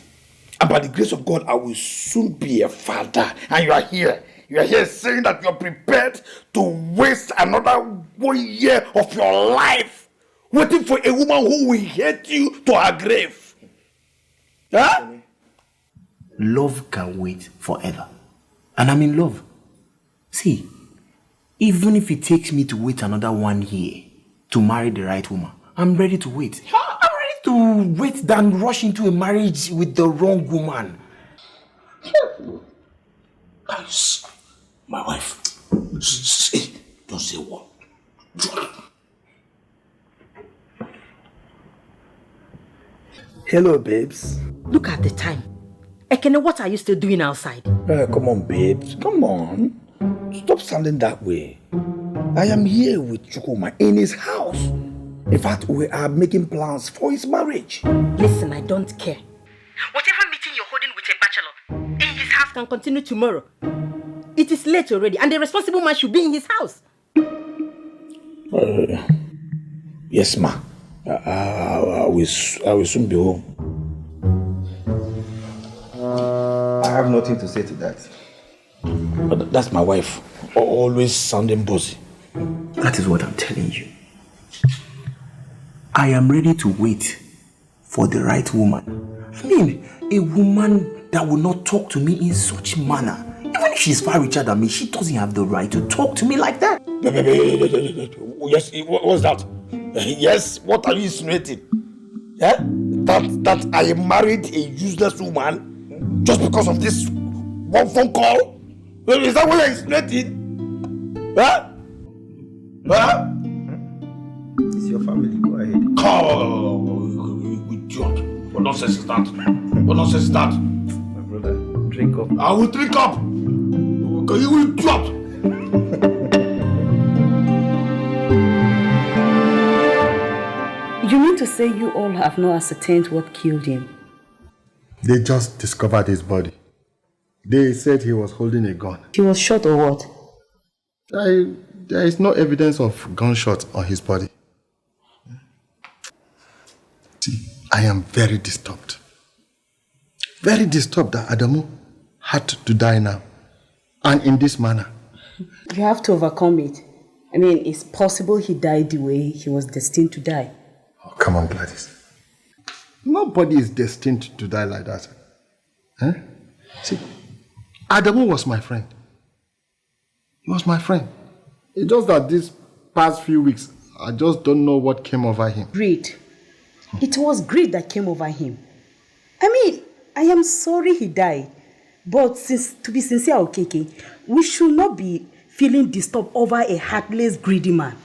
And by the grace of God, I will soon be a father. And you are here. You are here saying that you are prepared to waste another 1 year of your life waiting for a woman who will hate you to her grave. Huh? Love can wait forever. And I'm in love. See, even if it takes me to wait another 1 year to marry the right woman, I'm ready to wait. I'm ready to wait than rush into a marriage with the wrong woman. My wife. Don't say what. Hello, babes. Look at the time. Ekene, what are you still doing outside? Come on, babes. Come on. Stop sounding that way. I am here with Chukuma in his house. In fact, we are making plans for his marriage. Listen, I don't care. Whatever meeting you're holding with a bachelor in his house can continue tomorrow. It is late already, and the responsible man should be in his house. Yes, ma. I will soon be home. I have nothing to say to that. But that's my wife. Always sounding bossy. That is what I'm telling you. I am ready to wait for the right woman. I mean, a woman that will not talk to me in such manner. Even if she's far richer than me, she doesn't have the right to talk to me like that. Yes, what's that? Yes, what are you insinuating? Yeah? That I married a useless woman just because of this one phone call? Is that what you're insinuating? Huh? Huh? It's your family, go ahead. Oh, idiot. What nonsense is that? What nonsense is that? My brother, drink up. I will drink up. You will drop. You mean to say you all have not ascertained what killed him? They just discovered his body. They said he was holding a gun. He was shot or what? There is no evidence of gunshot on his body. See, I am very disturbed. Very disturbed that Adamu had to die now. And in this manner. You have to overcome it. I mean, it's possible he died the way he was destined to die. Oh, come on, Gladys. Nobody is destined to die like that. Huh? See, Adamu was my friend. He was my friend. It's just that these past few weeks, I just don't know what came over him. Greed. It was greed that came over him. I mean, I am sorry he died. But to be sincere, Okeke, we should not be feeling disturbed over a heartless, greedy man.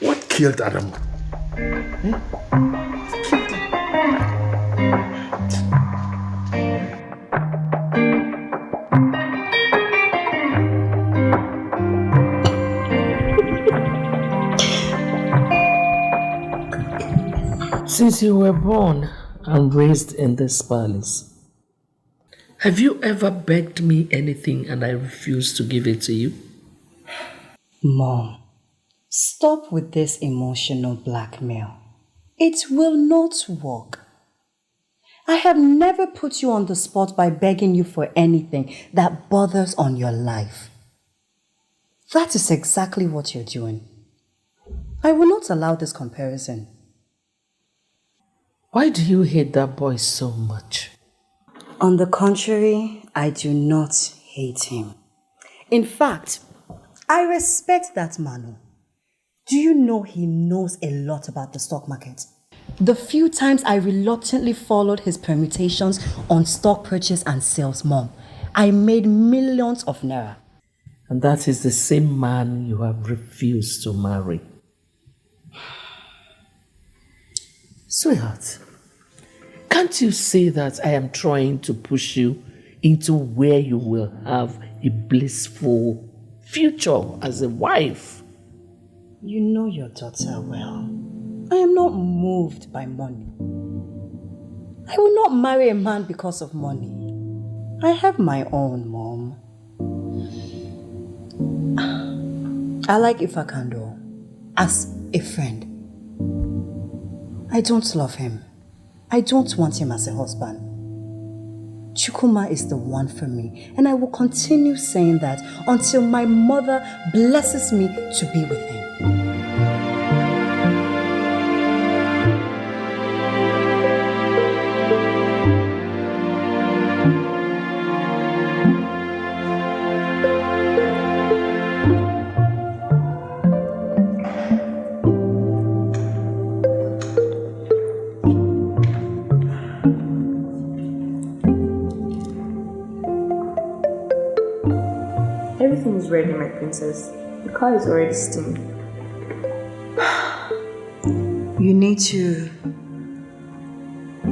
What killed Adamu? Since you were born and raised in this palace, have you ever begged me anything and I refused to give it to you? Mom, stop with this emotional blackmail. It will not work. I have never put you on the spot by begging you for anything that bothers on your life. That is exactly what you're doing. I will not allow this comparison. Why do you hate that boy so much? On the contrary, I do not hate him. In fact, I respect that man. Do you know he knows a lot about the stock market? The few times I reluctantly followed his permutations on stock purchase and sales, Mom, I made millions of naira. And that is the same man you have refused to marry. Sweetheart, can't you see that I am trying to push you into where you will have a blissful future as a wife? You know your daughter well. I am not moved by money. I will not marry a man because of money. I have my own, Mom. I like Ifakando as a friend. I don't love him. I don't want him as a husband. Chukwuma is the one for me, and I will continue saying that until my mother blesses me to be with him. Everything is ready, my princess. The car is already steaming. You need to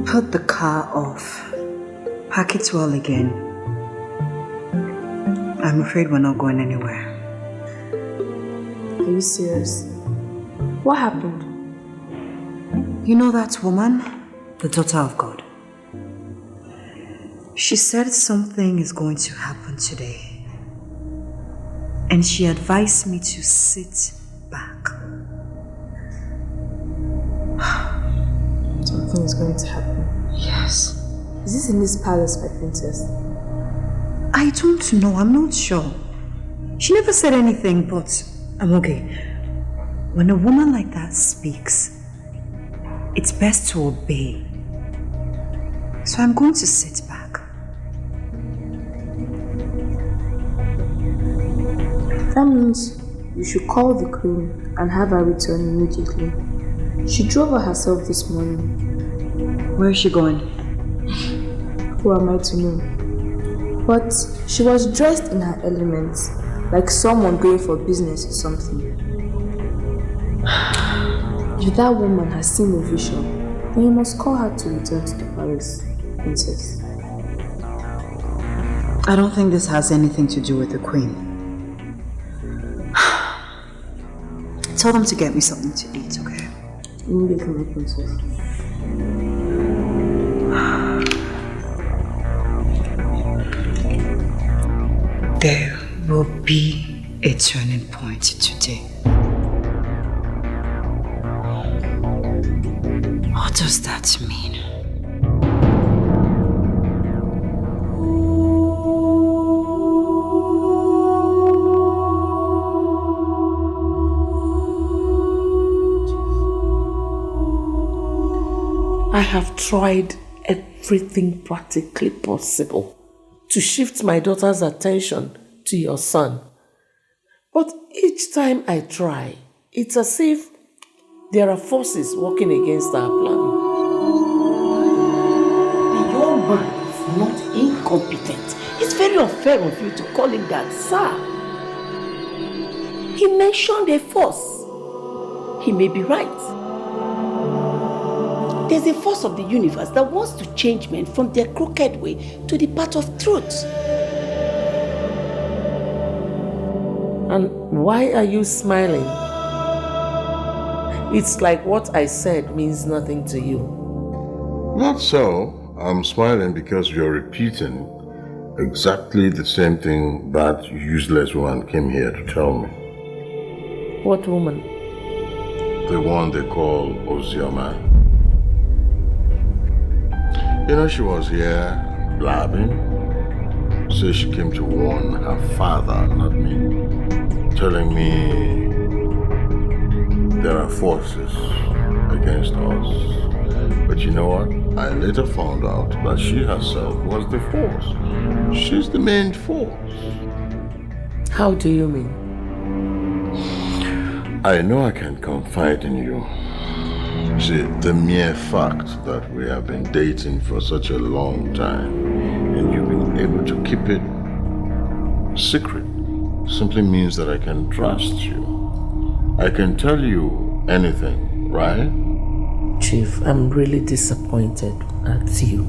put the car off. Pack it well again. I'm afraid we're not going anywhere. Are you serious? What happened? You know that woman? The daughter of God. She said something is going to happen today. And she advised me to sit back. Something is going to happen. Yes. Is this in this palace, my princess? I don't know. I'm not sure. She never said anything, but I'm okay. When a woman like that speaks, it's best to obey. So I'm going to sit back. That means you should call the queen and have her return immediately. She drove her herself this morning. Where is she going? Who am I to know? But she was dressed in her elements, like someone going for business or something. If that woman has seen a vision, then you must call her to return to the palace, princess. I don't think this has anything to do with the queen. Tell them to get me something to eat, okay? Immediately, my princess. There will be a turning point today. What does that mean? I have tried everything practically possible to shift my daughter's attention to your son. But each time I try, it's as if there are forces working against our plan. Your man is not incompetent. It's very unfair of you to call him that, sir. He mentioned a force. He may be right. There's a force of the universe that wants to change men from their crooked way to the path of truth. And why are you smiling? It's like what I said means nothing to you. Not so. I'm smiling because you're repeating exactly the same thing that useless woman came here to tell me. What woman? The one they call Ozioma. You know, she was here blabbing. So she came to warn her father, not me. Telling me there are forces against us. But you know what? I later found out that she herself was the force. She's the main force. How do you mean? I know I can confide in you. See, the mere fact that we have been dating for such a long time and you've been able to keep it secret simply means that I can trust you. I can tell you anything, right? Chief, I'm really disappointed at you.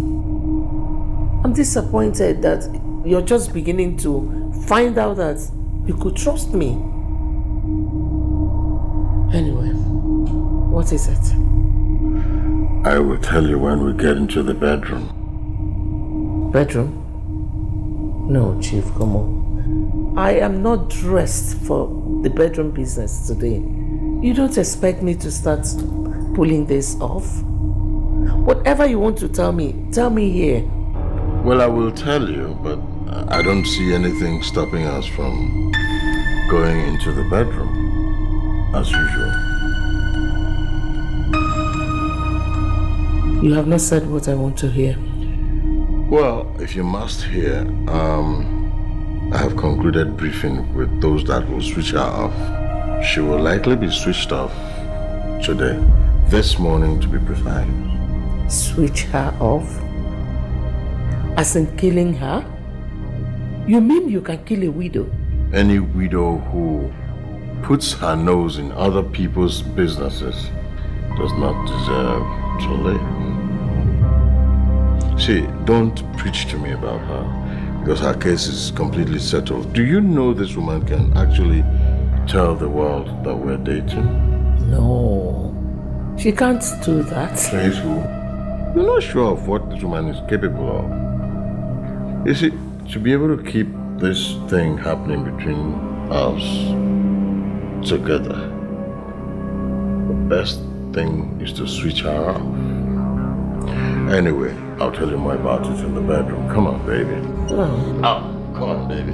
I'm disappointed that you're just beginning to find out that you could trust me. Anyway, what is it? I will tell you when we get into the bedroom. Bedroom? No, Chief, come on. I am not dressed for the bedroom business today. You don't expect me to start pulling this off? Whatever you want to tell me here. Well, I will tell you, but I don't see anything stopping us from going into the bedroom, as usual. You have not said what I want to hear. Well, if you must hear, I have concluded briefing with those that will switch her off. She will likely be switched off today, this morning to be precise. Switch her off? As in killing her? You mean you can kill a widow? Any widow who puts her nose in other people's businesses does not deserve to live. See, don't preach to me about her, because her case is completely settled. Do you know this woman can actually tell the world that we're dating? No, she can't do that. Says who? You're not sure of what this woman is capable of. You see, to be able to keep this thing happening between us together, the best thing is to switch her off. Anyway, I'll tell you more about it in the bedroom. Come on, baby. Oh, come on, baby.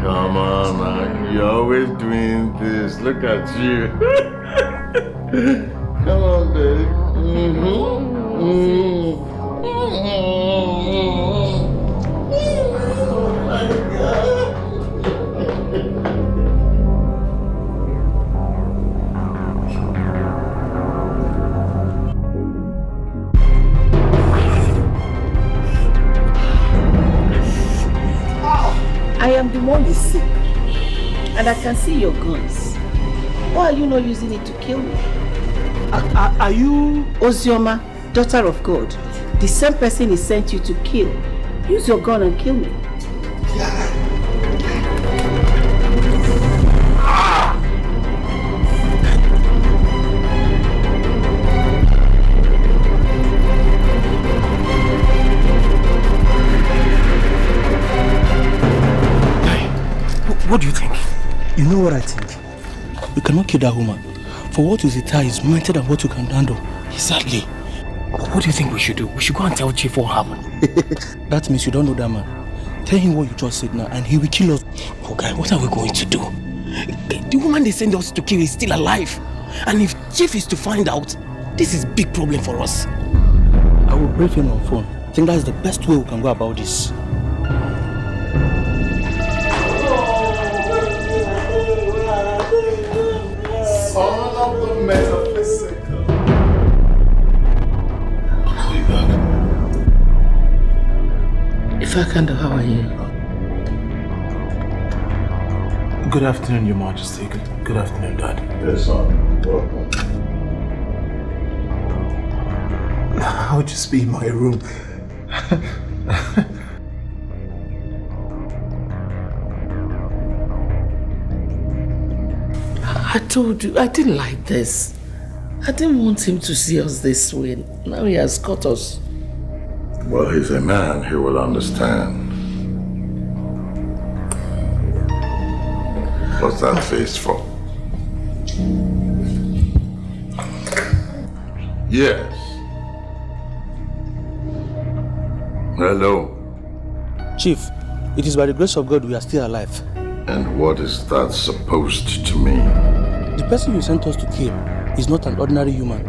Come on, man. You're always doing this. Look at you. Come on, baby. I am the one you seek, and I can see your guns. Why are you not using it to kill me? Are you Ozioma, daughter of God? The same person he sent you to kill. Use your gun and kill me. What do you think? You know what I think? You cannot kill that woman. For what is the tie is meted than what you can handle. Exactly. What do you think we should do? We should go and tell Chief what happened. That means you don't know that man. Tell him what you just said now and he will kill us. Oh guy, what are we going to do? The woman they sent us to kill is still alive. And if Chief is to find out, this is a big problem for us. I will brief him on phone. I think that's the best way we can go about this. Son of the metaphysical. Ifakando, how are you? Good afternoon, Your Majesty. Good afternoon, Dad. Yes, son. Welcome. I'll just be in my room. I told you, I didn't like this. I didn't want him to see us this way. Now he has caught us. Well, he's a man, he will understand. What's that face for? Yes. Hello. Chief, it is by the grace of God we are still alive. And what is that supposed to mean? The person you sent us to kill is not an ordinary human.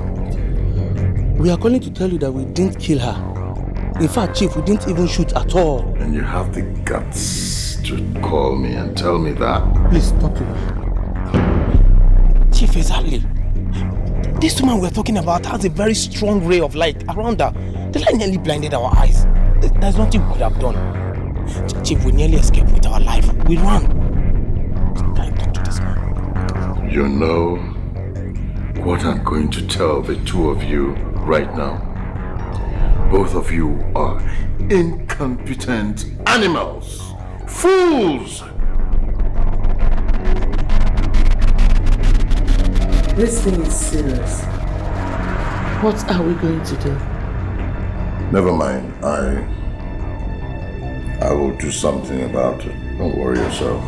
We are calling to tell you that we didn't kill her. In fact, Chief, we didn't even shoot at all. And you have the guts to call me and tell me that? Please, talk to me. Chief, exactly. This woman we're talking about has a very strong ray of light around her. The light nearly blinded our eyes. There's nothing we could have done. Chief, we nearly escaped with our life. We run. Can you talk to this man? You know what I'm going to tell the two of you right now? Both of you are incompetent animals. Fools! This thing is serious. What are we going to do? Never mind. I will do something about it. Don't worry yourself.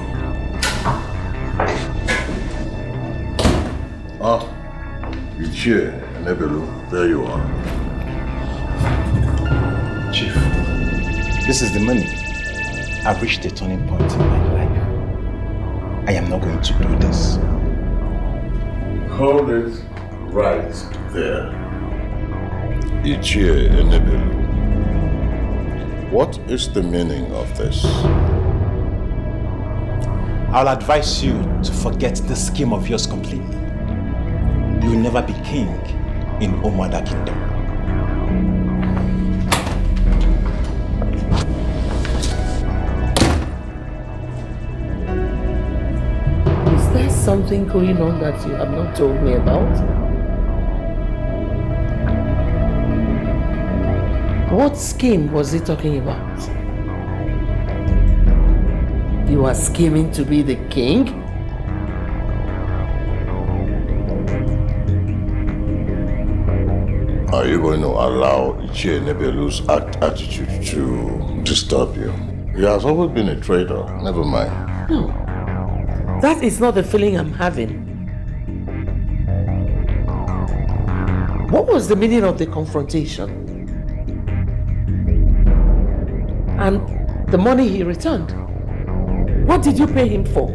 Ah, Ichie and Ebelu, there you are. Chief, this is the money. I've reached a turning point in my life. I am not going to do this. Hold it right there. Ichie and Ebelu, what is the meaning of this? I'll advise you to forget this scheme of yours completely. You will never be king in Omada Kingdom. Is there something going on that you have not told me about? What scheme was he talking about? You are scheming to be the king? Are you going to allow Ichie Nebelu's attitude to disturb you? He has always been a traitor. Never mind. No. That is not the feeling I'm having. What was the meaning of the confrontation? And the money he returned? What did you pay him for?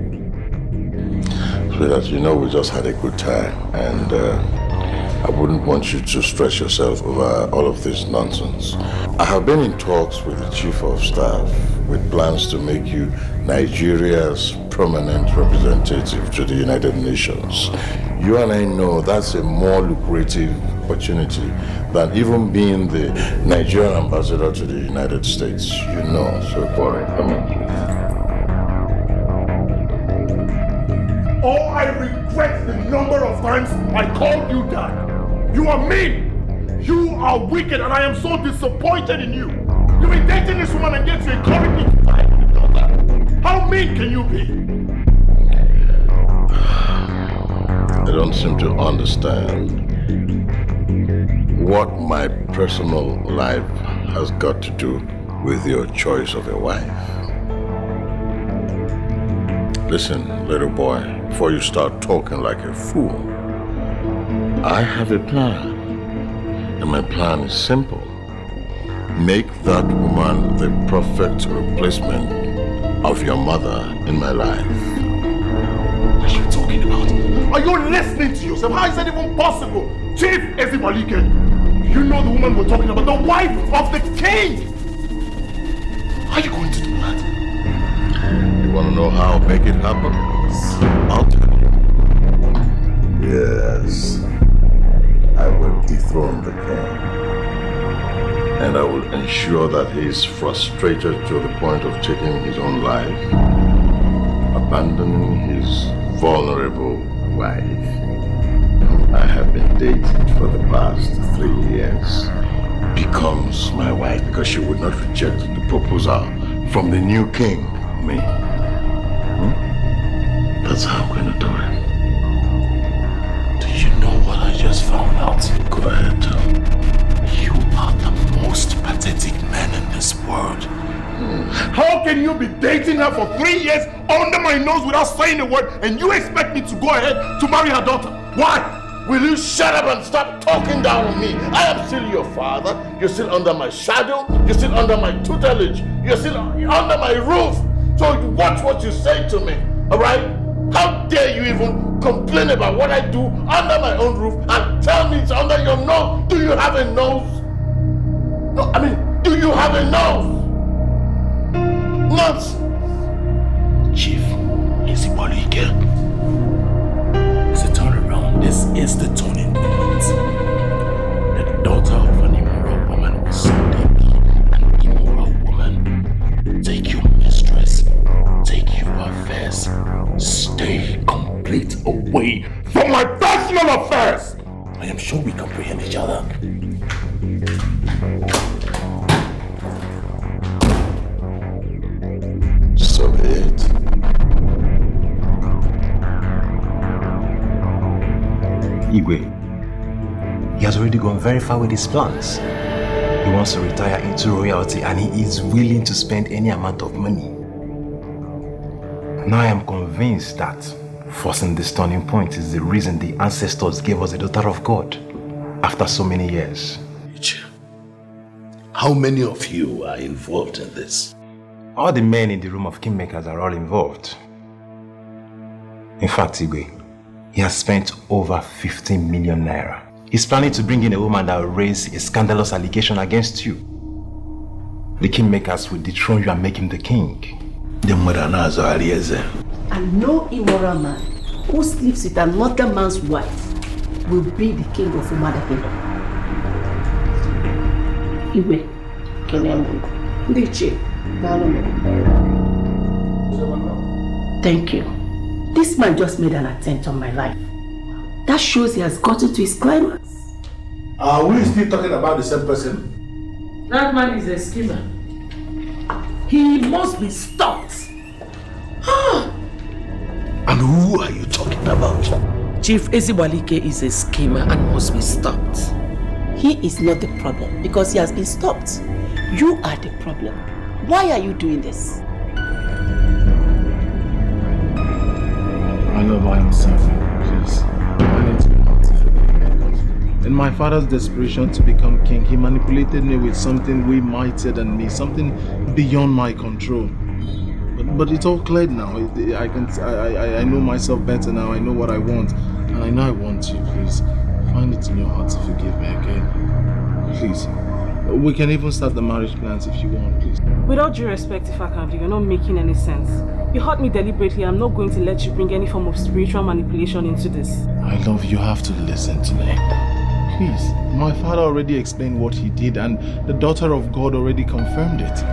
So that you know we just had a good time, and I wouldn't want you to stress yourself over all of this nonsense. I have been in talks with the Chief of Staff with plans to make you Nigeria's permanent representative to the United Nations. You and I know that's a more lucrative opportunity than even being the Nigerian ambassador to the United States. You know, so boring. Come on, please. Oh, I regret the number of times I called you dad. You are mean. You are wicked, and I am so disappointed in you. You've been dating this woman and yet you encourage me to fight with your daughter. How mean can you be? I don't seem to understand what my personal life has got to do with your choice of a wife. Listen, little boy, before you start talking like a fool, I have a plan. And my plan is simple. Make that woman the perfect replacement of your mother in my life. What are you talking about? Are you listening to yourself? How is that even possible? Chief Ezibalike, you know the woman we're talking about, the wife of the king! How are you going to do that? You want to know how I'll make it happen? I'll tell you. Yes. I will dethrone the king. And I will ensure that he is frustrated to the point of taking his own life, abandoning his vulnerable wife, whom I have been dating for the past 3 years, becomes my wife because she would not reject the proposal from the new king, me. That's how I'm going to do it. Do you know what I just found out? Go ahead, tell me. You are the most pathetic man in this world. How can you be dating her for 3 years under my nose without saying a word, and you expect me to go ahead to marry her daughter? Why? Will you shut up and stop talking down on me? I am still your father. You're still under my shadow. You're still under my tutelage. You're still under my roof. So watch what you say to me, all right? How dare you even complain about what I do under my own roof and tell me it's under your nose? Do you have a nose? No, I mean, do you have a nose? Nuts! Chief Ezibalike, it's a turnaround. This is the turning point. The daughter of an immoral woman will someday be an immoral woman. Take your mistress, take you plate away from my personal affairs. I am sure we comprehend each other. So be it. Igwe, he has already gone very far with his plans. He wants to retire into royalty and he is willing to spend any amount of money. Now I am convinced that forcing this turning point is the reason the ancestors gave us a daughter of God after so many years. How many of you are involved in this? All the men in the room of kingmakers are all involved. In fact, Igwe, he has spent over 15 million naira. He's planning to bring in a woman that will raise a scandalous allegation against you. The kingmakers will dethrone you and make him the king. And no immoral man who sleeps with another man's wife will be the king of Umada Kingdom. Igwe, Kenembu, Ndiche, thank you. This man just made an attempt on my life. That shows he has gotten to his climax. Are we still talking about the same person? That man is a schemer. He must be stopped. And who are you talking about? Chief Eziwalike is a schemer and must be stopped. He is not the problem because he has been stopped. You are the problem. Why are you doing this? I love I am sorry. Please, I need to be out. In my father's desperation to become king, he manipulated me with something way mightier than me, something beyond my control. But it's all cleared now. I know myself better now. I know what I want, and I know I want you. Please, find it in your heart to forgive me, okay? Please. We can even start the marriage plans if you want, please. With all due respect, Ifakandi, you're not making any sense. You hurt me deliberately. I'm not going to let you bring any form of spiritual manipulation into this. I love you. Have to listen to me. Please. My father already explained what he did, and the daughter of God already confirmed it.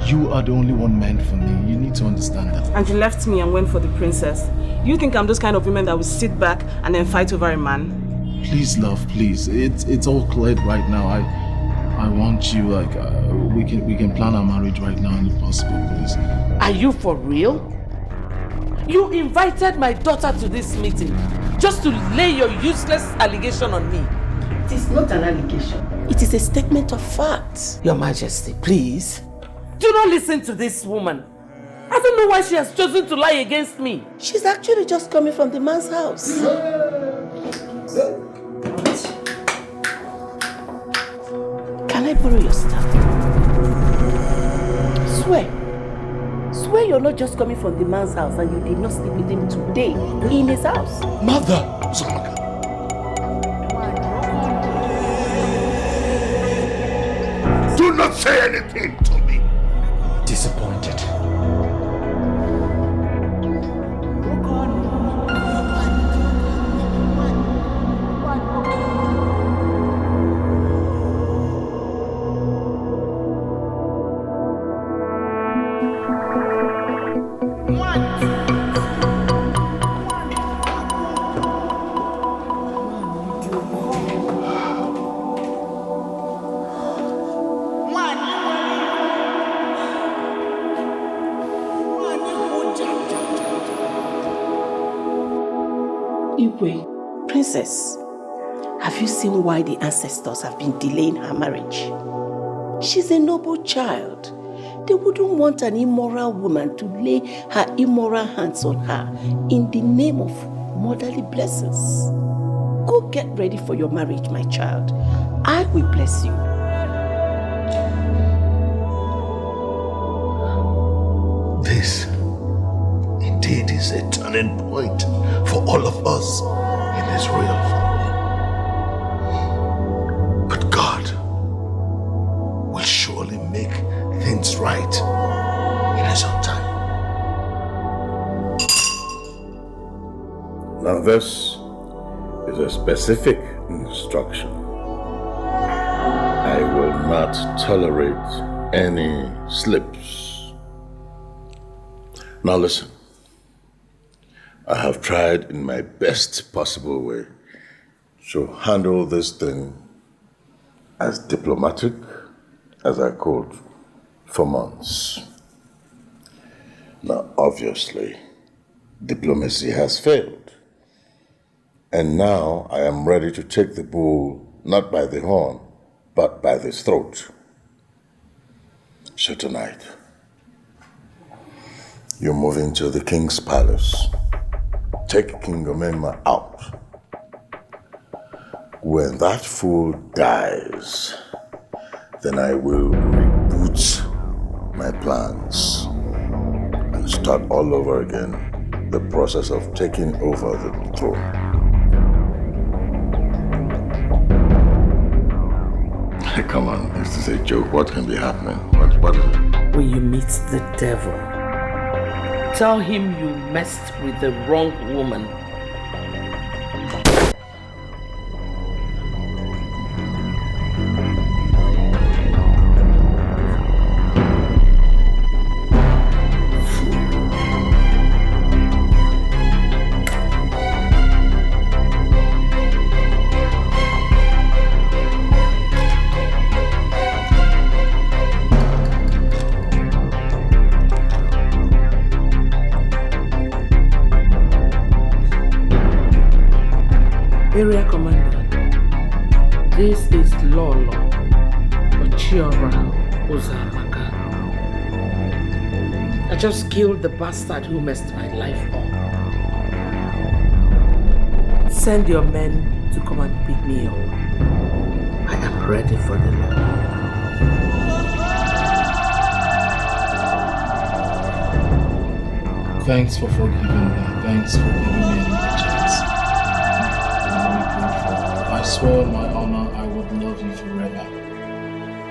You are the only one meant for me. You need to understand that. And you left me and went for the princess. You think I'm those kind of women that will sit back and then fight over a man? Please, love, please. It's all cleared right now. I want you, like, we can plan our marriage right now, if possible, please. Are you for real? You invited my daughter to this meeting just to lay your useless allegation on me. It is not an allegation. It is a statement of fact. Your Majesty, please. Do not listen to this woman. I don't know why she has chosen to lie against me. She's actually just coming from the man's house. Can I borrow your staff? Swear you're not just coming from the man's house and you did not sleep with him today in his house. Mother! Do not say anything to me. Disappointed. Princess, have you seen why the ancestors have been delaying her marriage? She's a noble child. They wouldn't want an immoral woman to lay her immoral hands on her in the name of motherly blessings. Go get ready for your marriage, my child. I will bless you. This indeed is a turning point for all of us in this royal family. But God will surely make things right in His own time. Now this is a specific instruction. I will not tolerate any slips. Now listen. I have tried in my best possible way to handle this thing as diplomatic as I could for months. Now, obviously, diplomacy has failed. And now I am ready to take the bull not by the horn, but by the throat. So tonight, you're moving to the king's palace. Take King Omemma out. When that fool dies, then I will reboot my plans and start all over again the process of taking over the throne. Come on, this is a joke. What can be happening? What is it? When you meet the devil, tell him you messed with the wrong woman. Area Commander, this is Lolo Ochiora Ozamaka. I just killed the bastard who messed my life up. Send your men to come and pick me up. I am ready for the law. Thanks for forgiving me. Thanks for giving me another chance. I swear on my honor I would love you forever.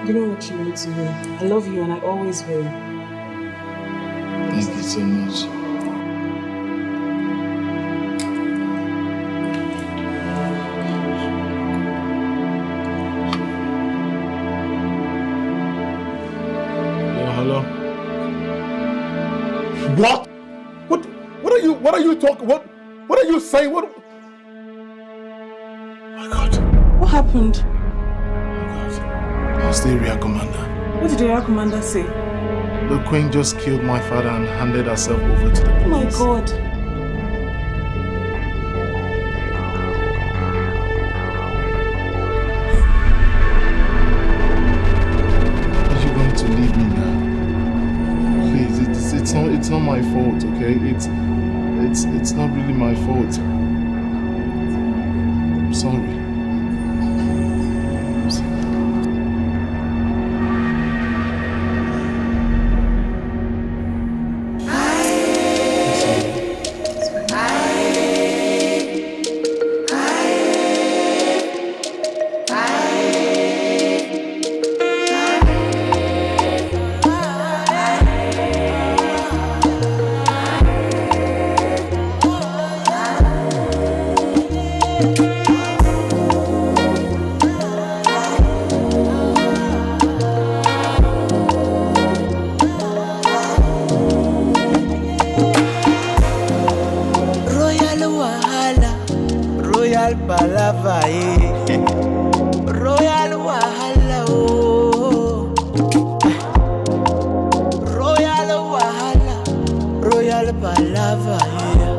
You know what you mean to me. I love you and I always will. Thank you so much. Hello? What? What are you talking? What are you saying? What happened? I was the area commander. What did the area commander say? The queen just killed my father and handed herself over to the police. Oh my God. Are you going to leave me now? Please, it's not my fault, okay? It's not really my fault. I'm sorry. Royal Palava, yeah.